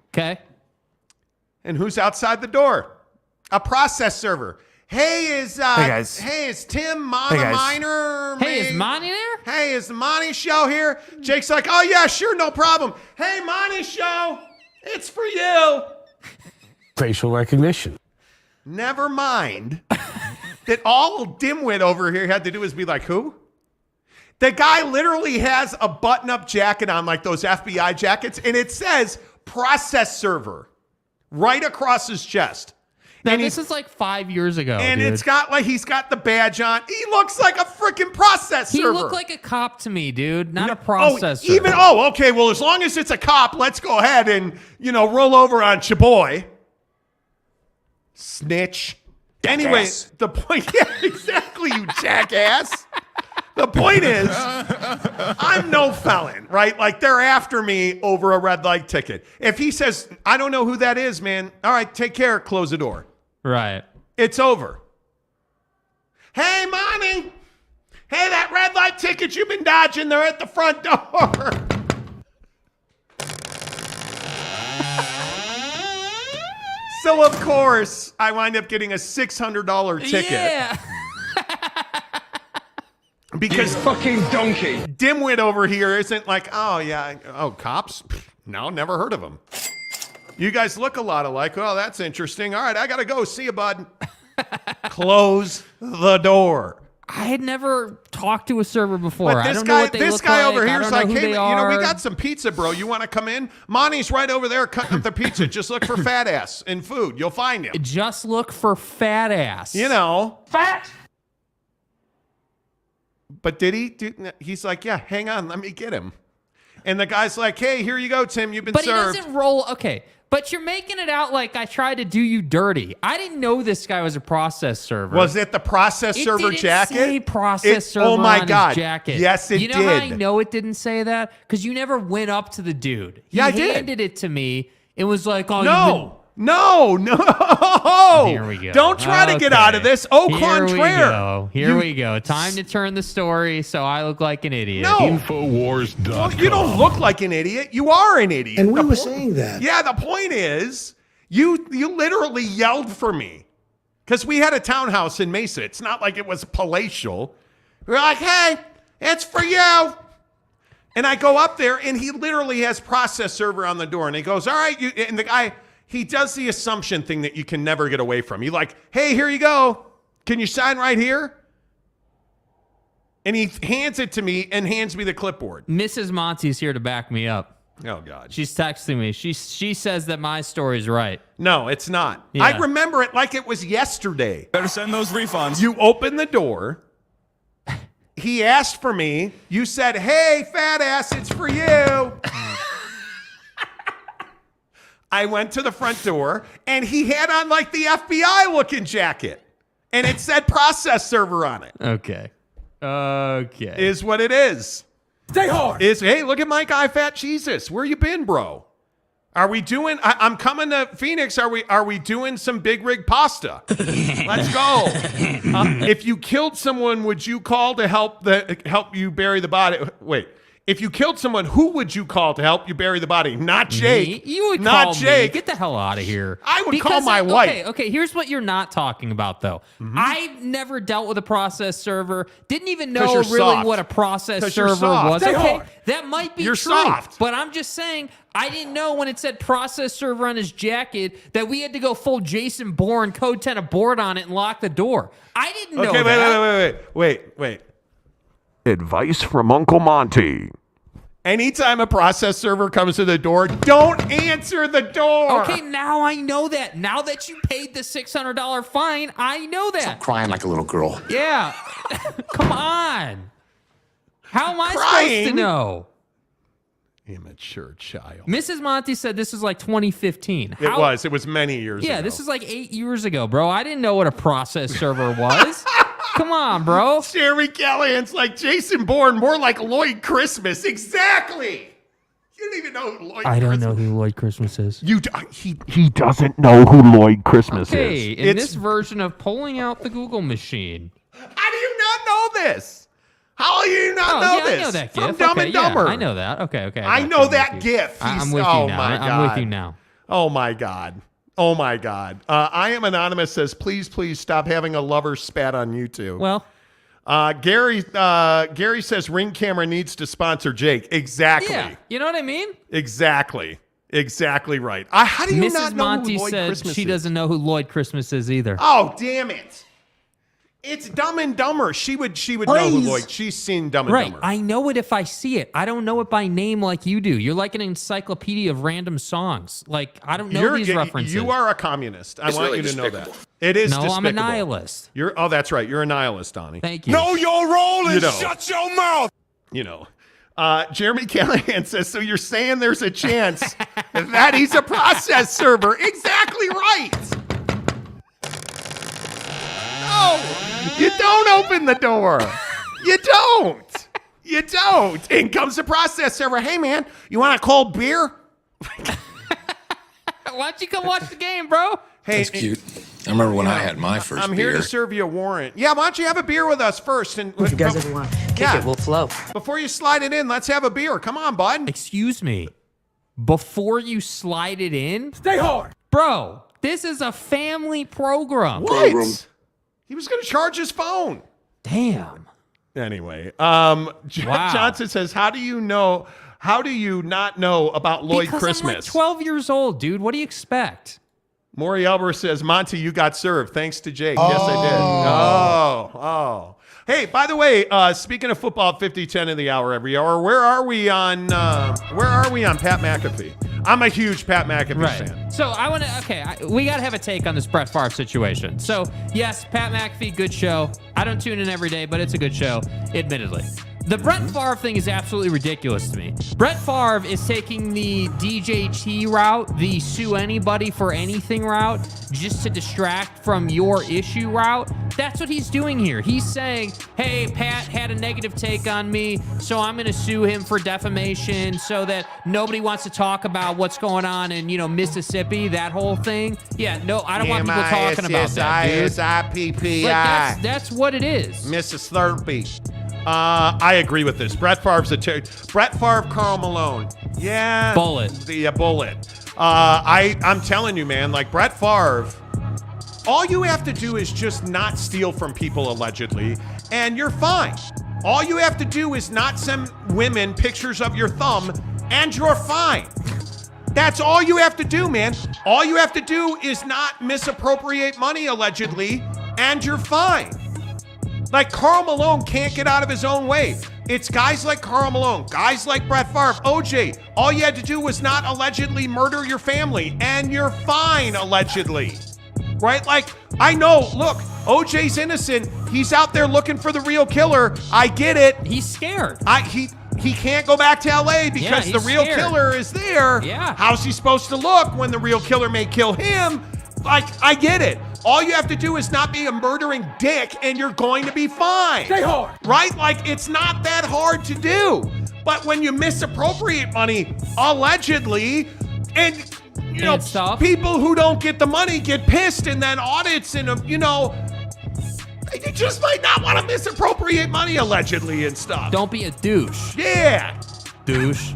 Speaker 3: Okay.
Speaker 2: And who's outside the door? A process server. Hey, is Tim Miner?
Speaker 3: Hey, is Monty there?
Speaker 2: Hey, is the Monty Show here? Jake's like, oh yeah, sure, no problem. Hey, Monty Show, it's for you.
Speaker 6: Facial recognition.
Speaker 2: Never mind that all dimwit over here had to do is be like, who? The guy literally has a button-up jacket on, like those FBI jackets, and it says process server right across his chest.
Speaker 3: Now, this is like 5 years ago,
Speaker 2: and
Speaker 3: dude.
Speaker 2: it's got like, he's got the badge on. He looks like a freaking process server.
Speaker 3: He looked like a cop to me, dude, not a process server.
Speaker 2: Okay, well, as long as it's a cop, let's go ahead and, roll over on Chaboy. Snitch. Anyway, the point, yeah, exactly, you jackass. The point is, I'm no felon, right? Like, they're after me over a red light ticket. If he says, I don't know who that is, man, all right, take care, close the door.
Speaker 3: Right.
Speaker 2: It's over. Hey, Monty. Hey, that red light ticket you've been dodging, they're at the front door. So, of course, I wind up getting a $600 ticket.
Speaker 3: Yeah.
Speaker 2: Because
Speaker 5: you fucking donkey.
Speaker 2: Dimwit over here isn't like, cops? No, never heard of them. You guys look a lot alike. Well, that's interesting. All right, I got to go. See you, bud. Close the door.
Speaker 3: I had never talked to a server before.
Speaker 2: But
Speaker 3: I don't know what they look like.
Speaker 2: Over here is like, hey,
Speaker 3: we
Speaker 2: got some pizza, bro. You want to come in? Monty's right over there cutting up the pizza. Just look for fat ass in food. You'll find him.
Speaker 3: Just look for fat ass.
Speaker 2: Fat. But did he? He's like, yeah, hang on, let me get him. And the guy's like, hey, here you go, Tim. You've been served.
Speaker 3: But he doesn't roll. Okay. But you're making it out like I tried to do you dirty. I didn't know this guy was a process server.
Speaker 2: Was it the process server jacket?
Speaker 3: It didn't say process server
Speaker 2: oh my
Speaker 3: on
Speaker 2: God.
Speaker 3: his jacket.
Speaker 2: Yes, it did.
Speaker 3: You know how I know it didn't say that? Because you never went up to the dude. He handed it to me. It was like, oh,
Speaker 2: no.
Speaker 3: Here we go.
Speaker 2: Don't try to get out of this. Au contraire.
Speaker 3: Here we go. Time to turn the story so I look like an idiot.
Speaker 2: No.
Speaker 5: Infowars.com.
Speaker 2: Well, you don't look like an idiot. You are an idiot.
Speaker 14: And we were saying that.
Speaker 2: Yeah, the point is, you literally yelled for me. Because we had a townhouse in Mesa. It's not like it was palatial. We're like, hey, it's for you. And I go up there, and he literally has process server on the door. And he goes, all right. And the guy... He does the assumption thing that you can never get away from. He's like, hey, here you go. Can you sign right here? And he hands it to me and hands me the clipboard.
Speaker 3: Mrs. Monty's here to back me up.
Speaker 2: Oh, God.
Speaker 3: She's texting me. She says that my story's right.
Speaker 2: No, it's not.
Speaker 3: Yeah.
Speaker 2: I remember it like it was yesterday.
Speaker 6: Better send those refunds.
Speaker 2: You open the door. He asked for me. You said, hey, fat ass, it's for you. I went to the front door, and he had on like the FBI-looking jacket, and it said process server on it.
Speaker 3: Okay.
Speaker 2: Is what it is.
Speaker 8: Stay hard.
Speaker 2: Hey, look at my guy, Fat Jesus. Where you been, bro? Are we doing? I'm coming to Phoenix. Are we doing some big rig pasta? Let's go. If you killed someone, would you call to help you bury the body? Wait. If you killed someone, who would you call to help you bury the body? Not Jake.
Speaker 3: Me? You would
Speaker 2: not
Speaker 3: call
Speaker 2: Jake.
Speaker 3: me. Get the hell out of here.
Speaker 2: I would call my wife.
Speaker 3: Okay, here's what you're not talking about, though.
Speaker 2: Mm-hmm.
Speaker 3: I've never dealt with a process server. Didn't even know
Speaker 2: you're
Speaker 3: really
Speaker 2: soft.
Speaker 3: what a process
Speaker 2: 'Cause you're
Speaker 3: server
Speaker 2: soft.
Speaker 3: was.
Speaker 2: Stay
Speaker 3: Okay,
Speaker 2: hard.
Speaker 3: that might be
Speaker 2: You're
Speaker 3: true.
Speaker 2: soft.
Speaker 3: But I'm just saying, I didn't know when it said process server on his jacket that we had to go full Jason Bourne, code 10 abort on it and lock the door. I didn't know that.
Speaker 2: Wait. Advice from Uncle Monty. Anytime a process server comes to the door, don't answer the door.
Speaker 3: Okay, now I know that. Now that you paid the $600 fine, I know that.
Speaker 5: Stop crying like a little girl.
Speaker 3: Yeah. Come on. How am I supposed
Speaker 2: Crying?
Speaker 3: to know?
Speaker 2: Immature child.
Speaker 3: Mrs. Monty said this was like 2015.
Speaker 2: It was many years ago.
Speaker 3: Yeah, this is like 8 years ago, bro. I didn't know what a process server was. Come on, bro.
Speaker 2: Jeremy Callahan's like Jason Bourne, more like Lloyd Christmas. Exactly. You don't even know who Lloyd Christmas is.
Speaker 3: I don't know who Lloyd Christmas is.
Speaker 2: He doesn't know who Lloyd Christmas is.
Speaker 3: Okay, in this version of pulling out the Google machine.
Speaker 2: How do you not know this? How do you not know this?
Speaker 3: I know that
Speaker 2: From
Speaker 3: GIF.
Speaker 2: Dumb and Dumber.
Speaker 3: I know that. Okay.
Speaker 2: I know that GIF.
Speaker 3: I'm with you now.
Speaker 2: My God.
Speaker 3: I'm with you now.
Speaker 2: Oh, my God. Oh my God. I am anonymous says, please stop having a lover spat on you two.
Speaker 3: Well,
Speaker 2: Gary says Ring Camera needs to sponsor Jake. Exactly.
Speaker 3: yeah, you know what I mean?
Speaker 2: Exactly right. How do you
Speaker 3: Mrs.
Speaker 2: not know
Speaker 3: Monty
Speaker 2: who Lloyd
Speaker 3: said
Speaker 2: Christmas
Speaker 3: she
Speaker 2: is?
Speaker 3: doesn't know who Lloyd Christmas is either.
Speaker 2: Oh, damn it. It's Dumb and Dumber. She would know who Lloyd. She's seen Dumb and
Speaker 3: Right.
Speaker 2: Dumber.
Speaker 3: I know it if I see it. I don't know it by name like you do. You're like an encyclopedia of random songs. Like, I don't know these references.
Speaker 2: You are a communist. I want you to know that. It is
Speaker 3: No,
Speaker 2: despicable.
Speaker 3: I'm a nihilist.
Speaker 2: Oh, that's right. You're a nihilist, Donnie.
Speaker 3: Thank you.
Speaker 5: Know your role and shut your mouth.
Speaker 2: You know. Jeremy Callahan says, so you're saying there's a chance that he's a process server. Exactly right. No, you don't open the door. You don't. In comes the process server. Hey, man, you want a cold beer?
Speaker 3: Why don't you come watch the game, bro?
Speaker 2: Hey,
Speaker 7: That's cute. I remember when I had my first
Speaker 2: I'm
Speaker 7: beer.
Speaker 2: here to serve you a warrant. Yeah, why don't you have a beer with us first? And
Speaker 11: If you guys ever want to kick it, we'll flow.
Speaker 2: Before you slide it in, let's have a beer. Come on, bud.
Speaker 3: Excuse me. Before you slide it in?
Speaker 8: Stay hard.
Speaker 3: Bro, this is a family program.
Speaker 2: What? He was going to charge his phone.
Speaker 3: Damn.
Speaker 2: Anyway,
Speaker 3: Wow.
Speaker 2: Johnson says, how do you not know about Lloyd
Speaker 3: Because
Speaker 2: Christmas?
Speaker 3: I'm like 12 years old, dude. What do you expect?
Speaker 2: Maury Elber says, Monty, you got served. Thanks to Jake. Yes, I did. Oh. Hey, by the way, speaking of football, 50-10 in the hour every hour, where are we on Pat McAfee? I'm a huge Pat McAfee fan.
Speaker 3: So I want to, we got to have a take on this Brett Favre situation. So yes, Pat McAfee, good show. I don't tune in every day, but it's a good show, admittedly. The Brett Favre thing is absolutely ridiculous to me. Brett Favre is taking the DJT route, the sue anybody for anything route, just to distract from your issue route. That's what he's doing here. He's saying, hey, Pat had a negative take on me, so I'm going to sue him for defamation so that nobody wants to talk about what's going on in, Mississippi, that whole thing. Yeah, no, I don't want people talking about that, dude.
Speaker 2: MISSIPPI.
Speaker 3: Like, that's what it is.
Speaker 2: Mississippi. I agree with this. Brett Favre's Brett Favre, Karl Malone. Yeah.
Speaker 3: Bullet.
Speaker 2: The bullet. I'm telling you, man, like Brett Favre, all you have to do is just not steal from people allegedly, and you're fine. All you have to do is not send women pictures of your thumb, and you're fine. That's all you have to do, man. All you have to do is not misappropriate money allegedly, and you're fine. Like, Karl Malone can't get out of his own way. It's guys like Karl Malone, guys like Brett Favre, OJ. All you had to do was not allegedly murder your family, and you're fine, allegedly. Right? Like, I know, look, OJ's innocent. He's out there looking for the real killer. I get it.
Speaker 3: He's scared.
Speaker 2: He can't go back to LA because the real killer is there.
Speaker 3: Yeah.
Speaker 2: How's he supposed to look when the real killer may kill him? Like, I get it. All you have to do is not be a murdering dick and you're going to be fine.
Speaker 8: Stay hard.
Speaker 2: Right? Like, it's not that hard to do. But when you misappropriate money, allegedly, and, people who don't get the money get pissed, and then audits and, you just might not want to misappropriate money allegedly and stuff.
Speaker 3: Don't be a douche.
Speaker 2: Yeah.
Speaker 3: Douche.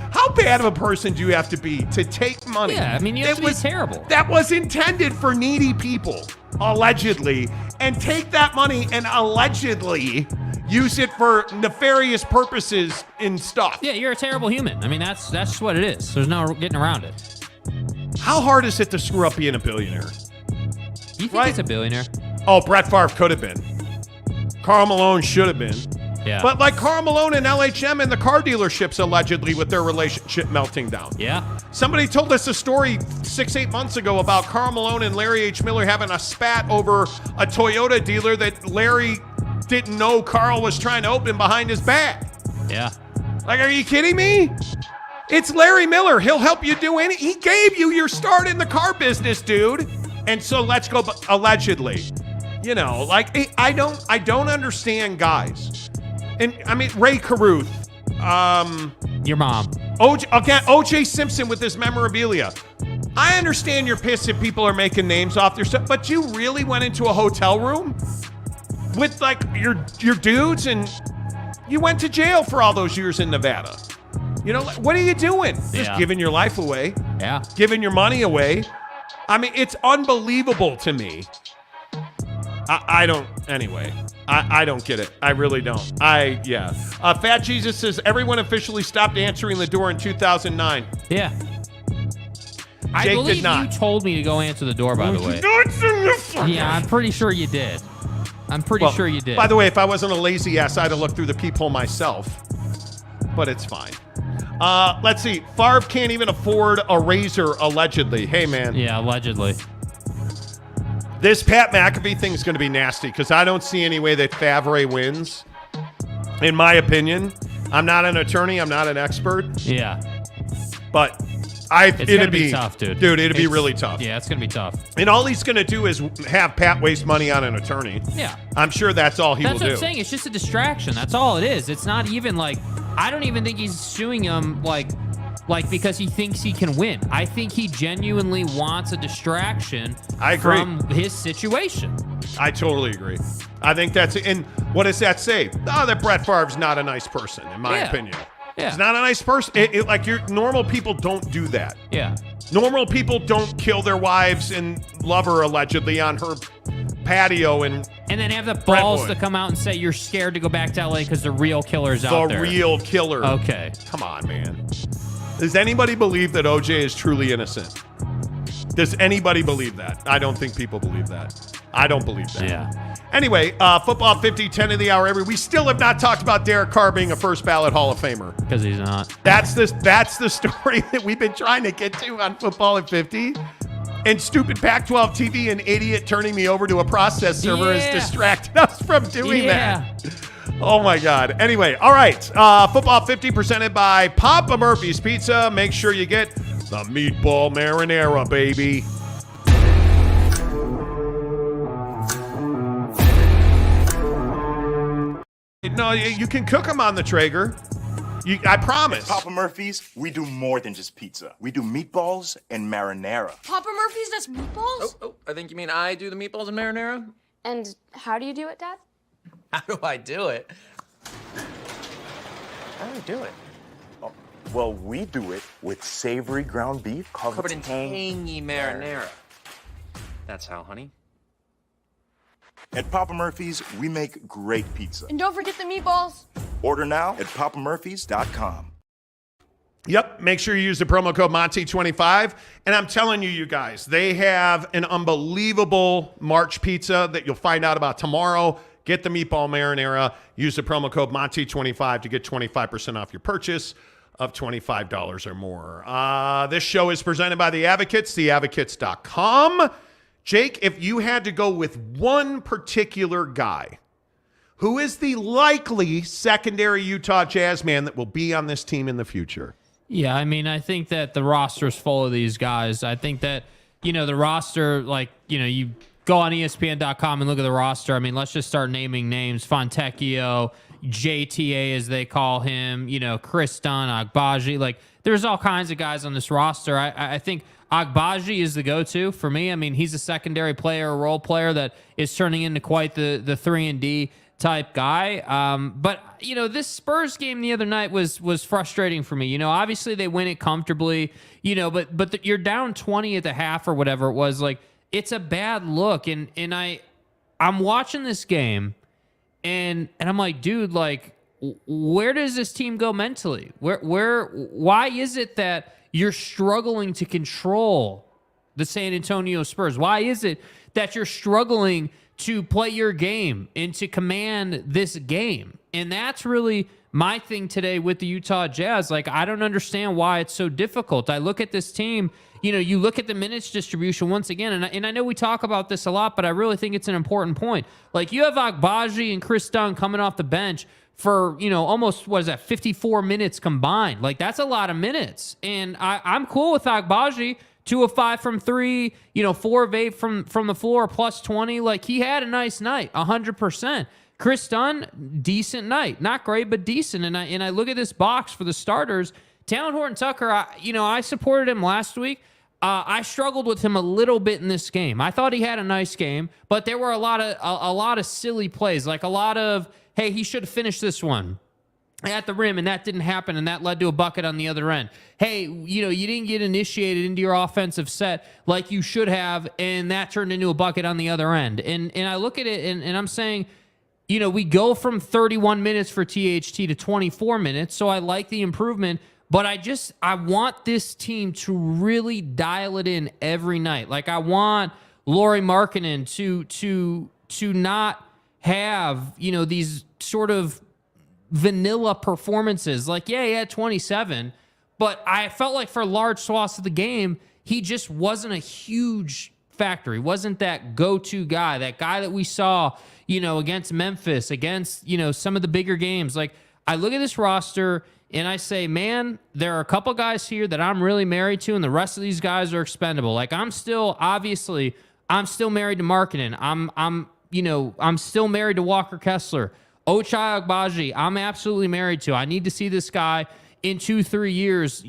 Speaker 2: How bad of a person do you have to be to take money?
Speaker 3: Yeah, I mean, you have to be terrible.
Speaker 2: That was intended for needy people, allegedly, and take that money and allegedly use it for nefarious purposes and stuff.
Speaker 3: Yeah, you're a terrible human. I mean, that's just what it is. There's no getting around it.
Speaker 2: How hard is it to screw up being a billionaire?
Speaker 3: You think he's a billionaire?
Speaker 2: Oh, Brett Favre could have been. Karl Malone should have been.
Speaker 3: Yeah.
Speaker 2: But like Karl Malone and LHM and the car dealerships allegedly with their relationship melting down.
Speaker 3: Yeah.
Speaker 2: Somebody told us a story 6-8 months ago about Karl Malone and Larry H. Miller having a spat over a Toyota dealer that Larry didn't know Karl was trying to open behind his back.
Speaker 3: Yeah.
Speaker 2: Like, are you kidding me? It's Larry Miller. He'll help you do he gave you your start in the car business, dude. And so let's go allegedly. Like, I don't understand guys. And I mean, Ray Caruth,
Speaker 3: your mom,
Speaker 2: OJ Simpson with this memorabilia. I understand you're pissed if people are making names off their stuff, but you really went into a hotel room with like your dudes, and you went to jail for all those years in Nevada. What are you doing? Just giving your life away.
Speaker 3: Yeah.
Speaker 2: Giving your money away. I mean, it's unbelievable to me. I don't, anyway. I don't get it. I really don't. Fat Jesus says, everyone officially stopped answering the door in 2009.
Speaker 3: Yeah. I
Speaker 2: Jake
Speaker 3: believe
Speaker 2: did not.
Speaker 3: you told me to go answer the door, by the way. Yeah, I'm pretty sure you did. I'm pretty sure you did.
Speaker 2: By the way, if I wasn't a lazy ass, I'd have looked through the peephole myself. But it's fine. Let's see. Favre can't even afford a razor, allegedly. Hey, man.
Speaker 3: Yeah, allegedly.
Speaker 2: This Pat McAfee thing is going to be nasty because I don't see any way that Favre wins. In my opinion, I'm not an attorney. I'm not an expert.
Speaker 3: Yeah.
Speaker 2: But
Speaker 3: it'd be tough, dude.
Speaker 2: Dude, it'd be really tough.
Speaker 3: Yeah, it's going to be tough.
Speaker 2: And all he's going to do is have Pat waste money on an attorney.
Speaker 3: Yeah.
Speaker 2: I'm sure that's all he will do.
Speaker 3: That's what I'm saying. It's just a distraction. That's all it is. It's not even like, I don't even think he's suing him like because he thinks he can win. I think he genuinely wants a distraction from his situation.
Speaker 2: I totally agree. I think that's it. And what does that say? Oh, that Brett Favre's not a nice person, in my opinion.
Speaker 3: Yeah.
Speaker 2: He's not a nice person. Like normal people don't do that.
Speaker 3: Yeah.
Speaker 2: Normal people don't kill their wives and lover allegedly on her patio and
Speaker 3: then have the balls to come out and say you're scared to go back to LA because the real killer's out there.
Speaker 2: The real killer.
Speaker 3: Okay.
Speaker 2: Come on, man. Does anybody believe that OJ is truly innocent? Does anybody believe that? I don't think people believe that. I don't believe that.
Speaker 3: Yeah.
Speaker 2: Anyway, football 50, 10 of the hour every. We still have not talked about Derek Carr being a first ballot Hall of Famer.
Speaker 3: Because he's not.
Speaker 2: That's the story that we've been trying to get to on football at 50. And stupid Pac-12 TV and idiot turning me over to a process server has distracted us from doing that. Oh, my God. Anyway, all right. Football 50 presented by Papa Murphy's Pizza. Make sure you get the meatball marinara, baby. No, you can cook them on the Traeger. I promise.
Speaker 9: At Papa Murphy's, we do more than just pizza. We do meatballs and marinara.
Speaker 10: Papa Murphy's does meatballs?
Speaker 11: Oh, I think you mean I do the meatballs and marinara?
Speaker 10: And how do you do it, Dad?
Speaker 11: How do I do it? How do I do it?
Speaker 9: Oh, well, we do it with savory ground beef
Speaker 11: covered in tangy marinara. That's how, honey.
Speaker 9: At Papa Murphy's, we make great pizza.
Speaker 10: And don't forget the meatballs.
Speaker 9: Order now at papamurphys.com.
Speaker 2: Yep, make sure you use the promo code Monty25. And I'm telling you guys, they have an unbelievable March pizza that you'll find out about tomorrow. Get the meatball marinara. Use the promo code Monty25 to get 25% off your purchase of $25 or more. This show is presented by The Advocates, theadvocates.com. Jake, if you had to go with one particular guy, who is the likely secondary Utah Jazz man that will be on this team in the future?
Speaker 3: Yeah, I mean, I think that the roster's full of these guys. I think that, the roster, you go on ESPN.com and look at the roster. I mean, let's just start naming names. Fontecchio, JTA as they call him, Kris Dunn, Agbaji. There's all kinds of guys on this roster. I think Agbaji is the go-to for me. I mean, he's a secondary player, a role player that is turning into quite the 3-and-D type guy. But, this Spurs game the other night was frustrating for me. Obviously they win it comfortably, but you're down 20 at the half or whatever it was. It's a bad look. And I'm watching this game and I'm like, dude, where does this team go mentally? Why is it that you're struggling to control the San Antonio Spurs? Why is it that you're struggling to play your game and to command this game? And that's really my thing today with the Utah Jazz. I don't understand why it's so difficult. I look at this team, you look at the minutes distribution once again, and I know we talk about this a lot, but I really think it's an important point. You have Agbaji and Kris Dunn coming off the bench for, almost, 54 minutes combined. That's a lot of minutes. And I'm cool with Agbaji, 2 of 5 from 3, 4 of 8 from the floor, plus 20. He had a nice night, 100%. Kris Dunn, decent night. Not great, but decent. And I look at this box for the starters. Talon Horton Tucker, I supported him last week. I struggled with him a little bit in this game. I thought he had a nice game, but there were a lot of silly plays, a lot of, hey, he should have finished this one. at the rim, and that didn't happen, and that led to a bucket on the other end. Hey, you didn't get initiated into your offensive set like you should have, and that turned into a bucket on the other end. And I look at it, and I'm saying, we go from 31 minutes for THT to 24 minutes, so I like the improvement, but I want this team to really dial it in every night. Like, I want Lauri Markkanen to not have, these sort of vanilla performances. Like, yeah, he had 27, but I felt like for large swaths of the game, he just wasn't a huge factor. He wasn't that go-to guy, that guy that we saw, against Memphis, against, some of the bigger games. Like, I look at this roster and I say, man, there are a couple guys here that I'm really married to, and the rest of these guys are expendable. Like, I'm still married to Markkanen. I'm still married to Walker Kessler. Ochai Agbaji, I'm absolutely married to. I need to see this guy in 2-3 years,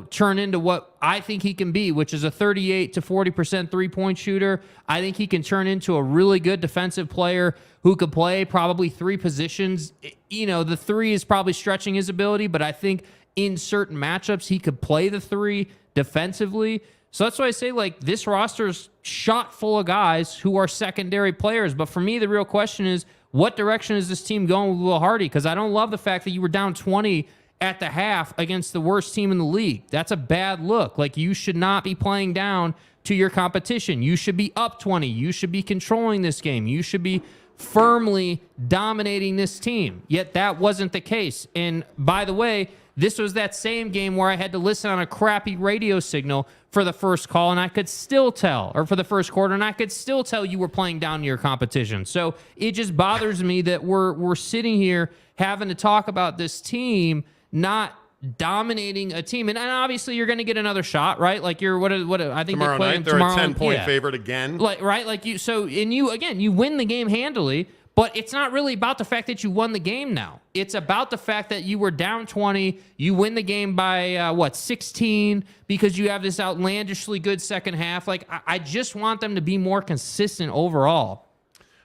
Speaker 3: turn into what I think he can be, which is a 38 to 40% three-point shooter. I think he can turn into a really good defensive player who could play probably 3 positions. The 3 is probably stretching his ability, but I think in certain matchups he could play the 3 defensively. So that's why I say, like, this roster's shot full of guys who are secondary players. But for me, the real question is, what direction is this team going with Will Hardy? Because I don't love the fact that you were down 20 at the half against the worst team in the league. That's a bad look. Like, you should not be playing down to your competition. You should be up 20. You should be controlling this game. You should be firmly dominating this team. Yet that wasn't the case. And by the way, this was that same game where I had to listen on a crappy radio signal for the first call, and I could still tell, or for the first quarter, and I could still tell you were playing down to your competition. So it just bothers me that we're sitting here having to talk about this team not dominating a team. And obviously you're going to get another shot, right? Like, you're what I think
Speaker 2: tomorrow night they're a 10-point favorite again.
Speaker 3: Like, right? Like, you win the game handily. But it's not really about the fact that you won the game now. It's about the fact that you were down 20. You win the game by, 16 because you have this outlandishly good second half. Like, I just want them to be more consistent overall.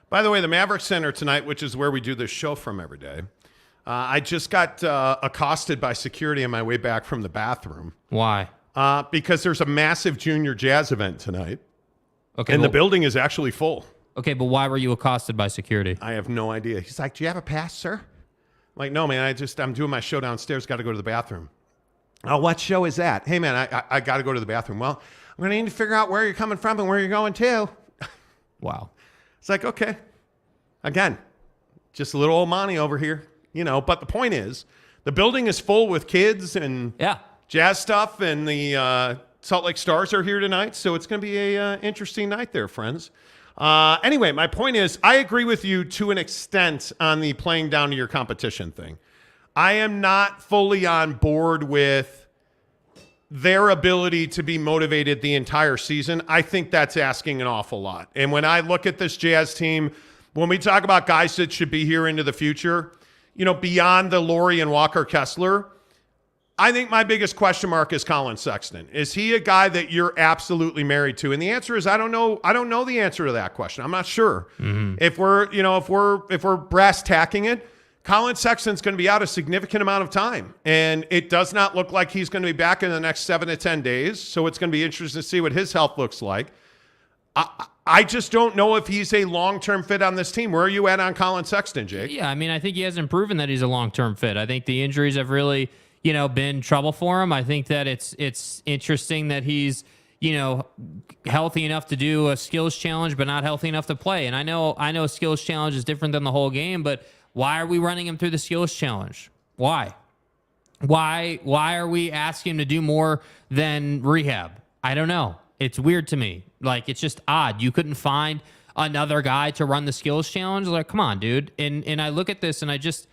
Speaker 2: By the way, the Maverick Center tonight, which is where we do this show from every day, I just got accosted by security on my way back from the bathroom.
Speaker 3: Why?
Speaker 2: Because there's a massive junior jazz event tonight.
Speaker 3: Okay,
Speaker 2: and the building is actually full.
Speaker 3: Okay, but why were you accosted by security?
Speaker 2: I have no idea. He's like, do you have a pass, sir? I'm like, no, man, I'm doing my show downstairs. Got to go to the bathroom. Oh, what show is that? Hey, man, I got to go to the bathroom. Well, I'm going to need to figure out where you're coming from and where you're going to.
Speaker 3: Wow.
Speaker 2: It's like, okay. Again, just a little old Monty over here, But the point is, the building is full with kids and jazz stuff, and the Salt Lake Stars are here tonight. So it's going to be a interesting night there, friends. Anyway, my point is, I agree with you to an extent on the playing down to your competition thing. I am not fully on board with their ability to be motivated the entire season. I think that's asking an awful lot. And when I look at this Jazz team, when we talk about guys that should be here into the future, beyond the Lauri and Walker Kessler, I think my biggest question mark is Colin Sexton. Is he a guy that you're absolutely married to? And the answer is I don't know. I don't know the answer to that question. I'm not sure. Mm-hmm. If we're brass tacking it, Colin Sexton's going to be out a significant amount of time, and it does not look like he's going to be back in the next 7 to 10 days. So it's going to be interesting to see what his health looks like. I just don't know if he's a long-term fit on this team. Where are you at on Colin Sexton, Jake?
Speaker 3: Yeah, I mean, I think he hasn't proven that he's a long-term fit. I think the injuries have really been trouble for him. I think that it's interesting that he's, healthy enough to do a skills challenge, but not healthy enough to play. And I know a skills challenge is different than the whole game, but why are we running him through the skills challenge? Why are we asking him to do more than rehab? I don't know. It's weird to me. Like, it's just odd. You couldn't find another guy to run the skills challenge? Like, come on, dude. And I look at this and I don't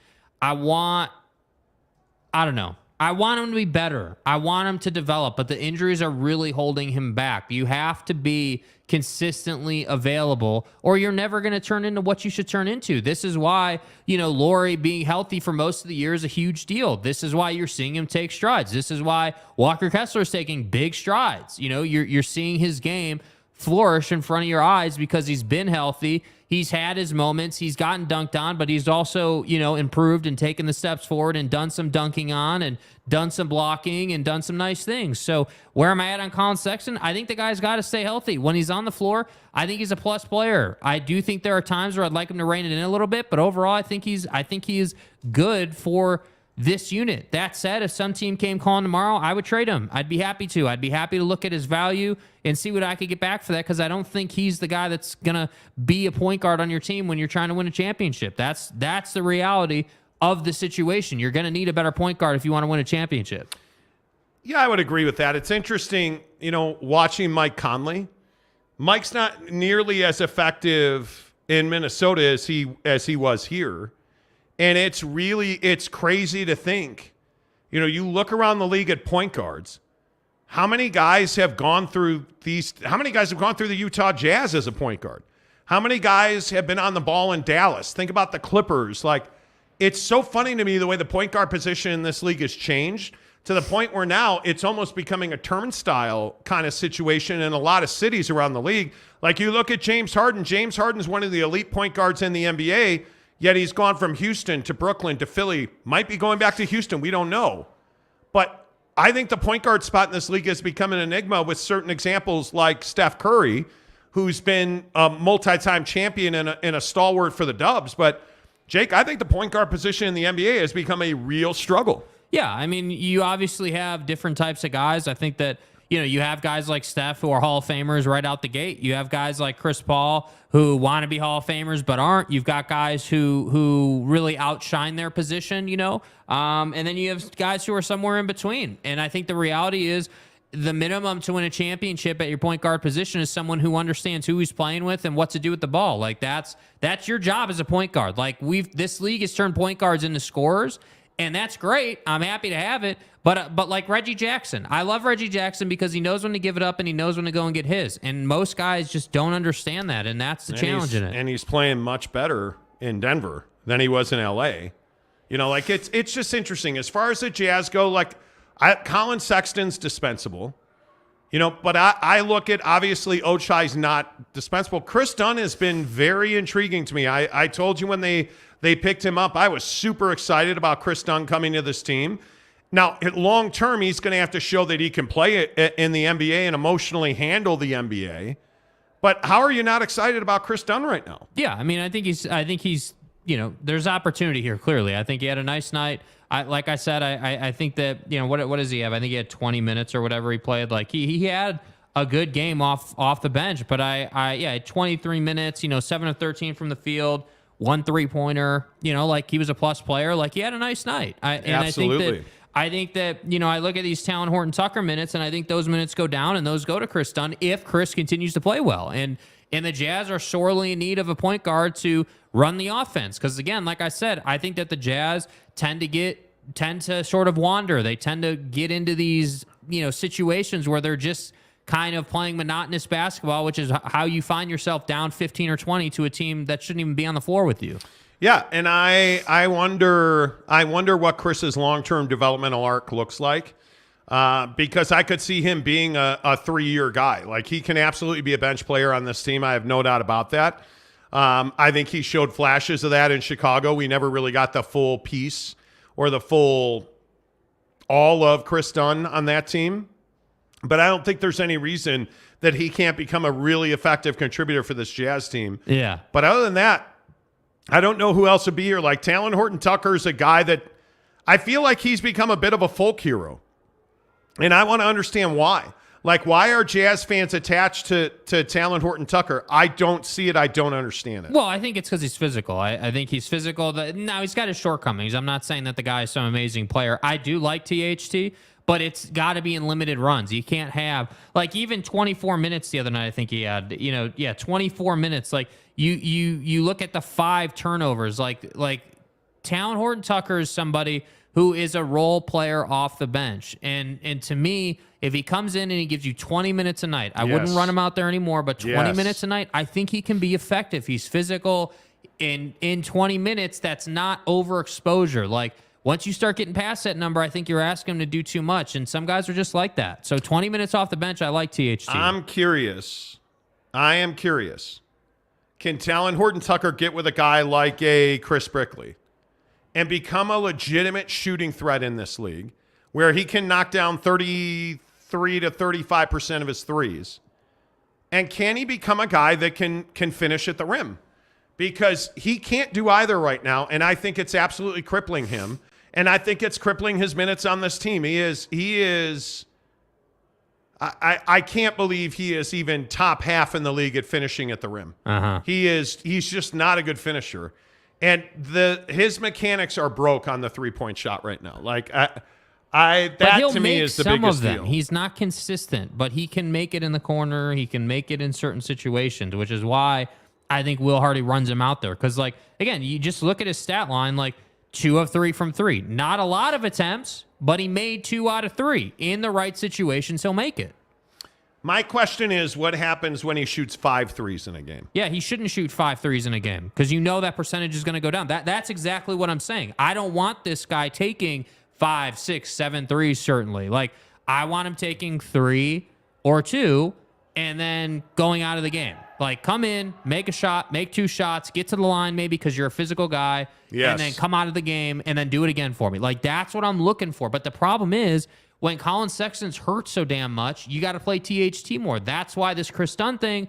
Speaker 3: know. I want him to be better. I want him to develop, but the injuries are really holding him back. You have to be consistently available, or you're never going to turn into what you should turn into. This is why, Lauri being healthy for most of the year is a huge deal. This is why you're seeing him take strides. This is why Walker Kessler is taking big strides. You're seeing his game flourish in front of your eyes because he's been healthy. He's had his moments. He's gotten dunked on, but he's also, improved and taken the steps forward and done some dunking on and done some blocking and done some nice things. So where am I at on Colin Sexton? I think the guy's got to stay healthy. When he's on the floor, I think he's a plus player. I do think there are times where I'd like him to rein it in a little bit, but overall, I think he is good for this unit. That said, if some team came calling tomorrow, I would trade him. I'd be happy to. I'd be happy to look at his value and see what I could get back for that, because I don't think he's the guy that's going to be a point guard on your team when you're trying to win a championship. That's the reality of the situation. You're going to need a better point guard if you want to win a championship.
Speaker 2: Yeah, I would agree with that. It's interesting, watching Mike Conley. Mike's not nearly as effective in Minnesota as he was here. And it's crazy to think, you look around the league at point guards. How many guys have gone through the Utah Jazz as a point guard? How many guys have been on the ball in Dallas? Think about the Clippers. It's so funny to me the way the point guard position in this league has changed to the point where now it's almost becoming a turnstile kind of situation in a lot of cities around the league. Like you look at James Harden. James Harden's one of the elite point guards in the NBA. Yet he's gone from Houston to Brooklyn to Philly. Might be going back to Houston. We don't know. But I think the point guard spot in this league has become an enigma with certain examples like Steph Curry, who's been a multi-time champion and a stalwart for the Dubs. But, Jake, I think the point guard position in the NBA has become a real struggle.
Speaker 3: Yeah, I mean, you obviously have different types of guys. I think that, you have guys like Steph who are Hall of Famers right out the gate. You have guys like Chris Paul who want to be Hall of Famers but aren't. You've got guys who really outshine their position, and then you have guys who are somewhere in between. And I think the reality is the minimum to win a championship at your point guard position is someone who understands who he's playing with and what to do with the ball. That's your job as a point guard. This league has turned point guards into scorers. And that's great. I'm happy to have it. But like Reggie Jackson, I love Reggie Jackson because he knows when to give it up and he knows when to go and get his. And most guys just don't understand that, and that's the challenge in it.
Speaker 2: And he's playing much better in Denver than he was in L.A. It's just interesting. As far as the Jazz go, Colin Sexton's dispensable. But I look at, obviously, Ochai's not dispensable. Kris Dunn has been very intriguing to me. I told you when they picked him up, I was super excited about Kris Dunn coming to this team. Now, long term, he's going to have to show that he can play in the NBA and emotionally handle the NBA. But how are you not excited about Kris Dunn right now?
Speaker 3: Yeah, I mean, I think he's there's opportunity here, clearly. I think he had a nice night. Like I said, I think that, what does he have? I think he had 20 minutes or whatever he played. He had a good game off the bench, but I 23 minutes, 7 of 13 from the field, 1 3-pointer, he was a plus player. He had a nice night.
Speaker 2: Absolutely.
Speaker 3: I think that, I look at these Talon Horton Tucker minutes, and I think those minutes go down, and those go to Kris Dunn if Kris continues to play well. And the Jazz are sorely in need of a point guard to run the offense. Because, again, like I said, I think that the Jazz tend to sort of wander. They tend to get into these, situations where they're just kind of playing monotonous basketball, which is how you find yourself down 15 or 20 to a team that shouldn't even be on the floor with you.
Speaker 2: Yeah, and I wonder what Chris's long-term developmental arc looks like, because I could see him being a 3-year guy. He can absolutely be a bench player on this team. I have no doubt about that. I think he showed flashes of that in Chicago. We never really got the full piece or the full all of Kris Dunn on that team. But I don't think there's any reason that he can't become a really effective contributor for this Jazz team.
Speaker 3: Yeah.
Speaker 2: But other than that, I don't know who else would be here. Talon Horton Tucker is a guy that I feel like he's become a bit of a folk hero. And I want to understand why. Why are Jazz fans attached to Talon Horton Tucker? I don't see it. I don't understand it.
Speaker 3: Well, I think it's because he's physical. I think he's physical. Now, he's got his shortcomings. I'm not saying that the guy is some amazing player. I do like THT, but it's got to be in limited runs. You can't have, even 24 minutes the other night, I think he had, 24 minutes. You look at the 5 turnovers, Talon Horton Tucker is somebody who is a role player off the bench. And to me, if he comes in and he gives you 20 minutes a night, I wouldn't run him out there anymore, but 20 minutes a night, I think he can be effective. He's physical. In 20 minutes, that's not overexposure. Once you start getting past that number, I think you're asking him to do too much, and some guys are just like that. So 20 minutes off the bench, I like THT.
Speaker 2: I'm curious I am curious. Can Talon Horton Tucker get with a guy like a Chris Brickley and become a legitimate shooting threat in this league where he can knock down 33 to 35% of his threes? And can he become a guy that can finish at the rim? Because he can't do either right now, and I think it's absolutely crippling him. And I think it's crippling his minutes on this team. He is I can't believe he is even top half in the league at finishing at the rim. He's just not a good finisher. And his mechanics are broke on the three-point shot right now. Like that to me is the biggest deal.
Speaker 3: He's not consistent, but he can make it in the corner. He can make it in certain situations, which is why I think Will Hardy runs him out there. Because, like, again, you just look at his stat line, like 2 of 3 from 3. Not a lot of attempts, but he made 2 out of 3. In the right situations, he'll make it.
Speaker 2: My question is, what happens when he shoots 5 threes in a game?
Speaker 3: Yeah, he shouldn't shoot 5 threes in a game because you know that percentage is going to go down. That's exactly what I'm saying. I don't want this guy taking 5, 6, 7 threes, certainly. Like, I want him taking 3 or 2 and then going out of the game. Like, come in, make a shot, make 2 shots, get to the line maybe because you're a physical guy, and then come out of the game and then do it again for me. Like, that's what I'm looking for. But the problem is, when Colin Sexton's hurt so damn much, you got to play THT more. That's why this Kris Dunn thing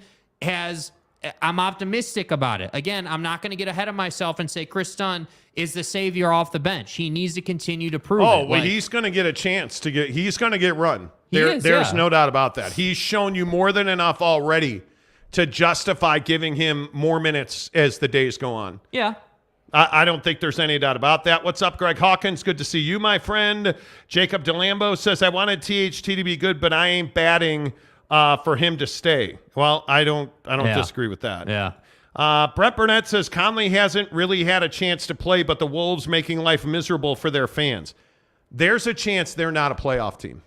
Speaker 3: I'm optimistic about it. Again, I'm not going to get ahead of myself and say Kris Dunn is the savior off the bench. He needs to continue to prove it.
Speaker 2: Oh, well, he's going to get a chance to get – he's going to get run. There's no doubt about that. He's shown you more than enough already to justify giving him more minutes as the days go on.
Speaker 3: Yeah.
Speaker 2: I don't think there's any doubt about that. What's up, Greg Hawkins? Good to see you, my friend. Jacob DeLambo says, I wanted THT to be good, but I ain't batting for him to stay. Well, I don't disagree with that.
Speaker 3: Yeah.
Speaker 2: Brett Burnett says, Conley hasn't really had a chance to play, but the Wolves making life miserable for their fans. There's a chance they're not a playoff team.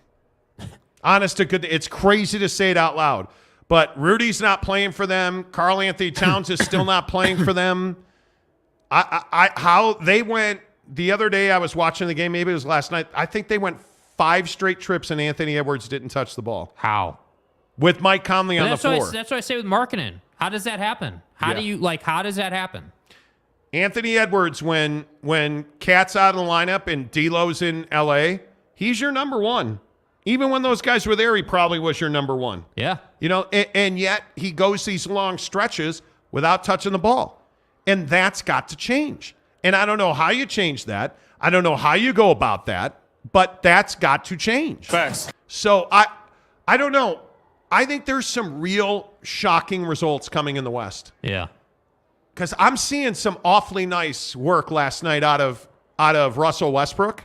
Speaker 2: Honest to goodness, it's crazy to say it out loud, but Rudy's not playing for them. Karl Anthony Towns is still not playing for them. How they went the other day, I was watching the game, maybe it was last night. I think they went 5 straight trips and Anthony Edwards didn't touch the ball.
Speaker 3: How?
Speaker 2: With Mike Conley on the floor.
Speaker 3: That's what I say with Markkanen. How does that happen? How does that happen?
Speaker 2: Anthony Edwards, when Cat's out of the lineup and D'Lo's in LA, he's your number 1. Even when those guys were there, he probably was your number 1.
Speaker 3: Yeah.
Speaker 2: You know, and yet he goes these long stretches without touching the ball. And that's got to change. And I don't know how you change that. I don't know how you go about that, but that's got to change.
Speaker 6: Facts.
Speaker 2: So I don't know. I think there's some real shocking results coming in the West.
Speaker 3: Yeah.
Speaker 2: Because I'm seeing some awfully nice work last night out of Russell Westbrook.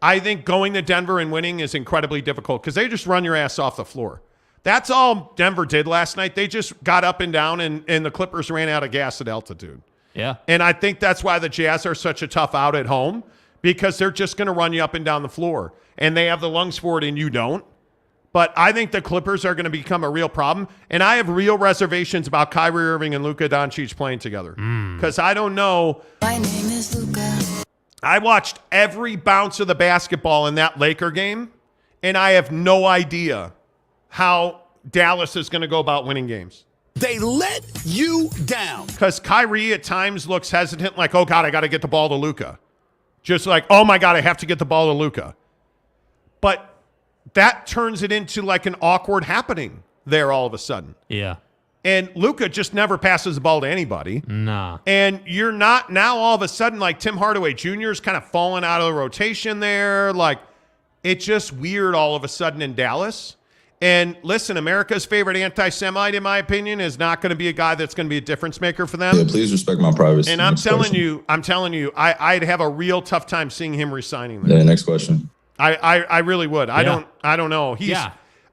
Speaker 2: I think going to Denver and winning is incredibly difficult because they just run your ass off the floor. That's all Denver did last night. They just got up and down, and the Clippers ran out of gas at altitude.
Speaker 3: Yeah.
Speaker 2: And I think that's why the Jazz are such a tough out at home, because they're just going to run you up and down the floor. And they have the lungs for it, and you don't. But I think the Clippers are going to become a real problem. And I have real reservations about Kyrie Irving and Luka Doncic playing together. Because I don't know.
Speaker 13: My name is Luka.
Speaker 2: I watched every bounce of the basketball in that Laker game, and I have no idea how Dallas is going to go about winning games.
Speaker 5: They let you down.
Speaker 2: Because Kyrie at times looks hesitant, like, oh, God, I got to get the ball to Luka. Just like, oh, my God, I have to get the ball to Luka. But that turns it into like an awkward happening there all of a sudden.
Speaker 3: Yeah.
Speaker 2: And Luka just never passes the ball to anybody.
Speaker 3: Nah.
Speaker 2: And you're not now all of a sudden like Tim Hardaway Jr. is kind of falling out of the rotation there. Like, it's just weird all of a sudden in Dallas. And listen, America's favorite anti-Semite, in my opinion, is not going to be a guy that's going to be a difference maker for them.
Speaker 16: Yeah, please respect my privacy.
Speaker 2: And I'm telling you, I'd have a real tough time seeing him resigning there.
Speaker 16: Yeah, next question.
Speaker 2: I really would.
Speaker 3: Yeah.
Speaker 2: I don't know.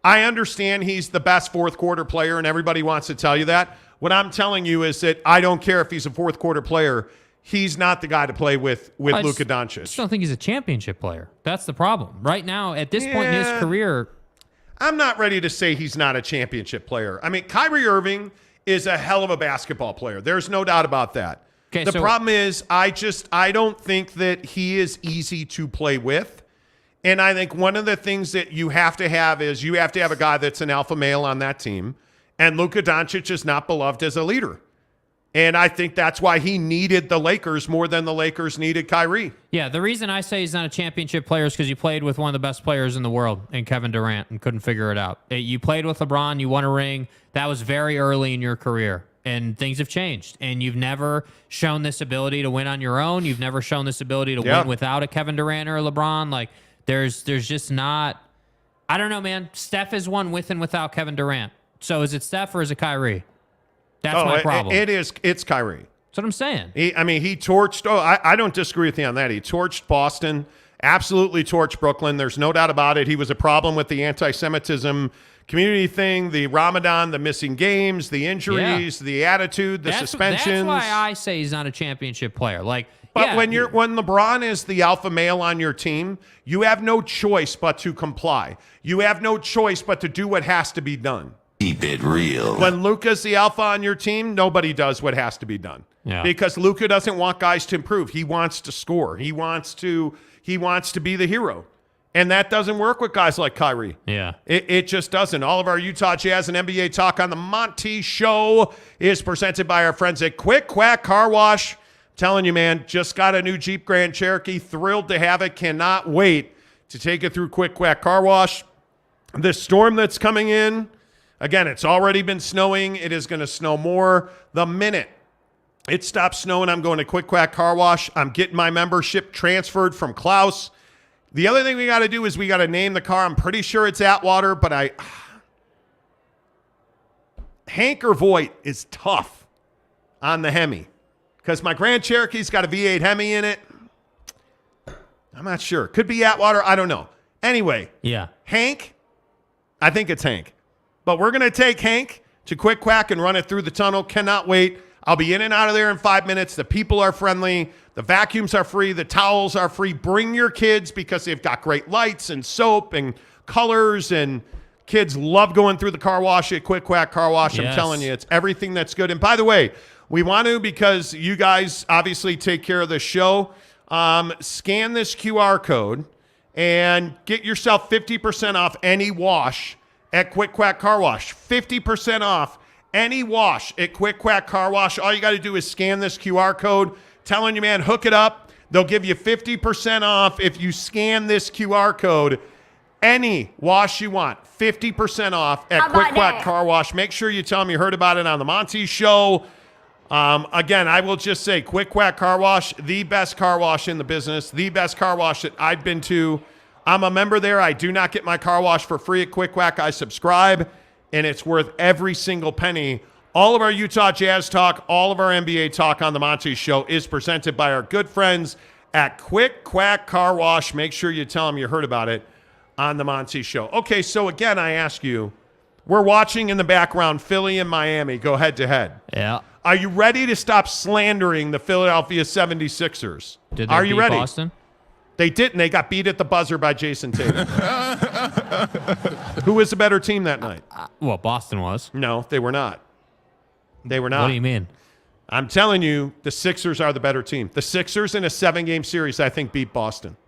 Speaker 2: I understand he's the best fourth quarter player, and everybody wants to tell you that. What I'm telling you is that I don't care if he's a fourth quarter player. He's not the guy to play with Luka Doncic.
Speaker 3: I just don't think he's a championship player. That's the problem. Right now, at this point in his career,
Speaker 2: I'm not ready to say he's not a championship player. I mean, Kyrie Irving is a hell of a basketball player. There's no doubt about that.
Speaker 3: Okay,
Speaker 2: the problem is I don't think that he is easy to play with. And I think one of the things that you have to have is you have to have a guy that's an alpha male on that team. And Luka Doncic is not beloved as a leader. And I think that's why he needed the Lakers more than the Lakers needed Kyrie.
Speaker 3: Yeah, the reason I say he's not a championship player is because you played with one of the best players in the world in Kevin Durant and couldn't figure it out. You played with LeBron, you won a ring. That was very early in your career, and things have changed. And you've never shown this ability to win on your own. You've never shown this ability to win without a Kevin Durant or a LeBron. Like, there's just not... I don't know, man. Steph has won with and without Kevin Durant. So is it Steph or is it Kyrie? That's my problem.
Speaker 2: It's Kyrie.
Speaker 3: That's what I'm saying.
Speaker 2: He torched. I don't disagree with you on that. He torched Boston, absolutely torched Brooklyn. There's no doubt about it. He was a problem with the anti-Semitism community thing, the Ramadan, the missing games, the injuries, the attitude, the suspensions.
Speaker 3: That's why I say he's not a championship player.
Speaker 2: But when LeBron is the alpha male on your team, you have no choice but to comply. You have no choice but to do what has to be done.
Speaker 7: Keep it real.
Speaker 2: When Luka's the alpha on your team, nobody does what has to be done.
Speaker 3: Yeah.
Speaker 2: Because Luka doesn't want guys to improve. He wants to score. He wants to be the hero. And that doesn't work with guys like Kyrie.
Speaker 3: Yeah.
Speaker 2: It just doesn't. All of our Utah Jazz and NBA talk on the Monty Show is presented by our friends at Quick Quack Car Wash. I'm telling you, man, just got a new Jeep Grand Cherokee. Thrilled to have it. Cannot wait to take it through Quick Quack Car Wash. The storm that's coming in, again, it's already been snowing. It is going to snow more. The minute it stops snowing, I'm going to Quick Quack Car Wash. I'm getting my membership transferred from Klaus. The other thing we got to do is we got to name the car. I'm pretty sure it's Atwater, but Hank or Voight is tough on the Hemi because my Grand Cherokee's got a V8 Hemi in it. I'm not sure. Could be Atwater. I don't know. Anyway, Hank, I think it's Hank. But we're going to take Hank to Quick Quack and run it through the tunnel. Cannot wait. I'll be in and out of there in 5 minutes. The people are friendly. The vacuums are free. The towels are free. Bring your kids because they've got great lights and soap and colors, and kids love going through the car wash at Quick Quack Car Wash.
Speaker 3: Yes.
Speaker 2: I'm telling you, it's everything that's good. And by the way, we want to, because you guys obviously take care of the show, scan this QR code and get yourself 50% off any wash at Quick Quack Car Wash. 50% off any wash at Quick Quack Car Wash. All you got to do is scan this QR code. Telling you, man, hook it up. They'll give you 50% off if you scan this QR code. Any wash you want, 50% off at Quick Quack Car Wash. Make sure you tell them you heard about it on the Monty Show. Again, I will just say Quick Quack Car Wash, the best car wash in the business, the best car wash that I've been to. I'm a member there. I do not get my car wash for free at Quick Quack. I subscribe, and it's worth every single penny. All of our Utah Jazz talk, all of our NBA talk on the Monty Show is presented by our good friends at Quick Quack Car Wash. Make sure you tell them you heard about it on the Monty Show. Okay, so again, I ask you, we're watching in the background Philly and Miami go head-to-head.
Speaker 3: Yeah.
Speaker 2: Are you ready to stop slandering the Philadelphia 76ers?
Speaker 3: Are you ready? Boston?
Speaker 2: They didn't. They got beat at the buzzer by Jason Tatum. Who was the better team that night?
Speaker 3: Well, Boston was.
Speaker 2: No, they were not. They were not.
Speaker 3: What do you mean?
Speaker 2: I'm telling you, the Sixers are the better team. The Sixers in a 7-game series, I think, beat Boston.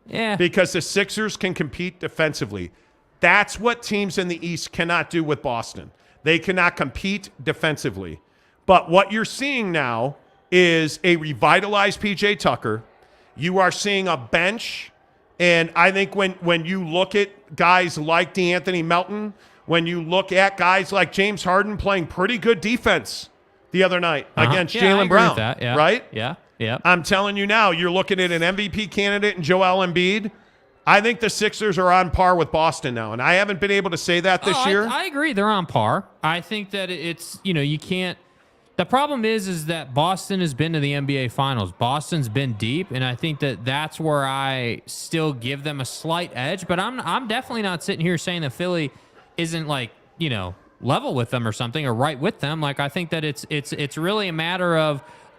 Speaker 3: Yeah.
Speaker 2: Because the Sixers can compete defensively. That's what teams in the East cannot do with Boston. They cannot compete defensively. But what you're seeing now is a revitalized PJ Tucker. You are seeing a bench. And I think when you look at guys like DeAnthony Melton, when you look at guys like James Harden playing pretty good defense the other night against Jaylen Brown, right?
Speaker 3: Yeah.
Speaker 2: I'm telling you now, you're looking at an MVP candidate in Joel Embiid. I think the Sixers are on par with Boston now, and I haven't been able to say that this year.
Speaker 3: I agree. They're on par. I think that it's, you can't. The problem is that Boston has been to the NBA Finals. Boston's been deep, and I think that's where I still give them a slight edge. But I'm definitely not sitting here saying that Philly isn't level with them or something or right with them. Like, I think that it's really a matter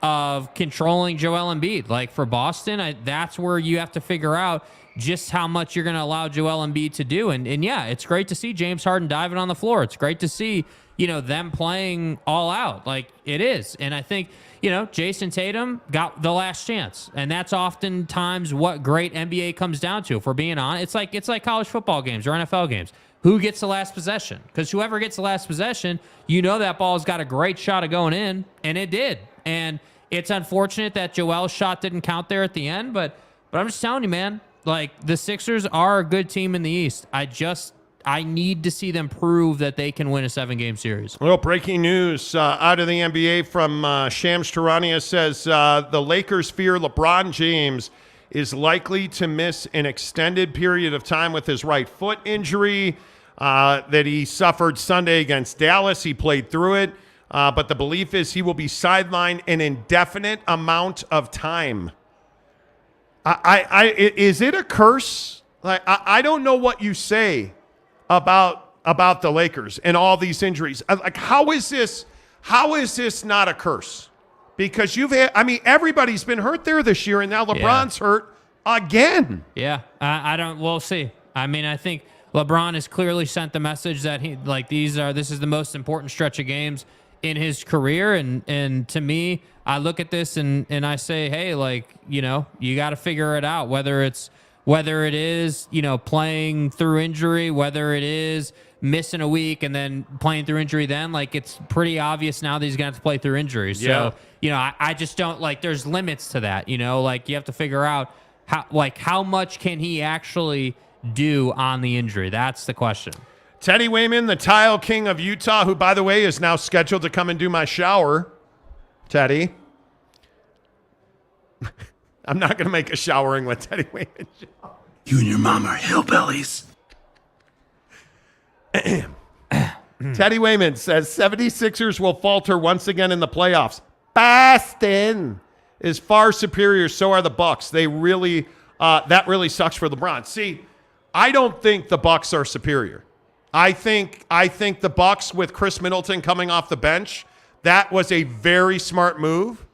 Speaker 3: of controlling Joel Embiid. Like, for Boston, that's where you have to figure out just how much you're going to allow Joel Embiid to do. And yeah, it's great to see James Harden diving on the floor. It's great to see, them playing all out like it is. And I think, Jason Tatum got the last chance. And that's oftentimes what great NBA comes down to. If we're being honest, it's like college football games or NFL games. Who gets the last possession? Because whoever gets the last possession, that ball's got a great shot of going in, and it did. And it's unfortunate that Joel's shot didn't count there at the end, but I'm just telling you, man, the Sixers are a good team in the East. I need to see them prove that they can win a 7-game series.
Speaker 2: Well, breaking news out of the NBA from Shams Charania says the Lakers fear LeBron James is likely to miss an extended period of time with his right foot injury that he suffered Sunday against Dallas. He played through it, but the belief is he will be sidelined an indefinite amount of time. Is it a curse? I don't know what you say about the Lakers and all these injuries. How is this not a curse? Because everybody's been hurt there this year, and now LeBron's hurt again.
Speaker 3: Yeah, we'll see. I think LeBron has clearly sent the message that this is the most important stretch of games in his career. And to me, I look at this and I say, hey, you got to figure it out, whether it is, playing through injury, whether it is missing a week and then playing through injury then, it's pretty obvious now that he's going to have to play through injury. So, I just don't, there's limits to that, you have to figure out how much can he actually do on the injury? That's the question.
Speaker 2: Teddy Wayman, the Tile King of Utah, who, by the way, is now scheduled to come and do my shower. Teddy. I'm not going to make a showering with Teddy Wayman show.
Speaker 5: You and your mom are hillbillies.
Speaker 2: Teddy Wayman says 76ers will falter once again in the playoffs. Boston is far superior. So are the Bucks. They really, that really sucks for LeBron. See, I don't think the Bucks are superior. I think the Bucks with Chris Middleton coming off the bench, that was a very smart move.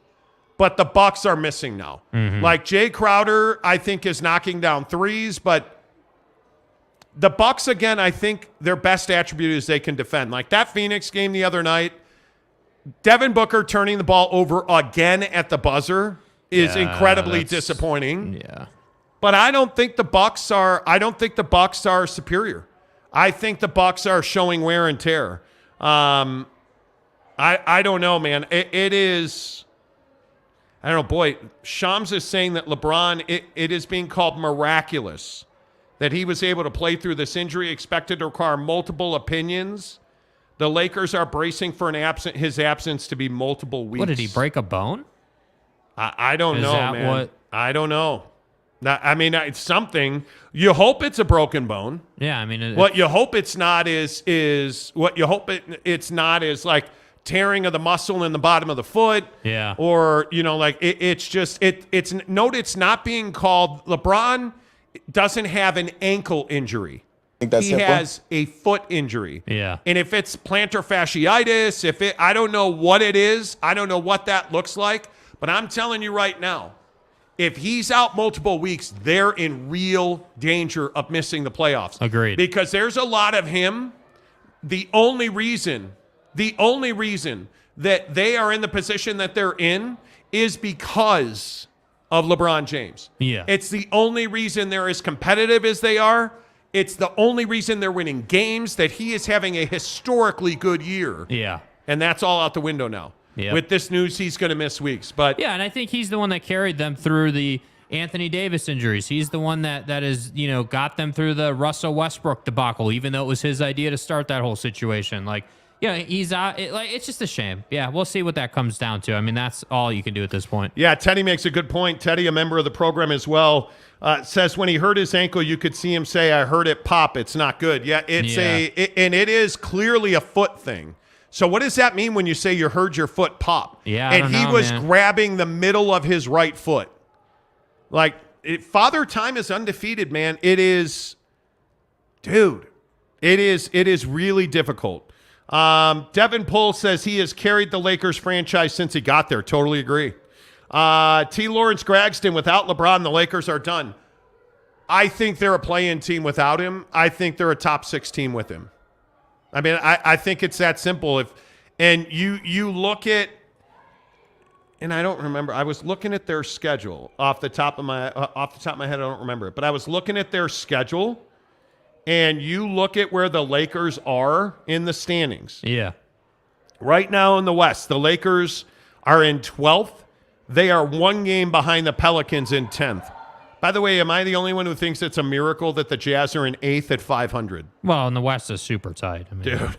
Speaker 2: But the Bucks are missing now. Mm-hmm. Jay Crowder, I think, is knocking down threes, but the Bucks, again, I think their best attribute is they can defend. That Phoenix game the other night, Devin Booker turning the ball over again at the buzzer is incredibly disappointing.
Speaker 3: Yeah.
Speaker 2: But I don't think the Bucks are superior. I think the Bucks are showing wear and tear. I don't know, man. It is. I don't know, boy. Shams is saying that LeBron, it is being called miraculous that he was able to play through this injury, expected to require multiple opinions. The Lakers are bracing for his absence to be multiple weeks.
Speaker 3: What, did he break a bone?
Speaker 2: I don't know, man. I don't know. It's something. You hope it's a broken bone.
Speaker 3: Yeah,
Speaker 2: what you hope it's not is what you hope it's not is tearing of the muscle in the bottom of the foot.
Speaker 3: Yeah.
Speaker 2: Or, it's not being called. LeBron doesn't have an ankle injury. He has a foot injury.
Speaker 3: Yeah.
Speaker 2: And if it's plantar fasciitis, I don't know what it is. I don't know what that looks like. But I'm telling you right now, if he's out multiple weeks, they're in real danger of missing the playoffs.
Speaker 3: Agreed.
Speaker 2: Because there's a lot of him. The only reason that they are in the position that they're in is because of LeBron James.
Speaker 3: Yeah.
Speaker 2: It's the only reason they're as competitive as they are. It's the only reason they're winning games, that he is having a historically good year.
Speaker 3: Yeah.
Speaker 2: And that's all out the window now.
Speaker 3: Yep.
Speaker 2: With this news, he's going to miss weeks. But
Speaker 3: yeah, and I think he's the one that carried them through the Anthony Davis injuries. He's the one that is, got them through the Russell Westbrook debacle, even though it was his idea to start that whole situation. He's out. It's just a shame. Yeah, we'll see what that comes down to. That's all you can do at this point.
Speaker 2: Yeah, Teddy makes a good point. Teddy, a member of the program as well, says when he hurt his ankle, you could see him say, "I heard it pop. It's not good." Yeah, and it is clearly a foot thing. So what does that mean when you say you heard your foot pop?
Speaker 3: Yeah,
Speaker 2: and he was grabbing the middle of his right foot. Father Time is undefeated, man. It is, dude. It is really difficult. Devin Pohl says he has carried the Lakers franchise since he got there. Totally agree. T. Lawrence Gragston, without LeBron, the Lakers are done. I think they're a play-in team without him. I think they're a top 6 team with him. I mean, I think it's that simple. And you look at, and I don't remember. I was looking at their schedule off the top of my head. I don't remember it, but I was looking at their schedule, and you look at where the Lakers are in the standings.
Speaker 3: Yeah.
Speaker 2: Right now in the West, the Lakers are in 12th. They are one game behind the Pelicans in 10th. By the way, am I the only one who thinks it's a miracle that the Jazz are in 8th at 500?
Speaker 3: Well, and the West is super tight. I mean,
Speaker 2: dude.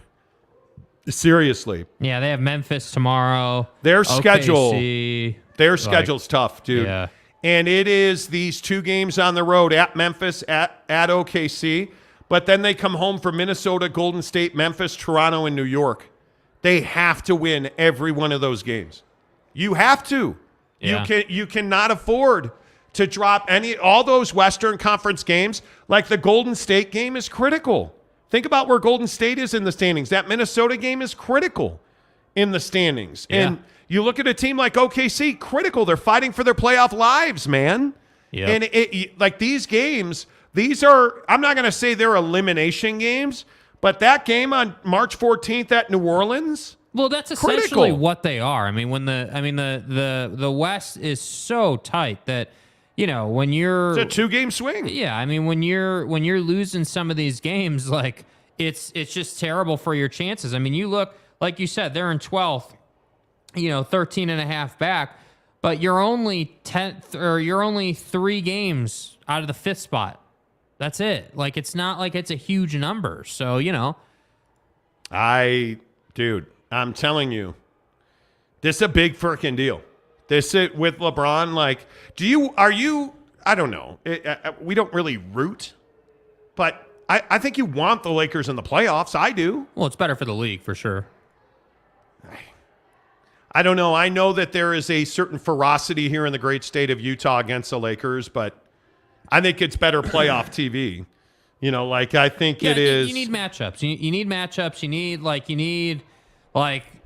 Speaker 2: Seriously.
Speaker 3: Yeah, they have Memphis tomorrow.
Speaker 2: Their
Speaker 3: OKC,
Speaker 2: schedule's tough, dude.
Speaker 3: Yeah.
Speaker 2: And it is these 2 games on the road at Memphis, at OKC. But then they come home for Minnesota, Golden State, Memphis, Toronto, and New York. They have to win every one of those games. You have to.
Speaker 3: Yeah.
Speaker 2: You cannot afford to drop all those Western Conference games. Like the Golden State game is critical. Think about where Golden State is in the standings. That Minnesota game is critical in the standings.
Speaker 3: Yeah.
Speaker 2: And you look at a team like OKC, critical. They're fighting for their playoff lives, man.
Speaker 3: Yeah.
Speaker 2: And like these games, these are, I'm not going to say they're elimination games, but that game on March 14th at New Orleans,
Speaker 3: well, that's essentially what they are. I mean, the West is so tight that, you know, when you're
Speaker 2: it's a 2-game swing.
Speaker 3: Yeah, I mean, when you're losing some of these games, like it's just terrible for your chances. I mean, you look, like you said, they're in 12th, 13 and a half back, but you're only 10th, or you're only 3 games out of the 5th spot. That's it. Like, it's not like it's a huge number. So,
Speaker 2: dude, I'm telling you, this is a big freaking deal. This is with LeBron. Like, I don't know. We don't really root, but I think you want the Lakers in the playoffs. I do.
Speaker 3: Well, it's better for the league for sure.
Speaker 2: I don't know. I know that there is a certain ferocity here in the great state of Utah against the Lakers, but I think it's better playoff TV. I think it is.
Speaker 3: You need matchups. You need matchups. You need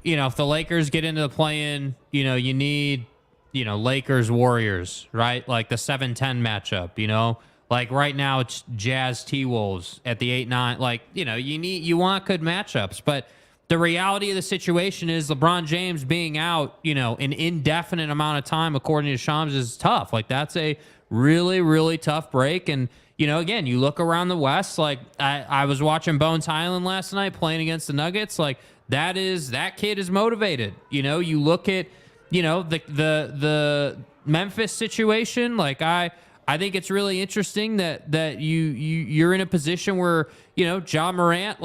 Speaker 3: if the Lakers get into the play-in, you need, Lakers Warriors, right? Like the 7-10 matchup, Like right now it's Jazz T-Wolves at the 8-9. Like, you want good matchups, but the reality of the situation is LeBron James being out, an indefinite amount of time, according to Shams, is tough. Like, that's a really, really tough break. And, again, you look around the West, like I was watching Bones Highland last night playing against the Nuggets. Like, that kid is motivated. You look at, the Memphis situation. Like, I think it's really interesting that you're in a position where, Ja Morant,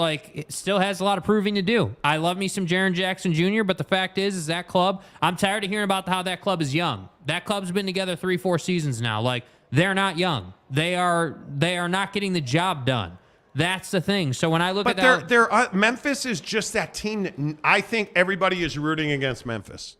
Speaker 3: still has a lot of proving to do. I love me some Jaren Jackson Jr., but the fact is that club, I'm tired of hearing about how that club is young. That club's been together 3-4 seasons now. Like, they're not young. They are not getting the job done. That's the thing. So when I look at that,
Speaker 2: Memphis is just that team that I think everybody is rooting against Memphis.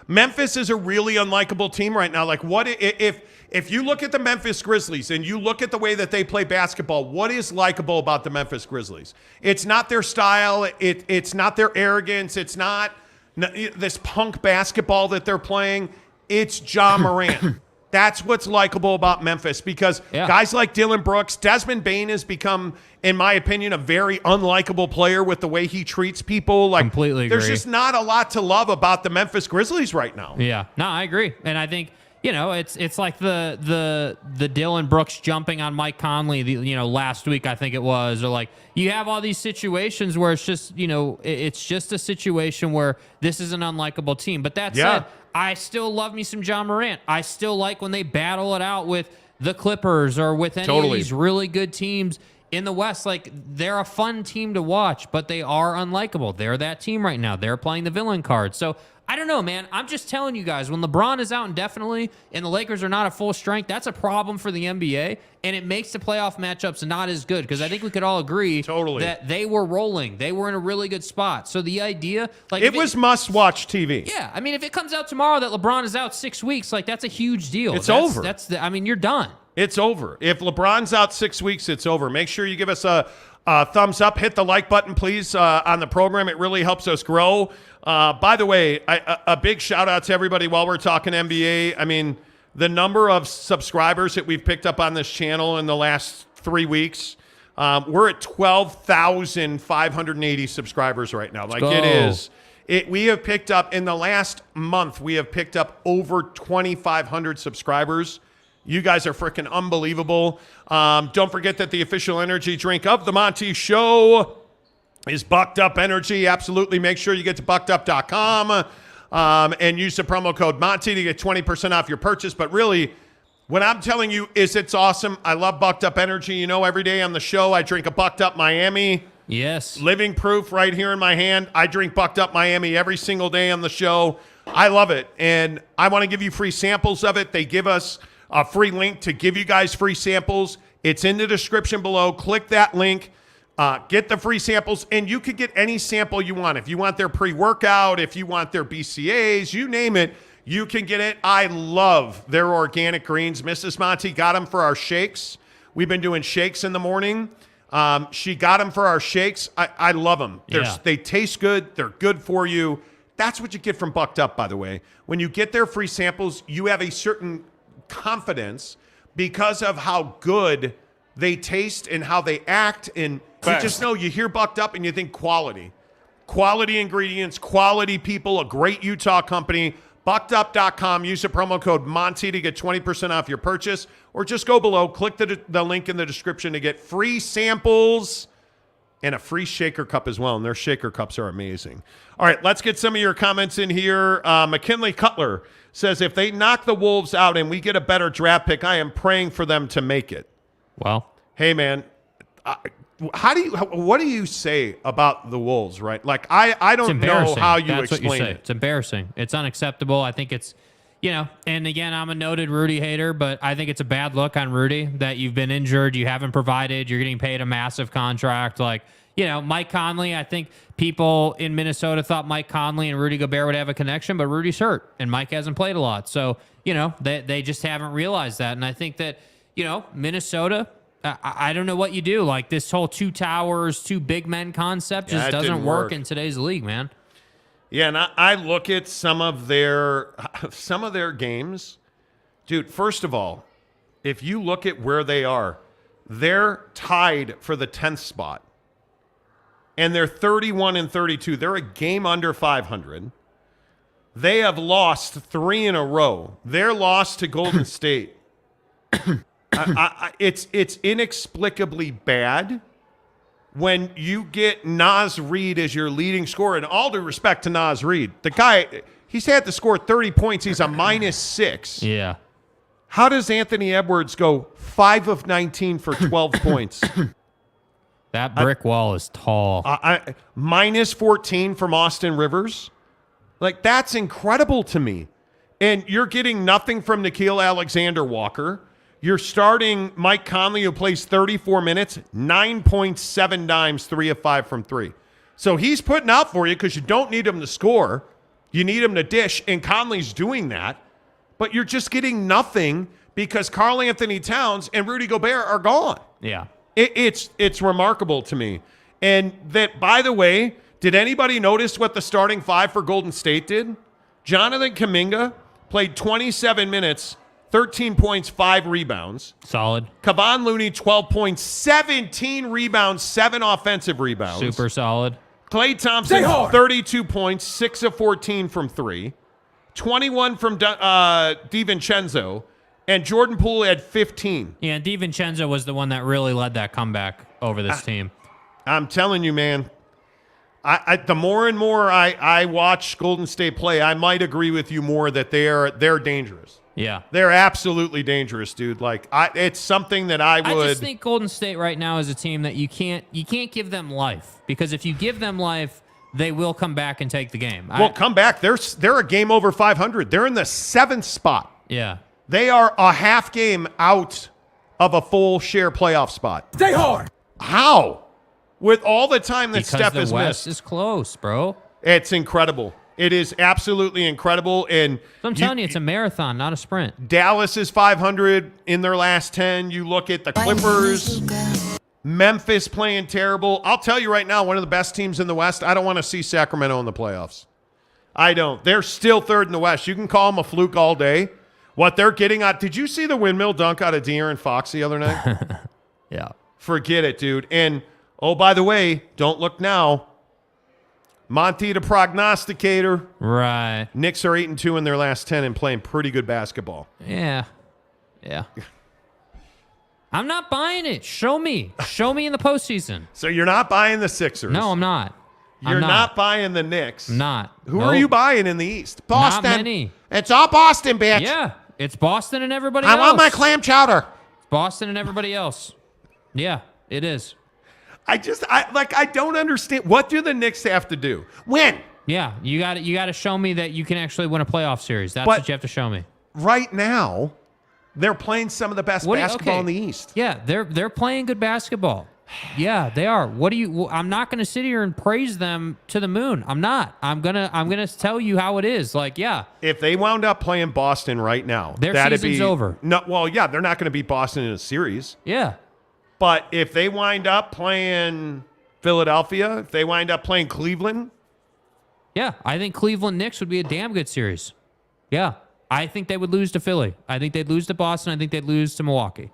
Speaker 2: Memphis is a really unlikable team right now. Like, what if you look at the Memphis Grizzlies and you look at the way that they play basketball, what is likable about the Memphis Grizzlies? It's not their style. It's not their arrogance. It's not this punk basketball that they're playing. It's Ja Morant. That's what's likable about Memphis, because guys like Dylan Brooks, Desmond Bane has become, in my opinion, a very unlikable player with the way he treats people. Like,
Speaker 3: completely agree.
Speaker 2: There's just not a lot to love about the Memphis Grizzlies right now.
Speaker 3: Yeah, no, I agree, and I think it's like the Dylan Brooks jumping on Mike Conley, last week I think it was, or like you have all these situations where it's just it's just a situation where this is an unlikable team. But that said, I still love me some Ja Morant. I still like when they battle it out with the Clippers or with any of these really good teams in the West. Like, they're a fun team to watch, but they are unlikable. They're that team right now. They're playing the villain card. So I don't know, man. I'm just telling you guys, when LeBron is out indefinitely and the Lakers are not at full strength, that's a problem for the NBA, and it makes the playoff matchups not as good, because I think we could all agree that they were rolling. They were in a really good spot. So the idea, like,
Speaker 2: it was must-watch TV.
Speaker 3: Yeah, I mean, if it comes out tomorrow that LeBron is out 6 weeks, like, that's a huge deal.
Speaker 2: It's over.
Speaker 3: You're done.
Speaker 2: It's over. If LeBron's out 6 weeks, it's over. Make sure you give us a thumbs up. Hit the like button, please, on the program. It really helps us grow. By the way, a big shout out to everybody while we're talking NBA. I mean, the number of subscribers that we've picked up on this channel in the last 3 weeks, We're at 12,580 subscribers right now. Like, it is. We have picked up, in the last month, we have picked up over 2,500 subscribers. You guys are freaking unbelievable. Don't forget that the official energy drink of the Monty Show is Bucked Up Energy. Absolutely. Make sure you get to buckedup.com and use the promo code Monty to get 20% off your purchase. But really, what I'm telling you is it's awesome. I love Bucked Up Energy. You know, every day on the show, I drink a Bucked Up Miami.
Speaker 3: Yes.
Speaker 2: Living proof right here in my hand. I drink Bucked Up Miami every single day on the show. I love it. And I want to give you free samples of it. They give us a free link to give you guys free samples. It's in the description below. Click that link. Get the free samples, and you can get any sample you want. If you want their pre-workout, if you want their BCAAs, you name it, you can get it. I love their organic greens. Mrs. Monty got them for our shakes. We've been doing shakes in the morning. She got them for our shakes. I love them. They taste good. They're good for you. That's what you get from Bucked Up, by the way. When you get their free samples, you have a certain confidence because of how good they taste and how they act. And you just know, you hear Bucked Up and you think quality. Quality ingredients, quality people, a great Utah company. Buckedup.com. Use the promo code Monty to get 20% off your purchase, or just go below, click the link in the description to get free samples and a free shaker cup as well. And their shaker cups are amazing. All right, let's get some of your comments in here. McKinley Cutler says, if they knock the Wolves out and we get a better draft pick, I am praying for them to make it.
Speaker 3: Well,
Speaker 2: hey, man, what do you say about the Wolves, right? Like, I don't know how you explain it.
Speaker 3: It's embarrassing. It's unacceptable. I think it's, and again, I'm a noted Rudy hater, but I think it's a bad look on Rudy that you've been injured, you haven't provided, you're getting paid a massive contract. Like, Mike Conley, I think people in Minnesota thought Mike Conley and Rudy Gobert would have a connection, but Rudy's hurt and Mike hasn't played a lot. So, they just haven't realized that. And I think that, Minnesota, I don't know what you do. Like, this whole two towers, two big men concept just doesn't work in today's league, man.
Speaker 2: Yeah, and I look at some of their games. Dude, first of all, if you look at where they are, they're tied for the 10th spot. And they're 31-32. They're a game under 500. They have lost 3 in a row. Their loss to Golden State. It's inexplicably bad when you get Naz Reid as your leading scorer. And all due respect to Naz Reid, the guy, he's had to score 30 points. He's a -6.
Speaker 3: Yeah.
Speaker 2: How does Anthony Edwards go 5 of 19 for 12 points?
Speaker 3: That brick wall is tall.
Speaker 2: -14 from Austin Rivers. Like, that's incredible to me. And you're getting nothing from Nickeil Alexander-Walker. You're starting Mike Conley, who plays 34 minutes, 9 points, 7 dimes, 3 of 5 from 3. So he's putting out for you because you don't need him to score. You need him to dish, and Conley's doing that. But you're just getting nothing because Karl Anthony Towns and Rudy Gobert are gone.
Speaker 3: Yeah.
Speaker 2: It's remarkable to me. And that, by the way, did anybody notice what the starting 5 for Golden State did? Jonathan Kuminga played 27 minutes, 13 points, 5 rebounds.
Speaker 3: Solid.
Speaker 2: Kevon Looney, 12 points, 17 rebounds, 7 offensive rebounds.
Speaker 3: Super solid.
Speaker 2: Klay Thompson, 32 points, 6 of 14 from 3. 21 from DiVincenzo. And Jordan Poole had 15.
Speaker 3: Yeah, and DiVincenzo was the one that really led that comeback over this team.
Speaker 2: I'm telling you, man. The more and more I watch Golden State play, I might agree with you more that they're dangerous.
Speaker 3: Yeah.
Speaker 2: They're absolutely dangerous, dude. Like, it's something that I
Speaker 3: just think Golden State right now is a team that you can't give them life, because if you give them life, they will come back and take the game.
Speaker 2: Come back. They're a game over 500. They're in the 7th spot.
Speaker 3: Yeah.
Speaker 2: They are a half game out of a full share playoff spot.
Speaker 8: Stay hard.
Speaker 2: How? With all the time that Steph has missed.
Speaker 3: Because the West is close, bro.
Speaker 2: It's incredible. It is absolutely incredible. And
Speaker 3: so I'm telling you, it's a marathon, not a sprint.
Speaker 2: Dallas is 500 in their last 10. You look at the Clippers. Memphis playing terrible. I'll tell you right now, one of the best teams in the West. I don't want to see Sacramento in the playoffs. I don't. They're still 3rd in the West. You can call them a fluke all day. What they're getting at. Did you see the windmill dunk out of De'Aaron Fox the other night?
Speaker 3: Yeah.
Speaker 2: Forget it, dude. And, oh, by the way, don't look now. Monty the prognosticator.
Speaker 3: Right.
Speaker 2: Knicks are 8-2 in their last 10 and playing pretty good basketball.
Speaker 3: Yeah. I'm not buying it. Show me. Show me in the postseason.
Speaker 2: So you're not buying the Sixers?
Speaker 3: No, I'm not.
Speaker 2: You're not buying the Knicks?
Speaker 3: I'm not.
Speaker 2: Who are you buying in the East?
Speaker 3: Boston. Not many.
Speaker 2: It's all Boston, bitch.
Speaker 3: Yeah. It's Boston and everybody else.
Speaker 2: I want my clam chowder.
Speaker 3: It's Boston and everybody else. Yeah, it is.
Speaker 2: I don't understand. What do the Knicks have to do? Win.
Speaker 3: Yeah, you got to show me that you can actually win a playoff series. That's what you have to show me.
Speaker 2: Right now, they're playing some of the best basketball in the East.
Speaker 3: Yeah, they're playing good basketball. Yeah, they are. I'm not going to sit here and praise them to the moon. I'm not. I'm gonna tell you how it is. Like, yeah.
Speaker 2: If they wound up playing Boston right now,
Speaker 3: their season's over.
Speaker 2: No, well, yeah, they're not going to beat Boston in a series.
Speaker 3: Yeah.
Speaker 2: But if they wind up playing Philadelphia, if they wind up playing Cleveland.
Speaker 3: Yeah, I think Cleveland Knicks would be a damn good series. Yeah, I think they would lose to Philly. I think they'd lose to Boston. I think they'd lose to Milwaukee.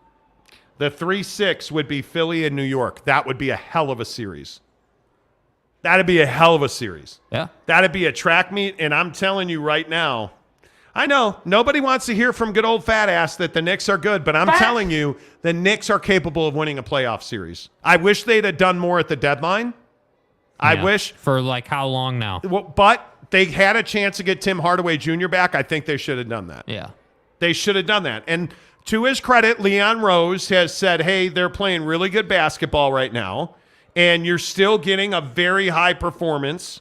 Speaker 2: The 3-6 would be Philly and New York. That would be a hell of a series. That'd be a hell of a series.
Speaker 3: Yeah.
Speaker 2: That'd be a track meet, and I'm telling you right now, I know nobody wants to hear from good old fat ass that the Knicks are good, but I'm telling you, the Knicks are capable of winning a playoff series. I wish they'd have done more at the deadline. I wish.
Speaker 3: For like how long now?
Speaker 2: But they had a chance to get Tim Hardaway Jr. back. I think they should have done that.
Speaker 3: Yeah.
Speaker 2: They should have done that. And to his credit, Leon Rose has said, hey, they're playing really good basketball right now, and you're still getting a very high performance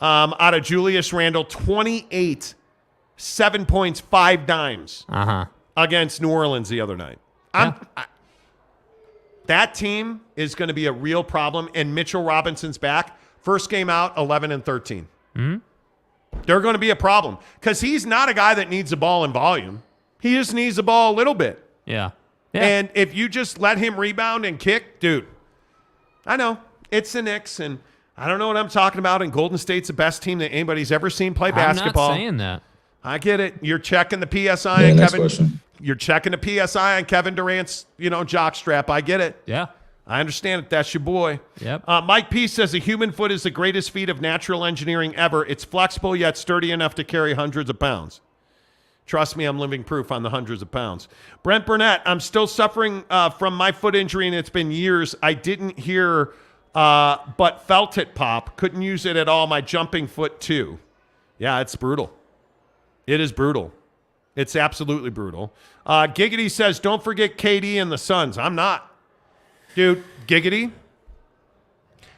Speaker 2: out of Julius Randle, 28 7 points, 5 dimes against New Orleans the other night. That team is going to be a real problem, and Mitchell Robinson's back. First game out, 11 and 13.
Speaker 3: Mm-hmm.
Speaker 2: They're going to be a problem because he's not a guy that needs the ball in volume. He just needs the ball a little bit.
Speaker 3: Yeah.
Speaker 2: And if you just let him rebound and kick, dude, I know it's the Knicks, and I don't know what I'm talking about, and Golden State's the best team that anybody's ever seen play basketball.
Speaker 3: I'm not saying that.
Speaker 2: I get it. You're checking the PSI on Kevin. You're checking the PSI on Kevin Durant's, jockstrap. I get it.
Speaker 3: Yeah.
Speaker 2: I understand it. That's your boy.
Speaker 3: Yep.
Speaker 2: Mike P says a human foot is the greatest feat of natural engineering ever. It's flexible yet sturdy enough to carry hundreds of pounds. Trust me, I'm living proof on the hundreds of pounds. Brent Burnett, I'm still suffering from my foot injury, and it's been years. I didn't hear but felt it pop. Couldn't use it at all. My jumping foot, too. Yeah, it's brutal. It is brutal. It's absolutely brutal. Giggity says, don't forget KD and the Suns. I'm not. Dude, Giggity,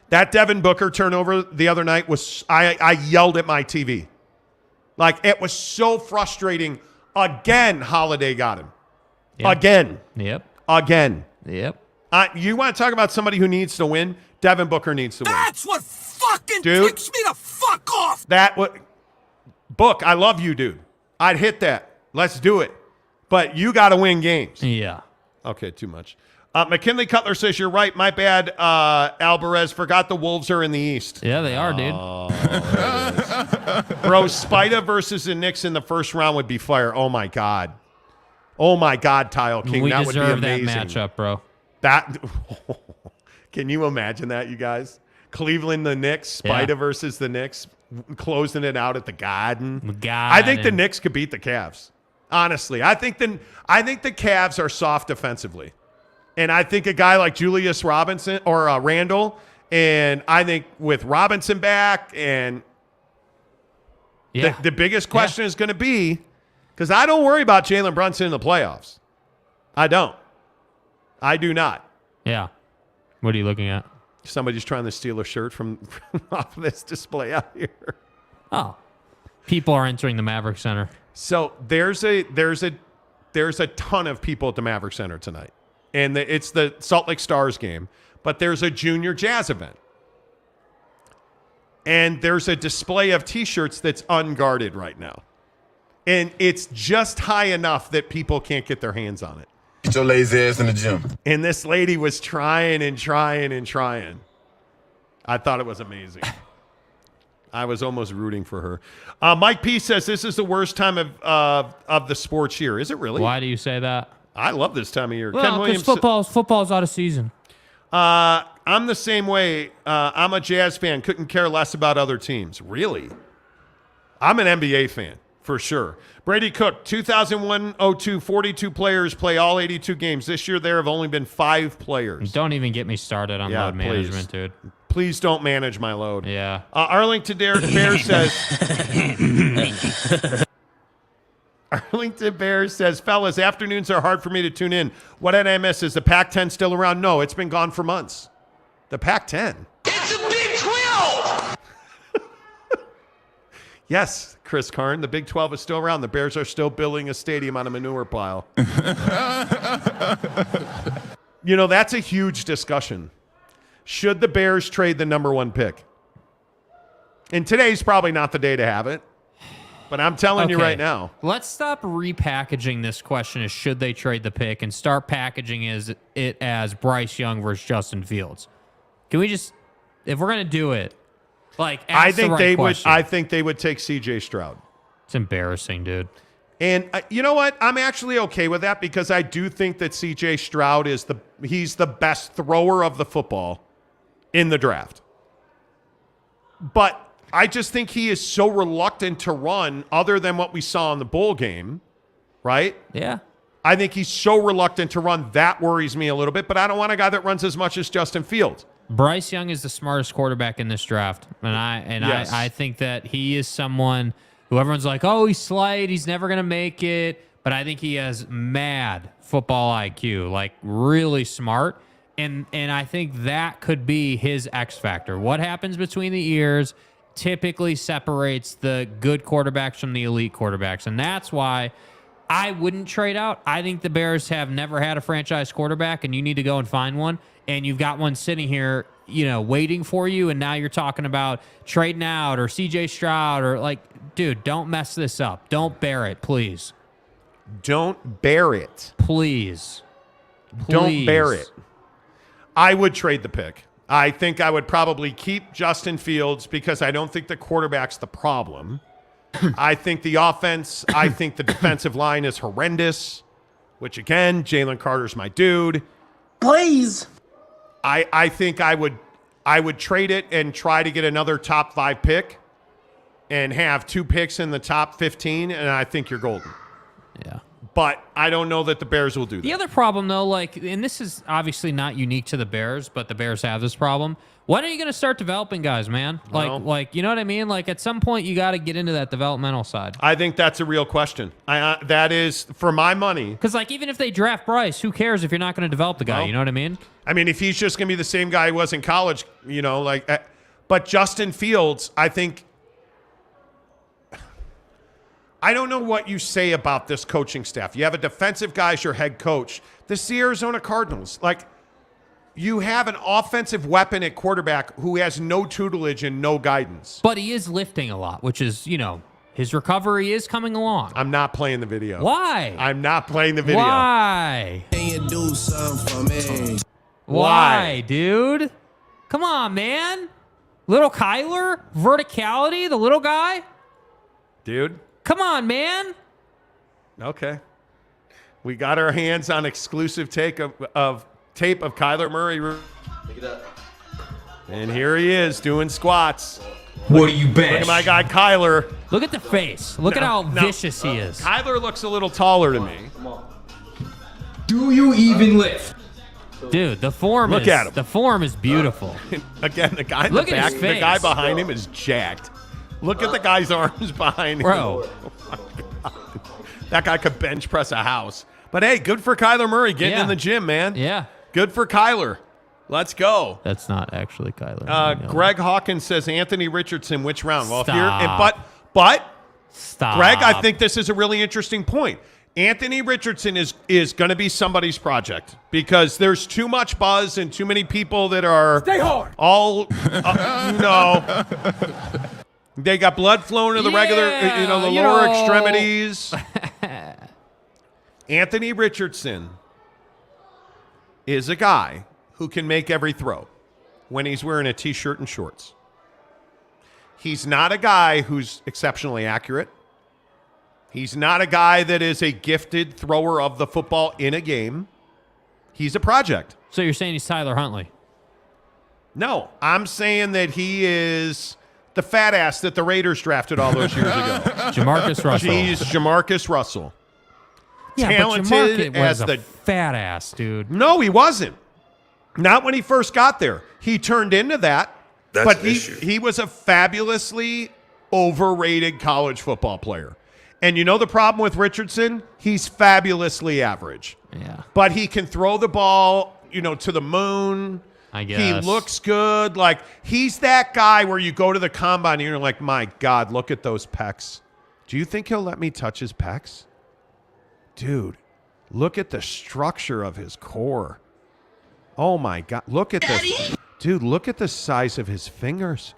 Speaker 2: that Devin Booker turnover the other night was, I yelled at my TV. Like, it was so frustrating. Again, Holiday got him.
Speaker 3: Yep.
Speaker 2: Again.
Speaker 3: Yep.
Speaker 2: Again.
Speaker 3: Yep.
Speaker 2: You want to talk about somebody who needs to win? Devin Booker needs to win.
Speaker 5: That's what fucking ticks me to fuck off.
Speaker 2: Book, I love you, dude. I'd hit that. Let's do it. But you got to win games.
Speaker 3: Yeah.
Speaker 2: Okay, too much. McKinley Cutler says, you're right. My bad, Alvarez. Forgot the Wolves are in the East.
Speaker 3: Yeah, they are, dude.
Speaker 2: Bro, Spida versus the Knicks in the first round would be fire. Oh, my God. Oh, my God, Tile King.
Speaker 3: We
Speaker 2: that would be
Speaker 3: deserve
Speaker 2: amazing.
Speaker 3: that matchup, bro.
Speaker 2: Can you imagine that, you guys? Cleveland, the Knicks, Spida versus the Knicks, closing it out at the Garden. I think the Knicks could beat the Cavs. Honestly, I think the Cavs are soft defensively. And I think a guy like Julius Robinson or Randall, and I think with Robinson back, and the biggest question is going to be, because I don't worry about Jalen Brunson in the playoffs. I don't. I do not.
Speaker 3: Yeah. What are you looking at?
Speaker 2: Somebody's trying to steal a shirt from off of this display out here.
Speaker 3: Oh. People are entering the Maverick Center.
Speaker 2: So there's a ton of people at the Maverick Center tonight. And it's the Salt Lake Stars game, but there's a junior jazz event. And there's a display of T-shirts that's unguarded right now. And it's just high enough that people can't get their hands on it.
Speaker 5: Get your lazy ass in the gym.
Speaker 2: And this lady was trying and trying and trying. I thought it was amazing. I was almost rooting for her. Mike P says this is the worst time of the sports year. Is it really?
Speaker 3: Why do you say that?
Speaker 2: I love this time of year.
Speaker 3: Well, because football's out of season.
Speaker 2: I'm the same way. I'm a Jazz fan. Couldn't care less about other teams. Really? I'm an NBA fan, for sure. Brady Cook, 2001-02, 42 players play all 82 games. This year there have only been 5 players.
Speaker 3: Don't even get me started on load management, dude.
Speaker 2: Please don't manage my load.
Speaker 3: Yeah.
Speaker 2: Arlington Bears says... Arlington Bears says, fellas, afternoons are hard for me to tune in. What did I miss? Is the Pac-10 still around? No, it's been gone for months. The Pac-10.
Speaker 5: It's the Big 12!
Speaker 2: Yes, Chris Karn, the Big 12 is still around. The Bears are still building a stadium on a manure pile. You know, that's a huge discussion. Should the Bears trade the number 1 pick? And today's probably not the day to have it. But I'm telling you right now.
Speaker 3: Let's stop repackaging this question as should they trade the pick and start packaging it as Bryce Young versus Justin Fields. Can we just, if we're going to do it, like, ask the right question.
Speaker 2: I think they would take C.J. Stroud.
Speaker 3: It's embarrassing, dude.
Speaker 2: And you know what? I'm actually okay with that because I do think that C.J. Stroud he's the best thrower of the football in the draft. But I just think he is so reluctant to run other than what we saw in the bowl game, right?
Speaker 3: Yeah.
Speaker 2: I think he's so reluctant to run. That worries me a little bit, but I don't want a guy that runs as much as Justin Fields.
Speaker 3: Bryce Young is the smartest quarterback in this draft. I think that he is someone who everyone's like, oh, he's slight, he's never going to make it. But I think he has mad football IQ, like really smart. And I think that could be his X factor. What happens between the ears typically separates the good quarterbacks from the elite quarterbacks. And that's why I wouldn't trade out. I think the Bears have never had a franchise quarterback, and you need to go and find one. And you've got one sitting here, you know, waiting for you. And now you're talking about trading out or C.J. Stroud or like, dude, don't mess this up. Don't bear it, please.
Speaker 2: Don't bear it.
Speaker 3: Please.
Speaker 2: Don't bear it. I would trade the pick. I think I would probably keep Justin Fields because I don't think the quarterback's the problem. I think the offense, I think the defensive line is horrendous, which again, Jalen Carter's my dude.
Speaker 14: Please.
Speaker 2: I think I would trade it and try to get another top 5 pick and have 2 picks in the top 15, and I think you're golden.
Speaker 3: Yeah.
Speaker 2: But I don't know that the Bears will do that.
Speaker 3: The other problem, though, like, and this is obviously not unique to the Bears, but the Bears have this problem. When are you going to start developing guys, man? Like, you know what I mean? Like, at some point, you got to get into that developmental side.
Speaker 2: I think that's a real question. That is, for my money.
Speaker 3: Because, like, even if they draft Bryce, who cares if you're not going to develop the guy? You know what I mean?
Speaker 2: I mean, if he's just going to be the same guy he was in college, you know, like, but Justin Fields, I think, I don't know what you say about this coaching staff. You have a defensive guy as your head coach. This is the Arizona Cardinals. Like, you have an offensive weapon at quarterback who has no tutelage and no guidance.
Speaker 3: But he is lifting a lot, which is, you know, his recovery is coming along.
Speaker 2: I'm not playing the video.
Speaker 3: Why?
Speaker 2: I'm not playing the video.
Speaker 3: Why?
Speaker 5: Can you do something for me?
Speaker 3: Why, dude? Come on, man. Little Kyler? Verticality? The little guy?
Speaker 2: Dude.
Speaker 3: Come on, man.
Speaker 2: Okay. We got our hands on exclusive tape of Kyler Murray.
Speaker 11: Pick it up.
Speaker 2: And here he is doing squats.
Speaker 6: What do you bet?
Speaker 2: Look at my guy Kyler.
Speaker 3: Look at the face. Look at how vicious he is.
Speaker 2: Kyler looks a little taller to me.
Speaker 6: Do you even lift?
Speaker 3: Dude, the form
Speaker 2: Look at him.
Speaker 3: The form is beautiful.
Speaker 2: Again, the guy in
Speaker 3: Look
Speaker 2: the
Speaker 3: at
Speaker 2: back,
Speaker 3: his
Speaker 2: the
Speaker 3: face.
Speaker 2: guy behind him is jacked. Look at the guy's arms behind him.
Speaker 3: Bro.
Speaker 2: That guy could bench press a house. But hey, good for Kyler Murray getting in the gym, man.
Speaker 3: Yeah.
Speaker 2: Good for Kyler. Let's go.
Speaker 3: That's not actually Kyler.
Speaker 2: Greg Hawkins says Anthony Richardson, which round? Well,
Speaker 3: Stop.
Speaker 2: but
Speaker 3: Stop.
Speaker 2: Greg, I think this is a really interesting point. Anthony Richardson is going to be somebody's project because there's too much buzz and too many people that are
Speaker 8: Stay hard.
Speaker 2: all they got blood flowing to the regular, the lower extremities. Anthony Richardson is a guy who can make every throw when he's wearing a T-shirt and shorts. He's not a guy who's exceptionally accurate. He's not a guy that is a gifted thrower of the football in a game. He's a project.
Speaker 3: So you're saying he's Tyler Huntley?
Speaker 2: No, I'm saying that he is the fat ass that the Raiders drafted all those years ago.
Speaker 3: Jamarcus Russell.
Speaker 2: He's Jamarcus Russell.
Speaker 3: Yeah,
Speaker 2: Talented
Speaker 3: but was
Speaker 2: as the
Speaker 3: fat ass, dude.
Speaker 2: No, he wasn't. Not when he first got there. He turned into that.
Speaker 7: That's
Speaker 2: but
Speaker 7: an issue.
Speaker 2: he was a fabulously overrated college football player. And you know the problem with Richardson? He's fabulously average.
Speaker 3: Yeah.
Speaker 2: But he can throw the ball, to the moon.
Speaker 3: I guess.
Speaker 2: He looks good. Like, he's that guy where you go to the combine and you're like, my God, look at those pecs. Do you think he'll let me touch his pecs? Dude, look at the structure of his core. Oh, my God. Look at this. Dude, look at the size of his fingers.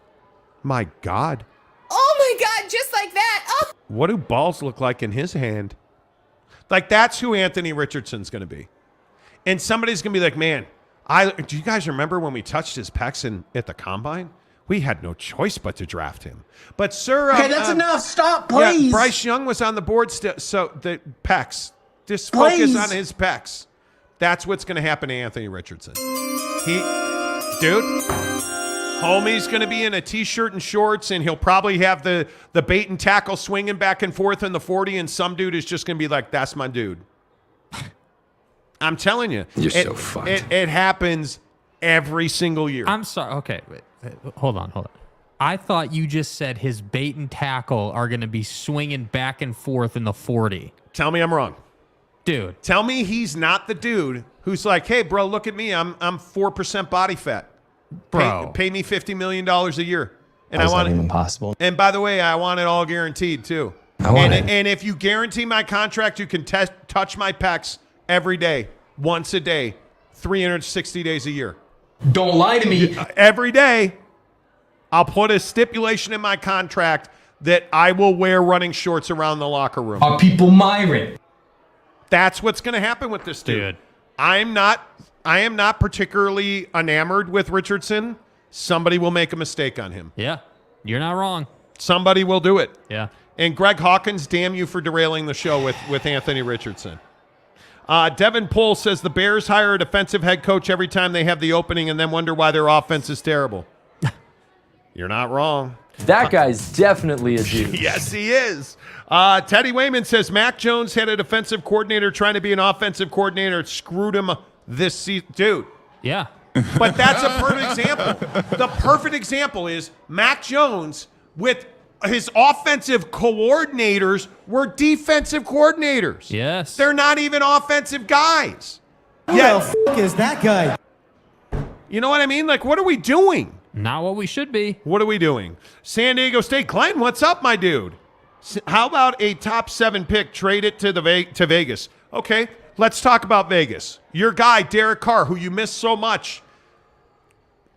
Speaker 2: My God.
Speaker 13: Oh my God, just like that. Oh.
Speaker 2: What do balls look like in his hand? Like, that's who Anthony Richardson's going to be. And somebody's going to be like, man, do you guys remember when we touched his pecs at the combine? We had no choice but to draft him. But, sir...
Speaker 11: Okay, that's enough. Stop, please.
Speaker 2: Yeah, Bryce Young was on the board still. So, the pecs. Just focus on his pecs. That's what's going to happen to Anthony Richardson. Homie's going to be in a T-shirt and shorts, and he'll probably have the bait and tackle swinging back and forth in the 40, and some dude is just going to be like, that's my dude. I'm telling you.
Speaker 7: You're so fucked.
Speaker 2: It happens every single year.
Speaker 3: I'm sorry. Okay, wait, hold on. I thought you just said his bait and tackle are going to be swinging back and forth in the 40.
Speaker 2: Tell me I'm wrong.
Speaker 3: Dude.
Speaker 2: Tell me he's not the dude who's like, hey, bro, look at me. I'm 4% body fat.
Speaker 3: Bro.
Speaker 2: Pay me $50 million a year. And
Speaker 11: How's
Speaker 2: I want
Speaker 11: that
Speaker 2: it.
Speaker 11: even possible?
Speaker 2: And by the way, I want it all guaranteed too. And if you guarantee my contract, you can touch my pecs every day, once a day, 360 days a year.
Speaker 6: Don't lie to me.
Speaker 2: Every day, I'll put a stipulation in my contract that I will wear running shorts around the locker room.
Speaker 6: Are people Myron?
Speaker 2: That's what's going to happen with this dude. I am not particularly enamored with Richardson. Somebody will make a mistake on him.
Speaker 3: Yeah, you're not wrong.
Speaker 2: Somebody will do it.
Speaker 3: Yeah.
Speaker 2: And Greg Hawkins, damn you for derailing the show with Anthony Richardson. Devin Pohl says the Bears hire a defensive head coach every time they have the opening and then wonder why their offense is terrible. You're not wrong.
Speaker 11: That guy's definitely a dude.
Speaker 2: Yes, he is. Teddy Wayman says Mac Jones had a defensive coordinator trying to be an offensive coordinator. It screwed him this season. Dude.
Speaker 3: Yeah.
Speaker 2: But that's a perfect example. The perfect example is Mac Jones with his offensive coordinators were defensive coordinators.
Speaker 3: Yes.
Speaker 2: They're not even offensive guys.
Speaker 8: Who the f*** is that guy?
Speaker 2: You know what I mean? Like, what are we doing?
Speaker 3: Not what we should be.
Speaker 2: What are we doing? San Diego State. Glenn, what's up, my dude? How about a top 7 pick, trade it to Vegas? Okay, let's talk about Vegas. Your guy, Derek Carr, who you miss so much.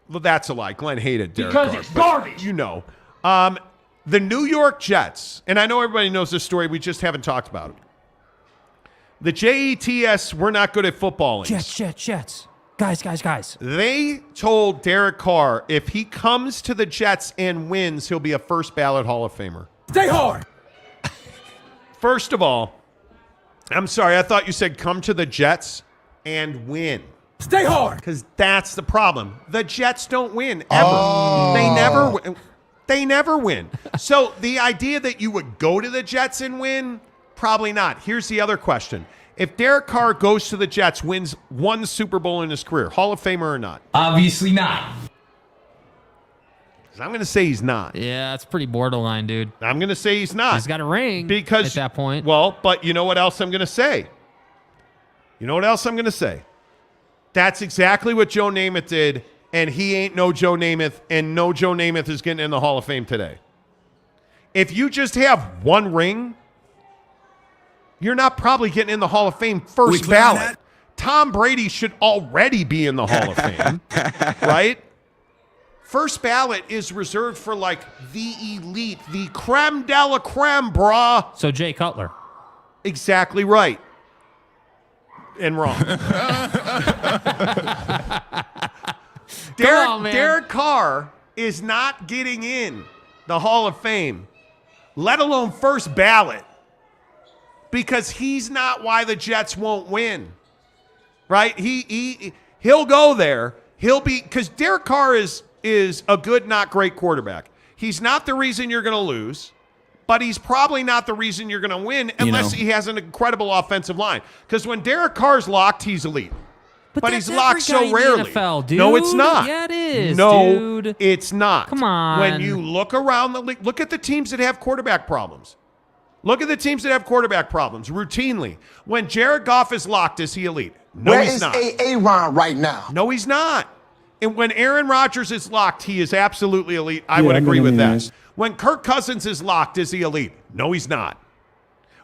Speaker 2: Well, that's a lie. Glenn hated Derek Carr.
Speaker 8: Because it's garbage.
Speaker 2: You know. The New York Jets, and I know everybody knows this story, we just haven't talked about it. The Jets, we're not good at footballing.
Speaker 3: Jets. Guys.
Speaker 2: They told Derek Carr if he comes to the Jets and wins, he'll be a first ballot Hall of Famer.
Speaker 8: Stay hard.
Speaker 2: First of all, I'm sorry, I thought you said come to the Jets and win.
Speaker 8: Stay hard.
Speaker 2: Because that's the problem. The Jets don't win ever. Oh. They never win. So the idea that you would go to the Jets and win, probably not. Here's the other question. If Derek Carr goes to the Jets, wins one Super Bowl in his career, Hall of Famer or not?
Speaker 6: Obviously not.
Speaker 2: I'm going to say he's not.
Speaker 3: Yeah, that's pretty borderline, dude.
Speaker 2: I'm going to say he's not.
Speaker 3: He's got a ring
Speaker 2: because,
Speaker 3: at that point.
Speaker 2: Well, but you know what else I'm going to say? That's exactly what Joe Namath did, and he ain't no Joe Namath, and no Joe Namath is getting in the Hall of Fame today. If you just have one ring, you're not probably getting in the Hall of Fame first ballot. Tom Brady should already be in the Hall of Fame, right? First ballot is reserved for like the elite, the creme de la creme, brah.
Speaker 3: So Jay Cutler.
Speaker 2: Exactly right. And wrong. Derek Carr is not getting in the Hall of Fame, let alone first ballot, because he's not why the Jets won't win. Right? He'll go there. He'll be, because Derek Carr is a good, not great quarterback. He's not the reason you're going to lose, but he's probably not the reason you're going to win unless he has an incredible offensive line. Because when Derek Carr's locked, he's elite. But he's locked so rarely.
Speaker 3: NFL, dude.
Speaker 2: No, it's not.
Speaker 3: Yeah, it is.
Speaker 2: No,
Speaker 3: dude.
Speaker 2: it's not.
Speaker 3: Come on.
Speaker 2: When you look around the league, look at the teams that have quarterback problems. Look at the teams that have quarterback problems routinely. When Jared Goff is locked, is he elite? No, he's not.
Speaker 8: Where is Aaron right now?
Speaker 2: No, he's not. And when Aaron Rodgers is locked, he is absolutely elite. I would agree with that. When Kirk Cousins is locked, is he elite? No, he's not.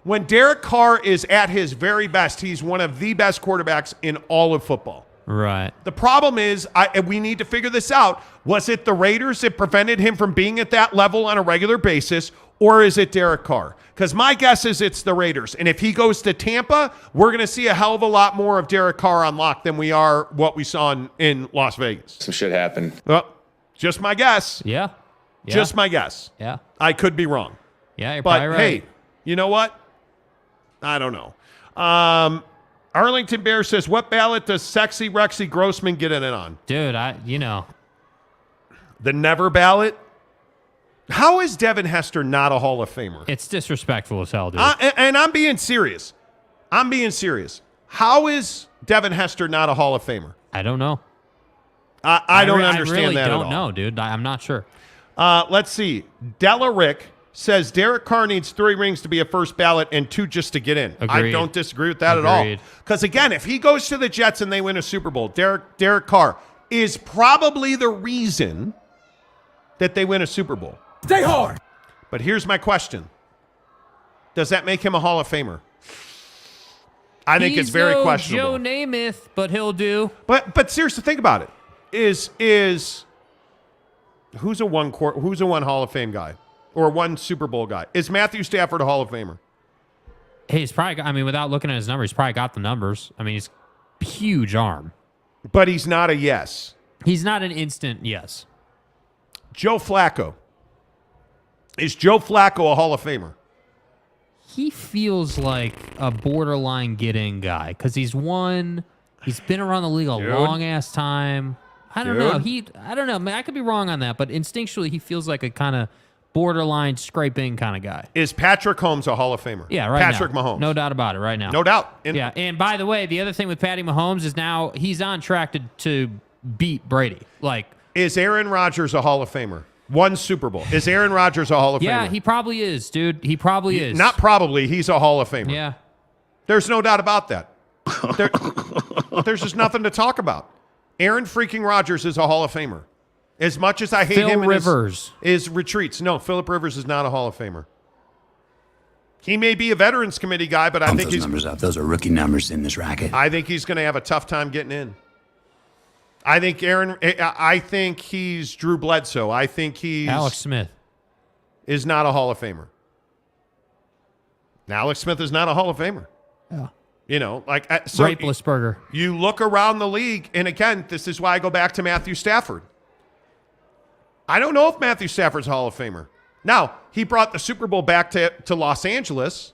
Speaker 2: When Derek Carr is at his very best, he's one of the best quarterbacks in all of football.
Speaker 3: Right.
Speaker 2: The problem is, we need to figure this out. Was it the Raiders that prevented him from being at that level on a regular basis, or is it Derek Carr? Because my guess is it's the Raiders. And if he goes to Tampa, we're going to see a hell of a lot more of Derek Carr on lock than we are what we saw in Las Vegas.
Speaker 7: Some shit happened.
Speaker 2: Well, just my guess.
Speaker 3: Yeah.
Speaker 2: Just my guess.
Speaker 3: Yeah.
Speaker 2: I could be wrong.
Speaker 3: Yeah, you're
Speaker 2: But
Speaker 3: probably right.
Speaker 2: hey, you know what? I don't know. Arlington Bear says, what ballot does sexy Rexy Grossman get in it on?
Speaker 3: Dude,
Speaker 2: The never ballot? How is Devin Hester not a Hall of Famer?
Speaker 3: It's disrespectful as hell, dude.
Speaker 2: And I'm being serious. How is Devin Hester not a Hall of Famer?
Speaker 3: I don't know.
Speaker 2: I don't understand
Speaker 3: really
Speaker 2: that at all.
Speaker 3: I don't know, dude. I'm not sure.
Speaker 2: Let's see. Della Rick says Derek Carr needs 3 rings to be a first ballot and 2 just to get in.
Speaker 3: Agreed.
Speaker 2: I don't disagree with that at all. Because, again, if he goes to the Jets and they win a Super Bowl, Derek Carr is probably the reason that they win a Super Bowl.
Speaker 8: Stay hard.
Speaker 2: But here's my question. Does that make him a Hall of Famer? I think it's very questionable.
Speaker 3: Joe Namath, but he'll do.
Speaker 2: But seriously, think about it. Who's a one Hall of Fame guy or one Super Bowl guy? Is Matthew Stafford a Hall of Famer?
Speaker 3: Hey, he's probably without looking at his numbers, he's probably got the numbers. He's huge arm.
Speaker 2: But he's not a yes.
Speaker 3: He's not an instant yes.
Speaker 2: Joe Flacco. Is Joe Flacco a Hall of Famer?
Speaker 3: He feels like a borderline get-in guy because he's been around the league a long-ass time. I don't know. I don't know. Man, I could be wrong on that, but instinctually he feels like a kind of borderline scraping kind of guy.
Speaker 2: Is Patrick Mahomes a Hall of Famer?
Speaker 3: Yeah, right now.
Speaker 2: Patrick Mahomes.
Speaker 3: No doubt about it right now.
Speaker 2: No doubt.
Speaker 3: Yeah, and by the way, the other thing with Patty Mahomes is now he's on track to beat Brady.
Speaker 2: Is Aaron Rodgers a Hall of Famer? One Super Bowl. Is Aaron Rodgers a Hall of Famer?
Speaker 3: Yeah, he probably is, dude. He probably is.
Speaker 2: Not probably. He's a Hall of Famer.
Speaker 3: Yeah.
Speaker 2: There's no doubt about that. There's just nothing to talk about. Aaron freaking Rodgers is a Hall of Famer. As much as I hate him and his retreats. No, Phillip Rivers is not a Hall of Famer. He may be a Veterans Committee guy, but I think
Speaker 16: those numbers up. Those are rookie numbers in this racket.
Speaker 2: I think he's going to have a tough time getting in. I think he's Drew Bledsoe. I think he's
Speaker 3: Alex Smith
Speaker 2: is not a Hall of Famer. Alex Smith is not a Hall of Famer.
Speaker 3: Yeah.
Speaker 2: Raplesberger. You look around the league, and again, this is why I go back to Matthew Stafford. I don't know if Matthew Stafford's a Hall of Famer. Now, he brought the Super Bowl back to Los Angeles.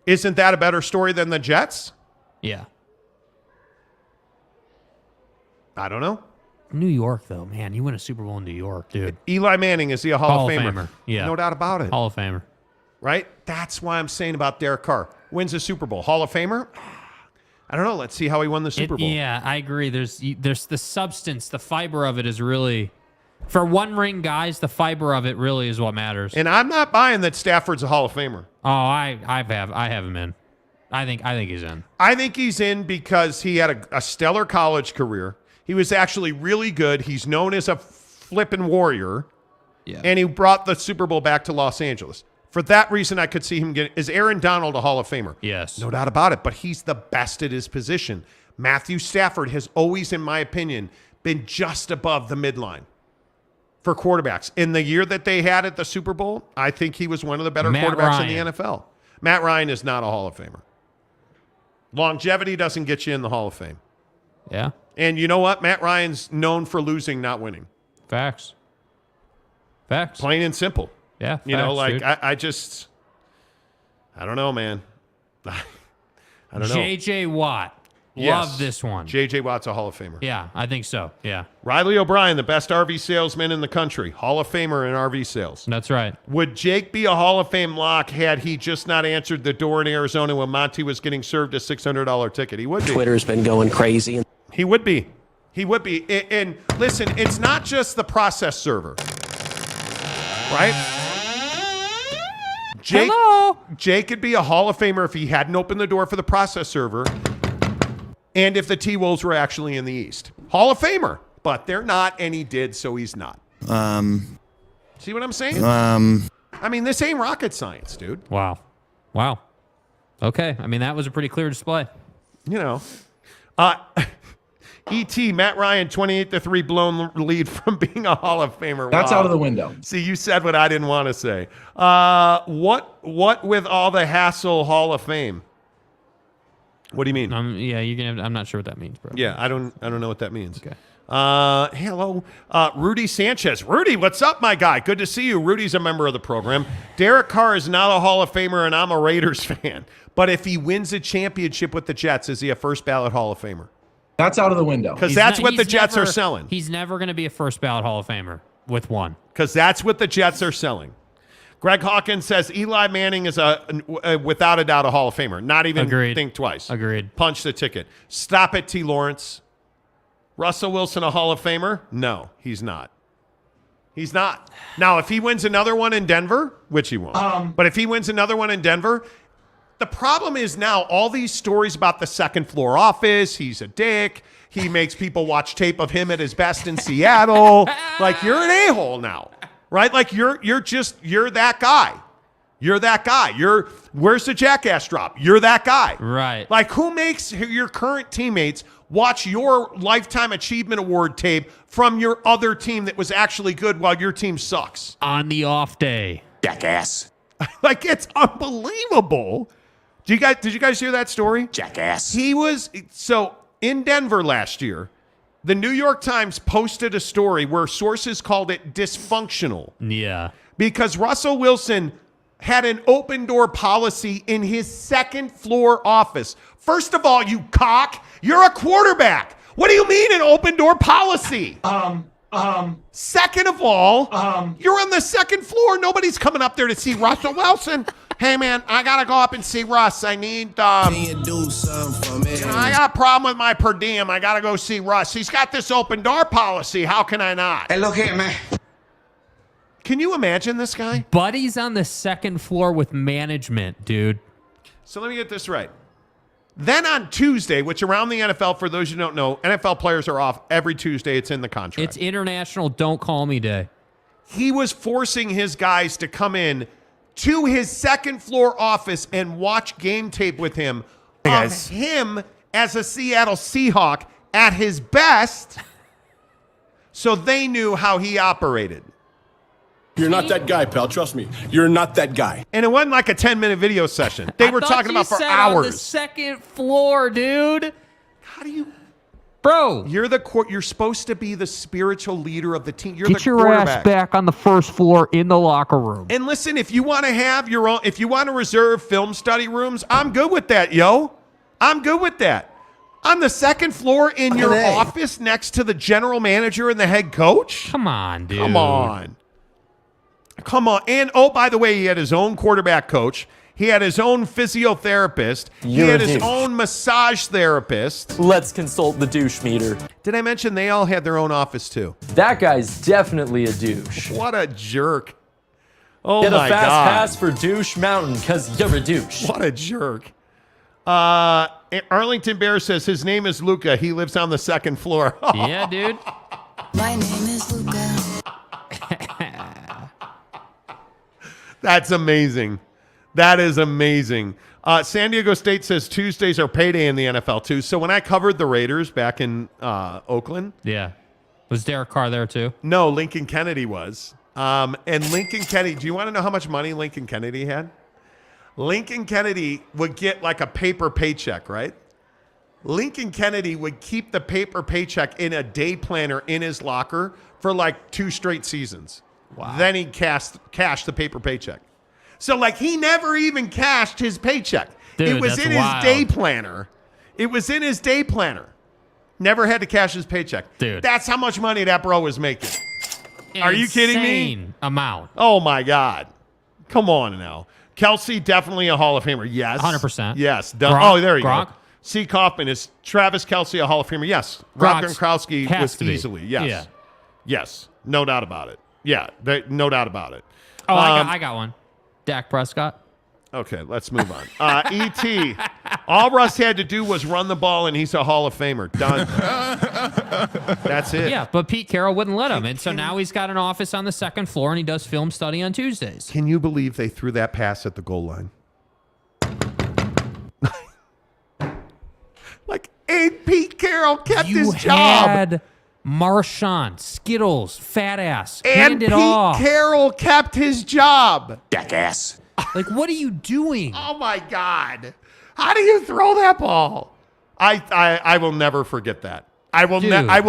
Speaker 2: Isn't that a better story than the Jets?
Speaker 3: Yeah.
Speaker 2: I don't know.
Speaker 3: New York, though, man. You win a Super Bowl in New York, dude.
Speaker 2: Eli Manning, is he a Hall of Famer?
Speaker 3: Yeah.
Speaker 2: No doubt about it.
Speaker 3: Hall of Famer.
Speaker 2: Right? That's why I'm saying about Derek Carr. Wins a Super Bowl. Hall of Famer? I don't know. Let's see how he won the Super Bowl.
Speaker 3: Yeah, I agree. There's the substance, the fiber of it is really... For one-ring guys, the fiber of it really is what matters.
Speaker 2: And I'm not buying that Stafford's a Hall of Famer.
Speaker 3: Oh, I have him in. I think he's in.
Speaker 2: I think he's in because he had a stellar college career. He was actually really good. He's known as a flippin' warrior.
Speaker 3: Yeah.
Speaker 2: And he brought the Super Bowl back to Los Angeles. For that reason, I could see him getting... Is Aaron Donald a Hall of Famer?
Speaker 3: Yes.
Speaker 2: No doubt about it, but he's the best at his position. Matthew Stafford has always, in my opinion, been just above the midline for quarterbacks. In the year that they had at the Super Bowl, I think he was one of the better quarterbacks in the NFL. Matt Ryan is not a Hall of Famer. Longevity doesn't get you in the Hall of Fame.
Speaker 3: Yeah.
Speaker 2: And you know what? Matt Ryan's known for losing, not winning.
Speaker 3: Facts.
Speaker 2: Plain and simple.
Speaker 3: Yeah.
Speaker 2: You know, like,
Speaker 3: dude.
Speaker 2: I don't know, man. I don't know.
Speaker 3: J.J. Watt. Love this one.
Speaker 2: J.J. Watt's a Hall of Famer.
Speaker 3: Yeah, I think so. Yeah.
Speaker 2: Riley O'Brien, the best RV salesman in the country. Hall of Famer in RV sales.
Speaker 3: That's right.
Speaker 2: Would Jake be a Hall of Fame lock had he just not answered the door in Arizona when Monty was getting served a $600 ticket? He would be.
Speaker 11: Twitter's been going crazy.
Speaker 2: He would be. He would be. And listen, it's not just the process server. Right? Jake could be a Hall of Famer if he hadn't opened the door for the process server and if the T-Wolves were actually in the East. Hall of Famer. But they're not, and he did, so he's not. See what I'm saying? I mean, this ain't rocket science, dude.
Speaker 3: Wow. Okay. I mean, that was a pretty clear display.
Speaker 2: You know. E.T. Matt Ryan, 28-3 blown lead from being a Hall of Famer.
Speaker 6: That's out of the window.
Speaker 2: See, you said what I didn't want to say. What with all the hassle Hall of Fame? What do you mean?
Speaker 3: Yeah, I'm not sure what that means, bro.
Speaker 2: Yeah, I don't know what that means.
Speaker 3: Okay.
Speaker 2: Hello, Rudy Sanchez. Rudy, what's up, my guy? Good to see you. Rudy's a member of the program. Derek Carr is not a Hall of Famer, and I'm a Raiders fan. But if he wins a championship with the Jets, is he a first ballot Hall of Famer?
Speaker 6: That's out of the window.
Speaker 2: Because that's what the Jets are selling.
Speaker 3: He's never going to be a first ballot Hall of Famer with one.
Speaker 2: Because that's what the Jets are selling. Greg Hawkins says Eli Manning is without a doubt a Hall of Famer. Not even think twice.
Speaker 3: Agreed.
Speaker 2: Punch the ticket. Stop it, T. Lawrence. Russell Wilson a Hall of Famer? No, he's not. He's not. Now, if he wins another one in Denver, which he won't, but if he wins another one in Denver, the problem is now all these stories about the second floor office, he's a dick, he makes people watch tape of him at his best in Seattle. Like, you're an a-hole now, right? Like, you're that guy. You're that guy. Where's the jackass drop? You're that guy.
Speaker 3: Right.
Speaker 2: Like, who makes your current teammates watch your Lifetime Achievement Award tape from your other team that was actually good while your team sucks?
Speaker 3: On the off day.
Speaker 2: Jackass. Like, it's unbelievable. Did you guys hear that story?
Speaker 9: Jackass.
Speaker 2: He was in Denver last year. The New York Times posted a story where sources called it dysfunctional.
Speaker 3: Yeah.
Speaker 2: Because Russell Wilson had an open door policy in his second floor office. First of all, you cock, you're a quarterback. What do you mean an open door policy? Second of all, you're on the second floor. Nobody's coming up there to see Russell Wilson. Hey, man, I got to go up and see Russ. I need,
Speaker 5: Can you do something for me?
Speaker 2: I got a problem with my per diem. I got to go see Russ. He's got this open door policy. How can I not?
Speaker 11: Hey, look here, man.
Speaker 2: Can you imagine this guy?
Speaker 3: Buddy's on the second floor with management, dude.
Speaker 2: So let me get this right. Then on Tuesday, which around the NFL, for those who don't know, NFL players are off every Tuesday. It's in the contract.
Speaker 3: It's International Don't Call Me Day.
Speaker 2: He was forcing his guys to come in to his second floor office and watch game tape with him of him as a Seattle Seahawk at his best, so they knew how he operated.
Speaker 5: You're not that guy, pal. Trust me. You're not that guy.
Speaker 2: And it wasn't like a 10-minute video session. They were talking about for hours.
Speaker 3: On the second floor, dude.
Speaker 2: How do you...
Speaker 3: Bro,
Speaker 2: you're supposed to be the spiritual leader of the team. You're
Speaker 3: get
Speaker 2: the
Speaker 3: your
Speaker 2: quarterback.
Speaker 3: ass back on the first floor in the locker room.
Speaker 2: And listen, if you want to have your own, if you want to reserve film study rooms, I'm good with that, yo. I'm good with that. On the second floor in your office next to the general manager and the head coach?
Speaker 3: Come on, dude.
Speaker 2: Come on. And, oh, by the way, he had his own quarterback coach. He had his own physiotherapist. He had his own massage therapist.
Speaker 11: Let's consult the douche meter.
Speaker 2: Did I mention they all had their own office, too?
Speaker 11: That guy's definitely a douche.
Speaker 2: What a jerk. Oh,
Speaker 11: Get
Speaker 2: my God.
Speaker 11: Get a fast pass for Douche Mountain, because you're a douche.
Speaker 2: What a jerk. Arlington Bear says his name is Luca. He lives on the second floor.
Speaker 3: Yeah, dude.
Speaker 13: My name is Luca.
Speaker 2: That's amazing. That is amazing. San Diego State says Tuesdays are payday in the NFL, too. So when I covered the Raiders back in Oakland.
Speaker 3: Yeah. Was Derek Carr there, too?
Speaker 2: No, Lincoln Kennedy was. And Lincoln Kennedy, do you want to know how much money Lincoln Kennedy had? Lincoln Kennedy would get like a paper paycheck, right? Lincoln Kennedy would keep the paper paycheck in a day planner in his locker for like 2 straight seasons. Wow. Then he cashed the paper paycheck. So, like, he never even cashed his paycheck.
Speaker 3: Dude,
Speaker 2: it was in his day planner. It was in his day planner. Never had to cash his paycheck.
Speaker 3: Dude.
Speaker 2: That's how much money that bro was making. Are you kidding me?
Speaker 3: Insane amount.
Speaker 2: Oh, my God. Come on now. Kelsey, definitely a Hall of Famer. Yes.
Speaker 3: 100%.
Speaker 2: Yes. Done.
Speaker 3: Gronk,
Speaker 2: Oh, there you
Speaker 3: Gronk.
Speaker 2: go. C. Kaufman, is Travis Kelsey a Hall of Famer? Yes. Rob Gronkowski was easily. Yes.
Speaker 3: Yeah.
Speaker 2: Yes. No doubt about it. Yeah. No doubt about it.
Speaker 3: Oh, I got one. Dak Prescott.
Speaker 2: Okay, let's move on. E.T. All Russ had to do was run the ball, and he's a Hall of Famer. Done. That's it.
Speaker 3: Yeah, but Pete Carroll wouldn't let him. And so now he's got an office on the second floor, and he does film study on Tuesdays.
Speaker 2: Can you believe they threw that pass at the goal line? And Pete Carroll kept his job.
Speaker 3: Had Marshawn, Skittles, fat ass,
Speaker 2: And
Speaker 3: hand it
Speaker 2: Pete
Speaker 3: off.
Speaker 2: Carroll kept his job.
Speaker 9: Jackass.
Speaker 3: Like, what are you doing?
Speaker 2: Oh, my God. How do you throw that ball? I will never forget that. I will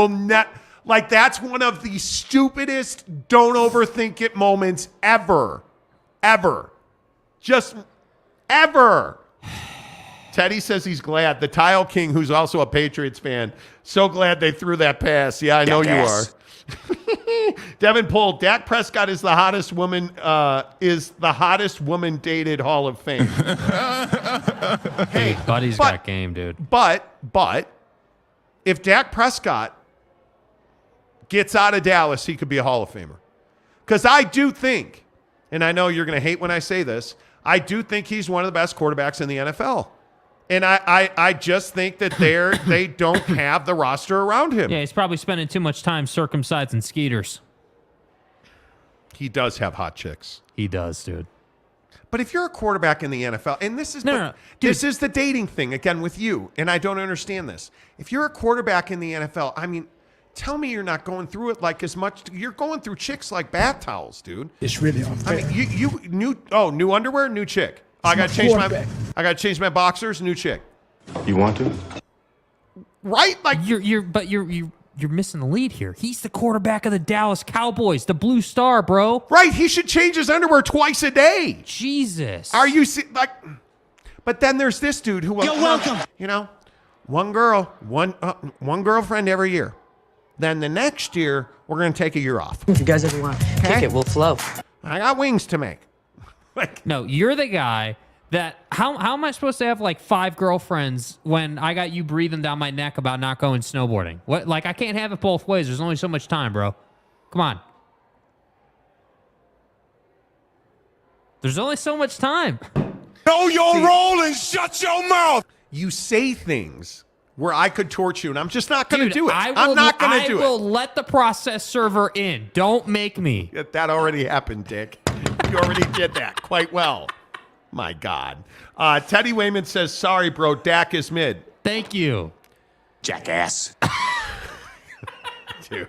Speaker 2: not. Like, that's one of the stupidest don't overthink it moments ever. Ever. Just ever. Teddy says he's glad. The Tile King, who's also a Patriots fan, so glad they threw that pass. Yeah, I know you are. Devin Pohl, Dak Prescott is the hottest woman dated Hall of Fame.
Speaker 3: Hey, Buddy's got game, dude.
Speaker 2: But if Dak Prescott gets out of Dallas, he could be a Hall of Famer. Because I do think, and I know you're going to hate when I say this, I do think he's one of the best quarterbacks in the NFL. And I just think that they don't have the roster around him.
Speaker 3: Yeah, he's probably spending too much time circumcising skeeters.
Speaker 2: He does have hot chicks.
Speaker 3: He does, dude.
Speaker 2: But if you're a quarterback in the NFL, and this is this is the dating thing again with you, and I don't understand this. If you're a quarterback in the NFL, I mean, tell me you're not going through it like as much. You're going through chicks like bath towels, dude.
Speaker 8: It's really unfair.
Speaker 2: I mean, you new underwear, new chick. I got to change my boxers, new chick.
Speaker 9: You want to?
Speaker 2: Right? Like
Speaker 3: you're missing the lead here. He's the quarterback of the Dallas Cowboys, the Blue Star, bro.
Speaker 2: Right, he should change his underwear twice a day.
Speaker 3: Jesus.
Speaker 2: Are you like? But then there's this dude who
Speaker 8: You're welcome.
Speaker 2: You know, one girlfriend every year. Then the next year we're going to take a year off.
Speaker 11: If you guys ever want to kick it, we'll flow.
Speaker 2: I got wings to make.
Speaker 3: No, you're the guy that how am I supposed to have like 5 girlfriends when I got you breathing down my neck about not going snowboarding? What? Like, I can't have it both ways. There's only so much time, bro. Come on. There's only so much time.
Speaker 5: Know your role and shut your mouth.
Speaker 2: You say things where I could torch you, and I'm just not going to
Speaker 3: Dude,
Speaker 2: do it.
Speaker 3: I'm
Speaker 2: not going to do it.
Speaker 3: I will let the process server in. Don't make me.
Speaker 2: That already happened, Dick. You already did that quite well. My God. Teddy Wayman says, sorry, bro, Dak is mid.
Speaker 3: Thank you.
Speaker 9: Jackass.
Speaker 2: Dude.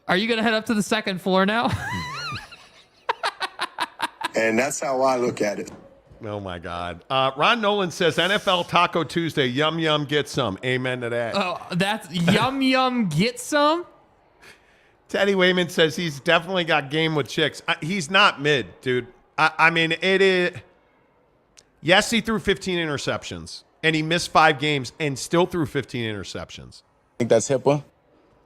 Speaker 3: Are you going to head up to the second floor now?
Speaker 9: And that's how I look at it.
Speaker 2: Oh, my God. Ron Nolan says, NFL Taco Tuesday, yum, yum, get some. Amen to that.
Speaker 3: Oh, that's yum, yum, get some?
Speaker 2: Teddy Wayman says he's definitely got game with chicks. He's not mid, dude. I mean, it is. Yes, he threw 15 interceptions, and he missed 5 games and still threw 15 interceptions.
Speaker 9: Think that's HIPAA?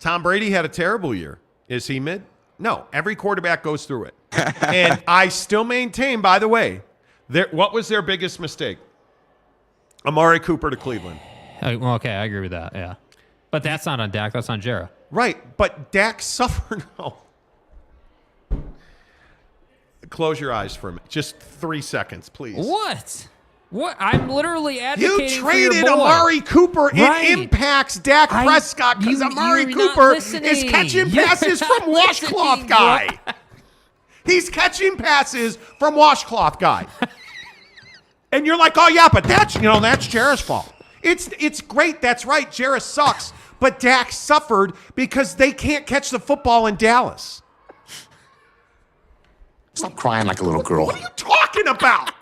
Speaker 2: Tom Brady had a terrible year. Is he mid? No. Every quarterback goes through it. And I still maintain, by the way, what was their biggest mistake? Amari Cooper to Cleveland.
Speaker 3: Well, okay, I agree with that, yeah. But that's not on Dak. That's on Jarrah.
Speaker 2: Right, but Dak suffered. No. Close your eyes for a minute. Just 3 seconds, please.
Speaker 3: What? I'm literally advocating
Speaker 2: You
Speaker 3: for your
Speaker 2: traded
Speaker 3: boy.
Speaker 2: Amari Cooper.
Speaker 3: Right.
Speaker 2: It impacts Dak Prescott because Amari Cooper is catching passes from washcloth guy. He's catching passes from washcloth guy. And you're like, oh, yeah, but that's Jarrett's fault. It's great. That's right. Jarrett sucks. But Dak suffered because they can't catch the football in Dallas.
Speaker 9: Stop crying like a little girl.
Speaker 2: What are you talking about?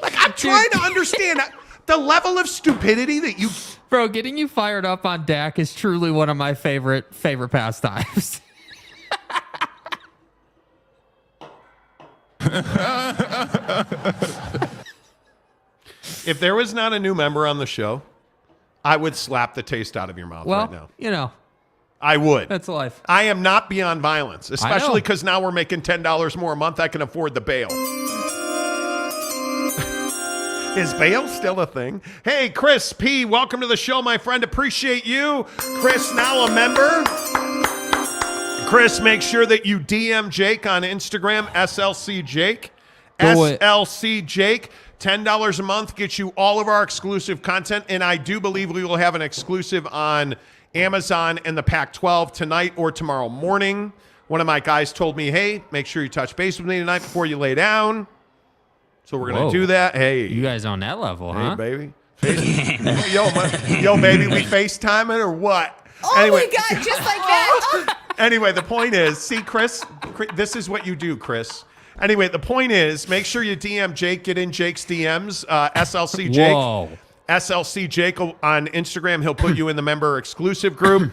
Speaker 2: Like, I'm trying to understand the level of stupidity that you...
Speaker 3: Bro, getting you fired up on Dak is truly one of my favorite pastimes.
Speaker 2: If there was not a new member on the show, I would slap the taste out of your mouth right now.
Speaker 3: You know.
Speaker 2: I would.
Speaker 3: That's life.
Speaker 2: I am not beyond violence, especially because now we're making $10 more a month. I can afford the bail. Is bail still a thing? Hey, Kris P., welcome to the show, my friend. Appreciate you. Kris, now a member. Kris, make sure that you DM Jake on Instagram, SLC Jake. SLC Jake. $10 a month gets you all of our exclusive content, and I do believe we will have an exclusive on Amazon and the Pac-12 tonight or tomorrow morning. One of my guys told me, hey, make sure you touch base with me tonight before you lay down. So we're going to do that. Hey.
Speaker 3: You guys on that level, huh?
Speaker 2: Hey, baby. Yo, baby, we FaceTime it or what?
Speaker 10: Oh
Speaker 2: anyway.
Speaker 10: my God, just like that.
Speaker 2: Anyway, the point is, see, Kris, this is what you do, Kris. Anyway, the point is, make sure you DM Jake, get in Jake's DMs, SLC Jake.
Speaker 3: Whoa.
Speaker 2: SLC Jake on Instagram. He'll put you in the member exclusive group.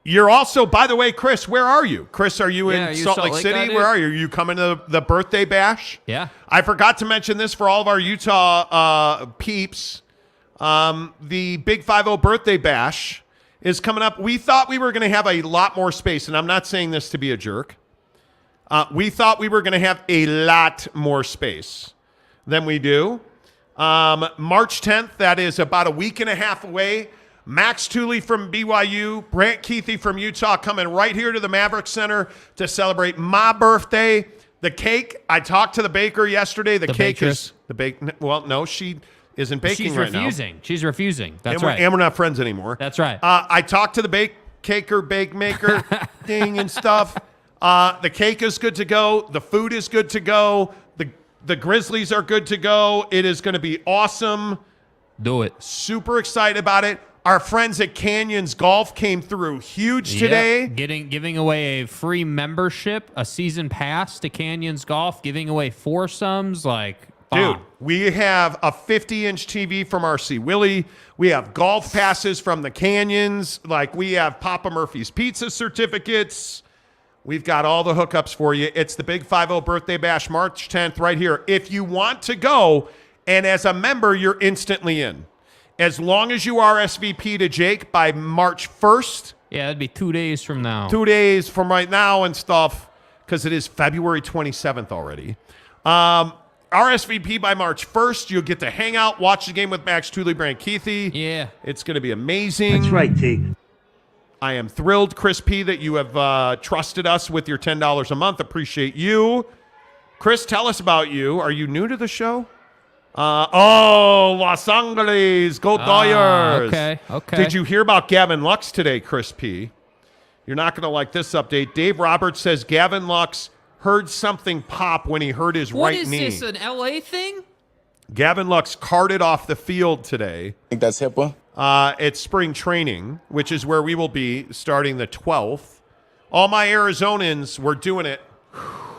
Speaker 2: You're also, by the way, Kris, where are you? Kris, are you in Salt Lake City? Where are you? Are you coming to the birthday bash?
Speaker 3: Yeah.
Speaker 2: I forgot to mention this for all of our Utah peeps. The Big 5-0 birthday bash is coming up. We thought we were going to have a lot more space, and I'm not saying this to be a jerk. We thought we were going to have a lot more space than we do. March 10th, that is about a week and a half away. Max Tooley from BYU, Brant Keithy from Utah coming right here to the Maverick Center to celebrate my birthday. The cake, I talked to the baker yesterday. The cake
Speaker 3: bakeress.
Speaker 2: is the bake. Well, no, she isn't baking right now.
Speaker 3: She's refusing. That's
Speaker 2: right. And we're not friends anymore.
Speaker 3: That's right.
Speaker 2: I talked to the bake maker thing and stuff. The cake is good to go. The food is good to go. The Grizzlies are good to go. It is going to be awesome.
Speaker 3: Do it.
Speaker 2: Super excited about it. Our friends at Canyons Golf came through huge today.
Speaker 3: Giving away a free membership, a season pass to Canyons Golf, giving away foursomes,
Speaker 2: Dude, we have a 50-inch TV from RC Willie. We have golf passes from the Canyons. We have Papa Murphy's Pizza certificates. We've got all the hookups for you. It's the Big 5-0 Birthday Bash, March 10th, right here. If you want to go, and as a member, you're instantly in. As long as you RSVP to Jake by March 1st.
Speaker 3: Yeah, that'd be 2 days from now.
Speaker 2: 2 days from right now and stuff, because it is February 27th already. RSVP by March 1st. You'll get to hang out, watch the game with Max Tooley, Brant Keithy.
Speaker 3: Yeah.
Speaker 2: It's going to be amazing.
Speaker 16: That's right, T.
Speaker 2: I am thrilled, Kris P., that you have trusted us with your $10 a month. Appreciate you. Kris, tell us about you. Are you new to the show? Los Angeles. Go Dodgers.
Speaker 3: Okay.
Speaker 2: Did you hear about Gavin Lux today, Kris P.? You're not going to like this update. Dave Roberts says Gavin Lux heard something pop when he hurt his right knee.
Speaker 3: What is this, an L.A. thing?
Speaker 2: Gavin Lux carted off the field today.
Speaker 17: I think that's HIPAA.
Speaker 2: It's spring training, which is where we will be starting the 12th. All my Arizonans, we're doing it.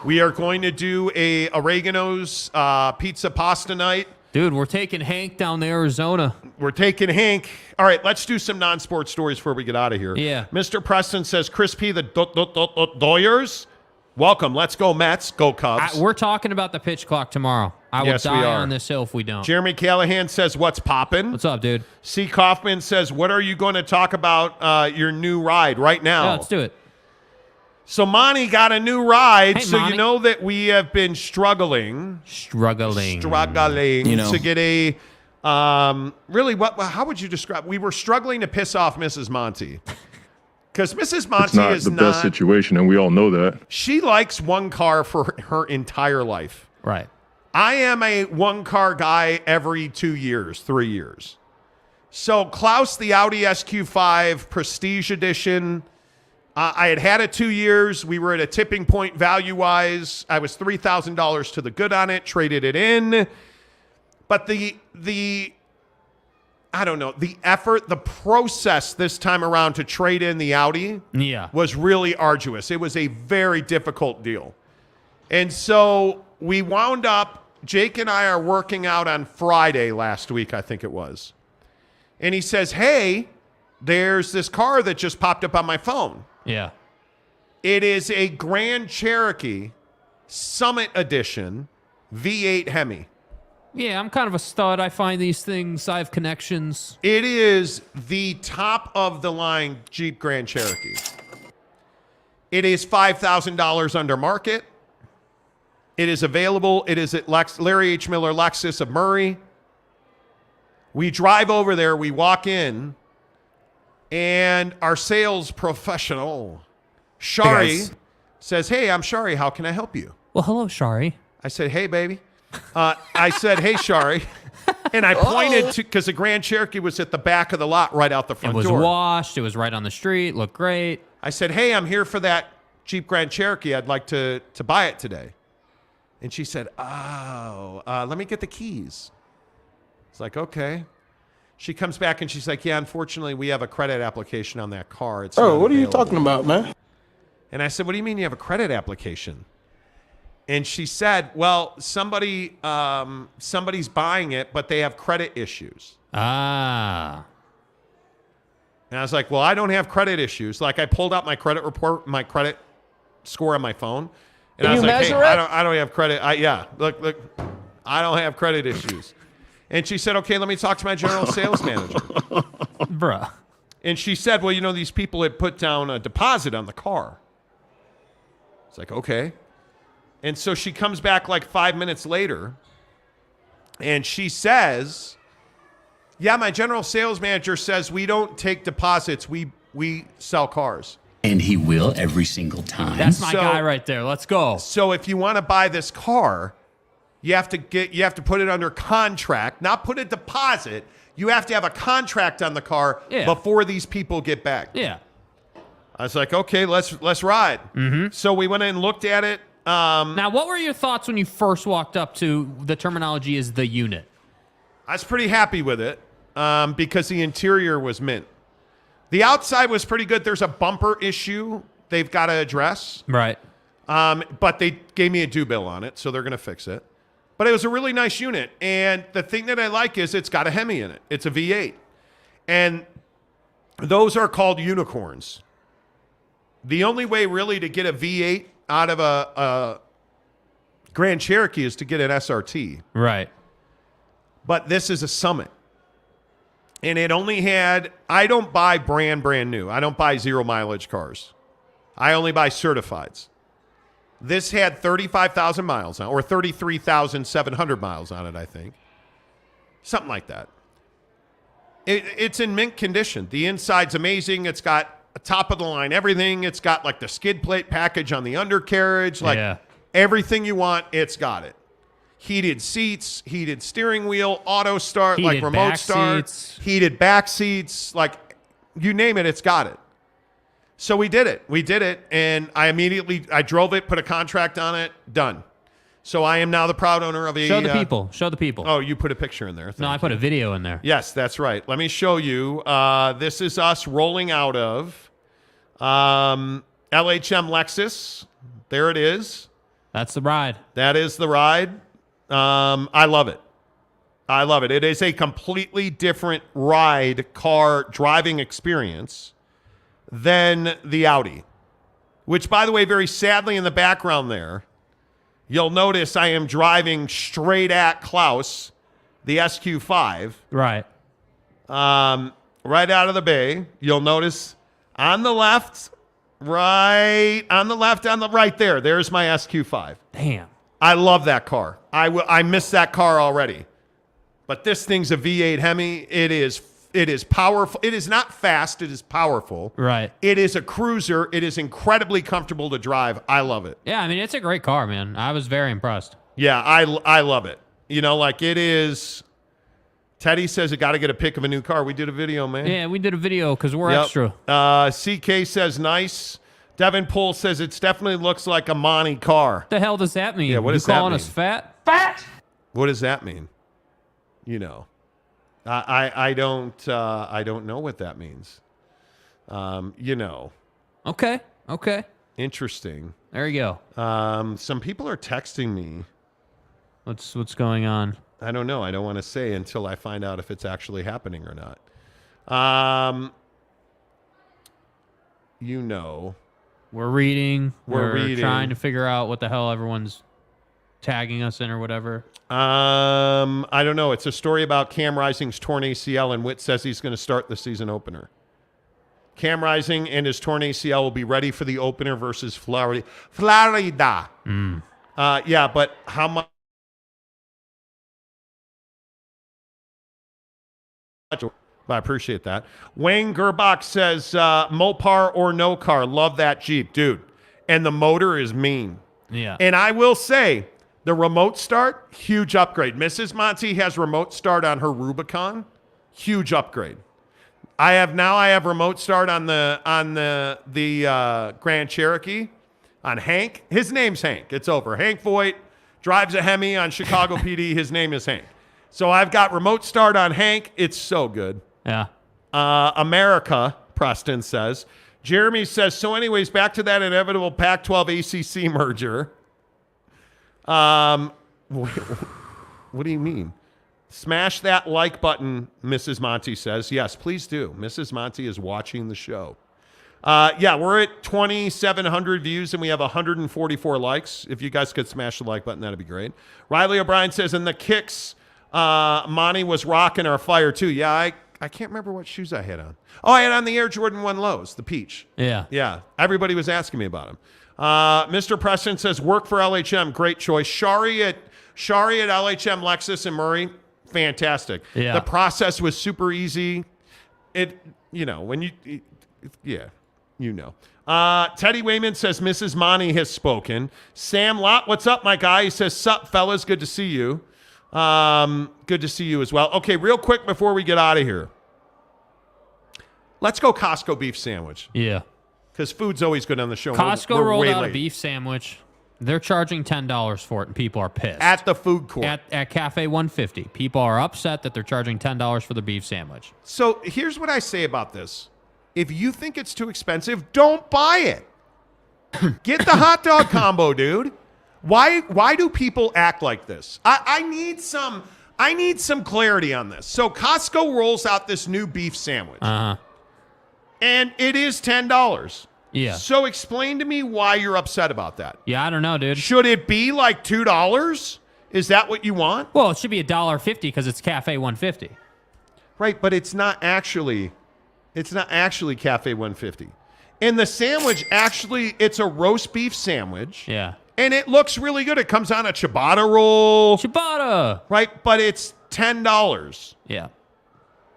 Speaker 2: We are going to do a Oregano's pizza pasta night.
Speaker 3: Dude, we're taking Hank down to Arizona.
Speaker 2: We're taking Hank. All right, let's do some non-sports stories before we get out of here.
Speaker 3: Yeah.
Speaker 2: Mr. Preston says, Kris P., the Doyers. Welcome. Let's go Mets. Go Cubs.
Speaker 3: We're talking about the pitch clock tomorrow. I will die on this hill if we don't.
Speaker 2: Jeremy Callahan says, what's poppin'?
Speaker 3: What's up, dude?
Speaker 2: C. Kaufman says, what are you going to talk about your new ride right now?
Speaker 3: Yeah, let's do it.
Speaker 2: So Monty got a new ride,
Speaker 3: Hey,
Speaker 2: so
Speaker 3: Monty.
Speaker 2: you know that we have been struggling to get a really how would you describe? We were struggling to piss off Mrs. Monty. Because Mrs. Monty is not the best
Speaker 18: situation, and we all know that.
Speaker 2: She likes one car for her entire life.
Speaker 3: Right.
Speaker 2: I am a one-car guy every 2 years, 3 years. So Klaus, the Audi SQ5 Prestige Edition, I had it 2 years. We were at a tipping point value-wise. I was $3,000 to the good on it, traded it in. But the I don't know, the effort, the process this time around to trade in the Audi was really arduous. It was a very difficult deal. And so we wound up, Jake and I are working out on Friday last week, I think it was. And he says, hey, there's this car that just popped up on my phone.
Speaker 3: Yeah.
Speaker 2: It is a Grand Cherokee Summit Edition V8 Hemi.
Speaker 3: Yeah, I'm kind of a stud. I find these things. I have connections.
Speaker 2: It is the top of the line Jeep Grand Cherokee. It is $5,000 under market. It is available. It is at Larry H. Miller Lexus of Murray. We drive over there. We walk in. And our sales professional, Shari, says, hey, I'm Shari. How can I help you?
Speaker 3: Well, hello, Shari.
Speaker 2: I said, hey, baby. I said, hey, Shari. And I pointed to, because the Grand Cherokee was at the back of the lot right out the front door.
Speaker 3: It was washed. It was right on the street. Looked great.
Speaker 2: I said, hey, I'm here for that Jeep Grand Cherokee. I'd like to buy it today. And she said, let me get the keys. It's like, okay. She comes back and she's like, yeah, unfortunately, we have a credit application on that car. It's
Speaker 5: what are you talking about, man?
Speaker 2: And I said, what do you mean you have a credit application? And she said, well, somebody's buying it, but they have credit issues.
Speaker 3: Ah.
Speaker 2: And I was like, well, I don't have credit issues. Like, I pulled out my credit report, my credit score on my phone. And I was like, hey, I don't have credit. Look, I don't have credit issues. And she said, okay, let me talk to my general sales manager.
Speaker 3: Bruh.
Speaker 2: And she said, well, these people had put down a deposit on the car. It's like, okay. And so she comes back like 5 minutes later, and she says, yeah, my general sales manager says we don't take deposits. We sell cars.
Speaker 16: And he will every single time.
Speaker 3: That's my guy right there. Let's go.
Speaker 2: So if you want to buy this car, you have to put it under contract, not put a deposit. You have to have a contract on the car before these people get back.
Speaker 3: Yeah.
Speaker 2: I was like, okay, let's ride. Mm-hmm. So we went in and looked at it.
Speaker 3: Now, what were your thoughts when you first walked up to the terminology is the unit?
Speaker 2: I was pretty happy with it because the interior was mint. The outside was pretty good. There's a bumper issue they've got to address.
Speaker 3: Right.
Speaker 2: But they gave me a due bill on it, so they're going to fix it. But it was a really nice unit. And the thing that I like is it's got a Hemi in it. It's a V8. And those are called unicorns. The only way really to get a V8 out of a Grand Cherokee is to get an SRT.
Speaker 3: Right.
Speaker 2: But this is a Summit. And it only had, I don't buy brand new. I don't buy zero mileage cars. I only buy certifieds. This had 35,000 miles on, or 33,700 miles on it, I think. Something like that. It's in mint condition. The inside's amazing. It's got a top of the line everything. It's got like the skid plate package on the undercarriage. Like everything you want, it's got it. Heated seats, heated steering wheel, auto start,
Speaker 3: heated
Speaker 2: like remote start, heated back seats, like you name it, it's got it. So we did it. And I drove it, put a contract on it, done. So I am now the proud owner of a...
Speaker 3: Show the people.
Speaker 2: Oh, you put a picture in there.
Speaker 3: No, I put a video in there.
Speaker 2: Yes, that's right. Let me show you. This is us rolling out of LHM Lexus. There it is.
Speaker 3: That's the ride.
Speaker 2: That is the ride. I love it. I love it. It is a completely different car driving experience than the Audi, which, by the way, very sadly in the background there, you'll notice I am driving straight at Klaus, the SQ5.
Speaker 3: Right.
Speaker 2: Right out of the bay. You'll notice on the left, right there. There's my SQ5.
Speaker 3: Damn.
Speaker 2: I love that car. I miss that car already. But this thing's a V8 Hemi. It is powerful. It is not fast. It is powerful.
Speaker 3: Right.
Speaker 2: It is a cruiser. It is incredibly comfortable to drive. I love it.
Speaker 3: Yeah, I mean, it's a great car, man. I was very impressed.
Speaker 2: Yeah, I love it. Like it is. Teddy says, I got to get a pic of a new car. We did a video, man.
Speaker 3: Yeah, we did a video because we're extra.
Speaker 2: CK says, nice. Devin Poole says, it definitely looks like a Monty car.
Speaker 3: What the hell does that mean?
Speaker 2: Yeah, what does that mean?
Speaker 3: You calling us fat?
Speaker 10: Fat?
Speaker 2: What does that mean? I don't know what that means.
Speaker 3: Okay.
Speaker 2: Interesting.
Speaker 3: There you
Speaker 2: go. Some people are texting me.
Speaker 3: What's going on?
Speaker 2: I don't know. I don't want to say until I find out if it's actually happening or not.
Speaker 3: We're reading.
Speaker 2: We're
Speaker 3: trying to figure out what the hell everyone's tagging us in or whatever.
Speaker 2: I don't know. It's a story about Cam Rising's torn ACL, and Witt says he's going to start the season opener. Cam Rising and his torn ACL will be ready for the opener versus Florida. Yeah, but how much? I appreciate that. Wayne Gerbach says, Mopar or no car. Love that Jeep, dude. And the motor is mean.
Speaker 3: Yeah.
Speaker 2: And I will say, the remote start, huge upgrade. Mrs. Monty has remote start on her Rubicon. Huge upgrade. I have remote start on the Grand Cherokee. On Hank. His name's Hank. It's over. Hank Voigt drives a Hemi on Chicago PD. His name is Hank. So I've got remote start on Hank. It's so good.
Speaker 3: Yeah.
Speaker 2: America, Preston says. Jeremy says, so anyways, back to that inevitable Pac-12 ACC merger. What do you mean? Smash that like button, Mrs. Monty says. Yes, please do. Mrs. Monty is watching the show. Yeah, we're at 2,700 views and we have 144 likes. If you guys could smash the like button, that'd be great. Riley O'Brien says, and the kicks, Monty was rocking our fire too. Yeah, I can't remember what shoes I had on. Oh, I had on the Air Jordan 1 Lows, the peach.
Speaker 3: Yeah.
Speaker 2: Yeah, everybody was asking me about them. Mr. Preston says, work for LHM, great choice. Shari at LHM Lexus and Murray, fantastic.
Speaker 3: Yeah.
Speaker 2: The process was super easy. Teddy Wayman says, Mrs. Monty has spoken. Sam Lott, what's up, my guy? He says, sup, fellas, good to see you. Good to see you as well. Okay, real quick before we get out of here. Let's go Costco beef sandwich.
Speaker 3: Yeah.
Speaker 2: Because food's always good on the show.
Speaker 3: Costco rolled out a beef sandwich. They're charging $10 for it, and people are pissed.
Speaker 2: At the food court.
Speaker 3: At Cafe 150. People are upset that they're charging $10 for the beef sandwich.
Speaker 2: So here's what I say about this. If you think it's too expensive, don't buy it. Get the hot dog combo, dude. Why do people act like this? I need some clarity on this. So Costco rolls out this new beef sandwich.
Speaker 3: Uh-huh.
Speaker 2: And it is $10.
Speaker 3: Yeah.
Speaker 2: So explain to me why you're upset about that.
Speaker 3: Yeah, I don't know, dude.
Speaker 2: Should it be like $2? Is that what you want?
Speaker 3: Well, it should be $1.50 because it's Cafe 150.
Speaker 2: Right, but it's not actually Cafe 150. And the sandwich, actually, it's a roast beef sandwich.
Speaker 3: Yeah.
Speaker 2: And it looks really good. It comes on a ciabatta roll.
Speaker 3: Ciabatta.
Speaker 2: Right, but it's $10.
Speaker 3: Yeah.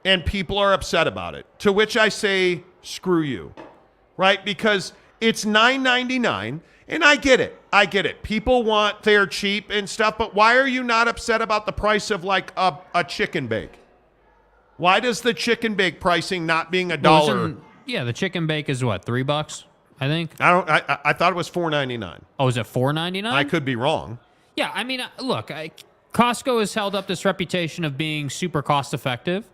Speaker 2: And people are upset about it. To which I say, screw you. Right? Because it's $9.99. And I get it. People want their cheap and stuff. But why are you not upset about the price of like a chicken bake? Why does the chicken bake pricing not being $1?
Speaker 3: Yeah, the chicken bake is what, $3? I think.
Speaker 2: I thought it was $4.99.
Speaker 3: Oh, is it $4.99?
Speaker 2: I could be wrong.
Speaker 3: Yeah, I mean, look, Costco has held up this reputation of being super cost effective,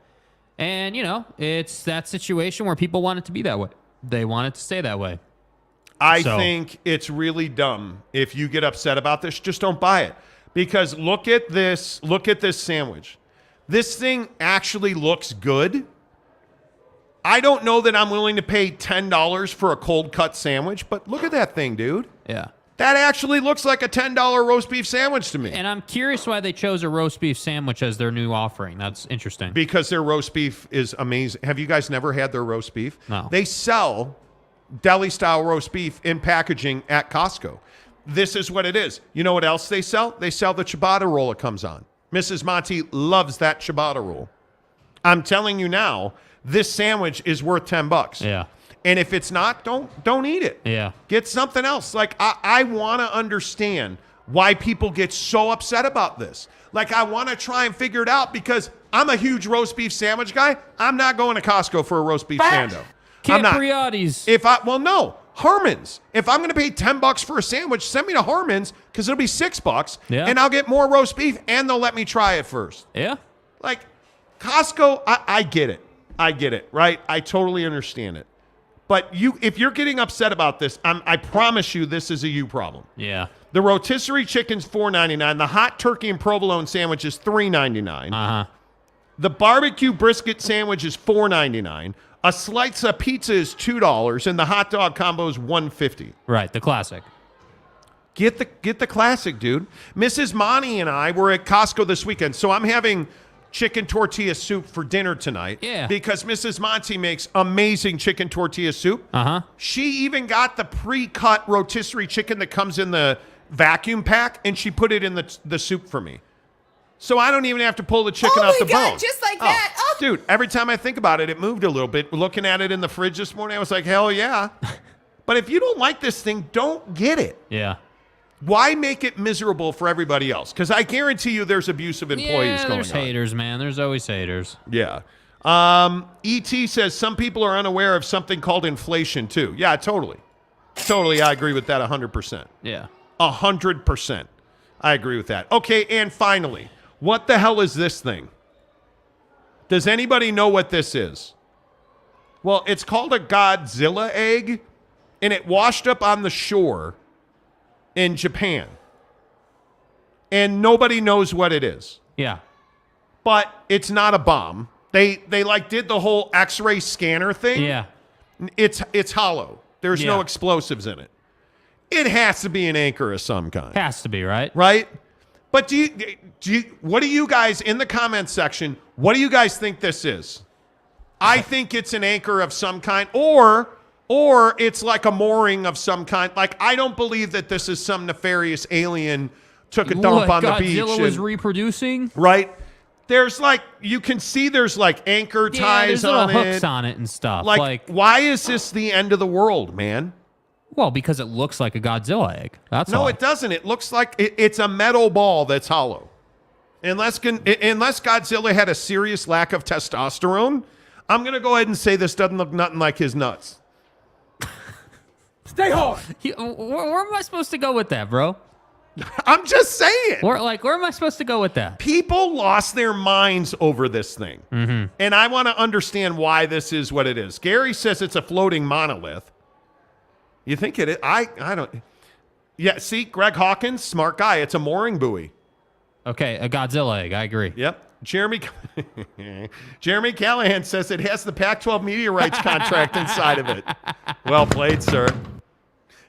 Speaker 3: and it's that situation where people want it to be that way. They want it to stay that way.
Speaker 2: I think it's really dumb. If you get upset about this, just don't buy it. Because look at this sandwich. This thing actually looks good. I don't know that I'm willing to pay $10 for a cold cut sandwich, but look at that thing, dude.
Speaker 3: Yeah.
Speaker 2: That actually looks like a $10 roast beef sandwich to me.
Speaker 3: And I'm curious why they chose a roast beef sandwich as their new offering. That's interesting.
Speaker 2: Because their roast beef is amazing. Have you guys never had their roast beef?
Speaker 3: No.
Speaker 2: They sell deli-style roast beef in packaging at Costco. This is what it is. You know what else they sell? They sell the ciabatta roll it comes on. Mrs. Monty loves that ciabatta roll. I'm telling you now, this sandwich is worth $10.
Speaker 3: Yeah.
Speaker 2: And if it's not, don't eat it.
Speaker 3: Yeah.
Speaker 2: Get something else. Like, I want to understand why people get so upset about this. Like, I want to try and figure it out because I'm a huge roast beef sandwich guy. I'm not going to Costco for a roast beef sando.
Speaker 3: Capriati's.
Speaker 2: No. Harmon's. If I'm going to pay $10 for a sandwich, send me to Harmon's because it'll be $6 and I'll get more roast beef and they'll let me try it first.
Speaker 3: Yeah.
Speaker 2: Like, Costco, I get it. I get it, right? I totally understand it. But if you're getting upset about this, I promise you this is a you problem.
Speaker 3: Yeah.
Speaker 2: The rotisserie chicken's $4.99. The hot turkey and provolone sandwich is $3.99.
Speaker 3: Uh-huh.
Speaker 2: The barbecue brisket sandwich is $4.99. A slice of pizza is $2, and the hot dog combo is $1.50.
Speaker 3: Right, the classic.
Speaker 2: Get the classic, dude. Mrs. Monty and I were at Costco this weekend, so I'm having chicken tortilla soup for dinner tonight.
Speaker 3: Yeah.
Speaker 2: Because Mrs. Monty makes amazing chicken tortilla soup.
Speaker 3: Uh-huh.
Speaker 2: She even got the pre-cut rotisserie chicken that comes in the vacuum pack, and she put it in the soup for me. So I don't even have to pull the chicken off the bone.
Speaker 10: Just like that. Oh.
Speaker 2: Dude, every time I think about it, it moved a little bit. Looking at it in the fridge this morning, I was like, hell yeah. But if you don't like this thing, don't get it.
Speaker 3: Yeah.
Speaker 2: Why make it miserable for everybody else? Because I guarantee you there's abusive employees going on.
Speaker 3: There's haters, man. There's always haters.
Speaker 2: Yeah. E.T. says some people are unaware of something called inflation, too. Yeah, totally. Totally, I agree with that 100%.
Speaker 3: Yeah.
Speaker 2: 100%. I agree with that. Okay, and finally, what the hell is this thing? Does anybody know what this is? Well, it's called a Godzilla egg, and it washed up on the shore in Japan. And nobody knows what it is.
Speaker 3: Yeah.
Speaker 2: But it's not a bomb. They like did the whole X-ray scanner thing.
Speaker 3: Yeah.
Speaker 2: It's hollow. There's no explosives in it. It has to be an anchor of some kind.
Speaker 3: Has to be, right?
Speaker 2: Right? But what do you guys, in the comments section, what do you guys think this is? I think it's an anchor of some kind, or it's like a mooring of some kind. Like, I don't believe that this is some nefarious alien took a dump on the beach.
Speaker 3: Godzilla was reproducing?
Speaker 2: Right? There's like, you can see there's like anchor ties
Speaker 3: there's
Speaker 2: on
Speaker 3: little
Speaker 2: it.
Speaker 3: hooks on it and stuff.
Speaker 2: Like, why is this the end of the world, man?
Speaker 3: Well, because it looks like a Godzilla egg. That's
Speaker 2: No,
Speaker 3: all.
Speaker 2: it doesn't. It looks like it's a metal ball that's hollow. Unless Godzilla had a serious lack of testosterone, I'm going to go ahead and say this doesn't look nothing like his nuts.
Speaker 3: Stay hard. Where am I supposed to go with that, bro?
Speaker 2: I'm just saying.
Speaker 3: Where am I supposed to go with that?
Speaker 2: People lost their minds over this thing.
Speaker 3: Mm-hmm.
Speaker 2: And I want to understand why this is what it is. Gary says it's a floating monolith. You think it is? I don't. Yeah, see, Greg Hawkins, smart guy. It's a mooring buoy.
Speaker 3: Okay, a Godzilla egg. I agree.
Speaker 2: Yep. Jeremy Callahan says it has the Pac-12 media rights contract inside of it. Well played, sir.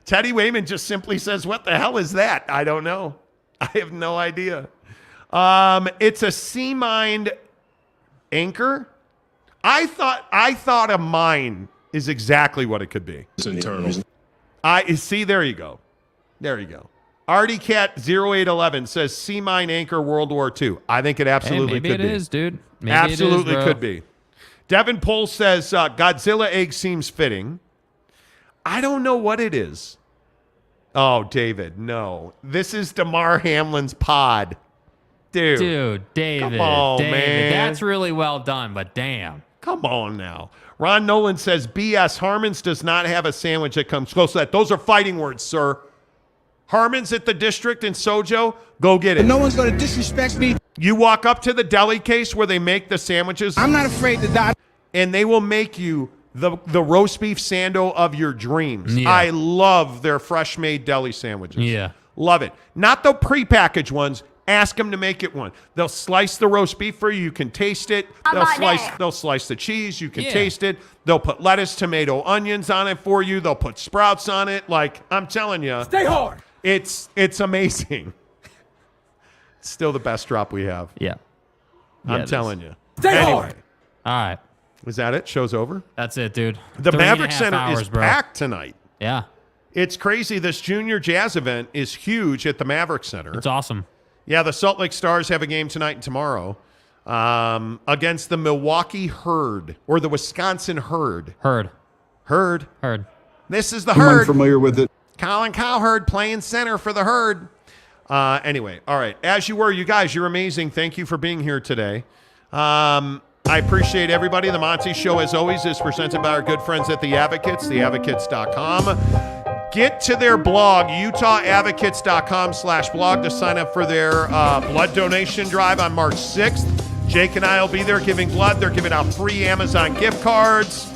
Speaker 2: Teddy Wayman just simply says, what the hell is that? I don't know. I have no idea. It's a sea mined anchor. I thought a mine is exactly what it could be.
Speaker 5: It's internal.
Speaker 2: See, there you go. There you go. ArtieCat0811 says sea mine anchor World War II. I think it absolutely
Speaker 3: maybe
Speaker 2: could be.
Speaker 3: Maybe it is, dude. Maybe
Speaker 2: absolutely
Speaker 3: it is,
Speaker 2: could be. Devin Pohl says Godzilla egg seems fitting. I don't know what it is. Oh, David, no. This is DeMar Hamlin's pod. Dude,
Speaker 3: David.
Speaker 2: Come on,
Speaker 3: David.
Speaker 2: man.
Speaker 3: That's really well done, but damn.
Speaker 2: Come on now. Ron Nolan says BS. Harmon's does not have a sandwich that comes close to that. Those are fighting words, sir. Harmon's at the District in Sojo. Go get it.
Speaker 8: But no one's going to disrespect me.
Speaker 2: You walk up to the deli case where they make the sandwiches.
Speaker 8: I'm not afraid to die.
Speaker 2: And they will make you the roast beef sando of your dreams.
Speaker 3: Yeah.
Speaker 2: I love their fresh made deli sandwiches.
Speaker 3: Yeah.
Speaker 2: Love it. Not the prepackaged ones. Ask them to make it one. They'll slice the roast beef for you. You can taste it. They'll slice the cheese. You can taste it. They'll put lettuce, tomato, onions on it for you. They'll put sprouts on it. Like, I'm telling you.
Speaker 8: Stay hard.
Speaker 2: It's amazing. It's still the best drop we have.
Speaker 3: Yeah.
Speaker 2: I'm telling you.
Speaker 8: Stay
Speaker 2: anyway.
Speaker 8: hard.
Speaker 3: All right.
Speaker 2: Was that it? Show's over?
Speaker 3: That's it, dude.
Speaker 2: The
Speaker 3: 3.5
Speaker 2: Maverick Center
Speaker 3: hours,
Speaker 2: is
Speaker 3: bro.
Speaker 2: packed tonight.
Speaker 3: Yeah.
Speaker 2: It's crazy. This junior jazz event is huge at the Maverick Center.
Speaker 3: It's awesome.
Speaker 2: Yeah, the Salt Lake Stars have a game tonight and tomorrow against the Milwaukee Herd or the Wisconsin Herd. Herd. This is the Herd.
Speaker 5: I'm familiar with it.
Speaker 2: Colin Cowherd playing center for the Herd. Anyway, all right. As you were, you guys, you're amazing. Thank you for being here today. I appreciate everybody. The Monty Show, as always, is presented by our good friends at The Advocates, theadvocates.com. Get to their blog, utahadvocates.com/blog to sign up for their blood donation drive on March 6th. Jake and I will be there giving blood. They're giving out free Amazon gift cards.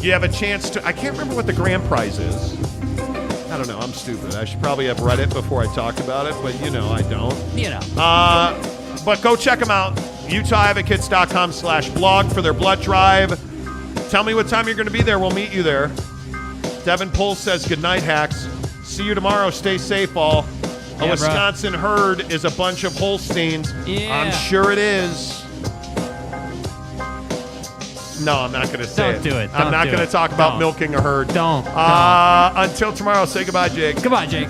Speaker 2: You have a chance to, I can't remember what the grand prize is. I don't know. I'm stupid. I should probably have read it before I talked about it, but I don't. But go check them out. utahadvocates.com/blog for their blood drive. Tell me what time you're going to be there. We'll meet you there. Devin Pohl says, good night, Hacks. See you tomorrow. Stay safe, all. A Wisconsin herd is a bunch of Holsteins.
Speaker 3: Yeah.
Speaker 2: I'm sure it is. No, I'm not going to say
Speaker 3: Don't do it.
Speaker 2: I'm
Speaker 3: Don't
Speaker 2: not
Speaker 3: do
Speaker 2: going
Speaker 3: it.
Speaker 2: to talk about
Speaker 3: Don't.
Speaker 2: milking a herd.
Speaker 3: Don't.
Speaker 2: Until tomorrow, say goodbye, Jake.
Speaker 3: Goodbye, Jake.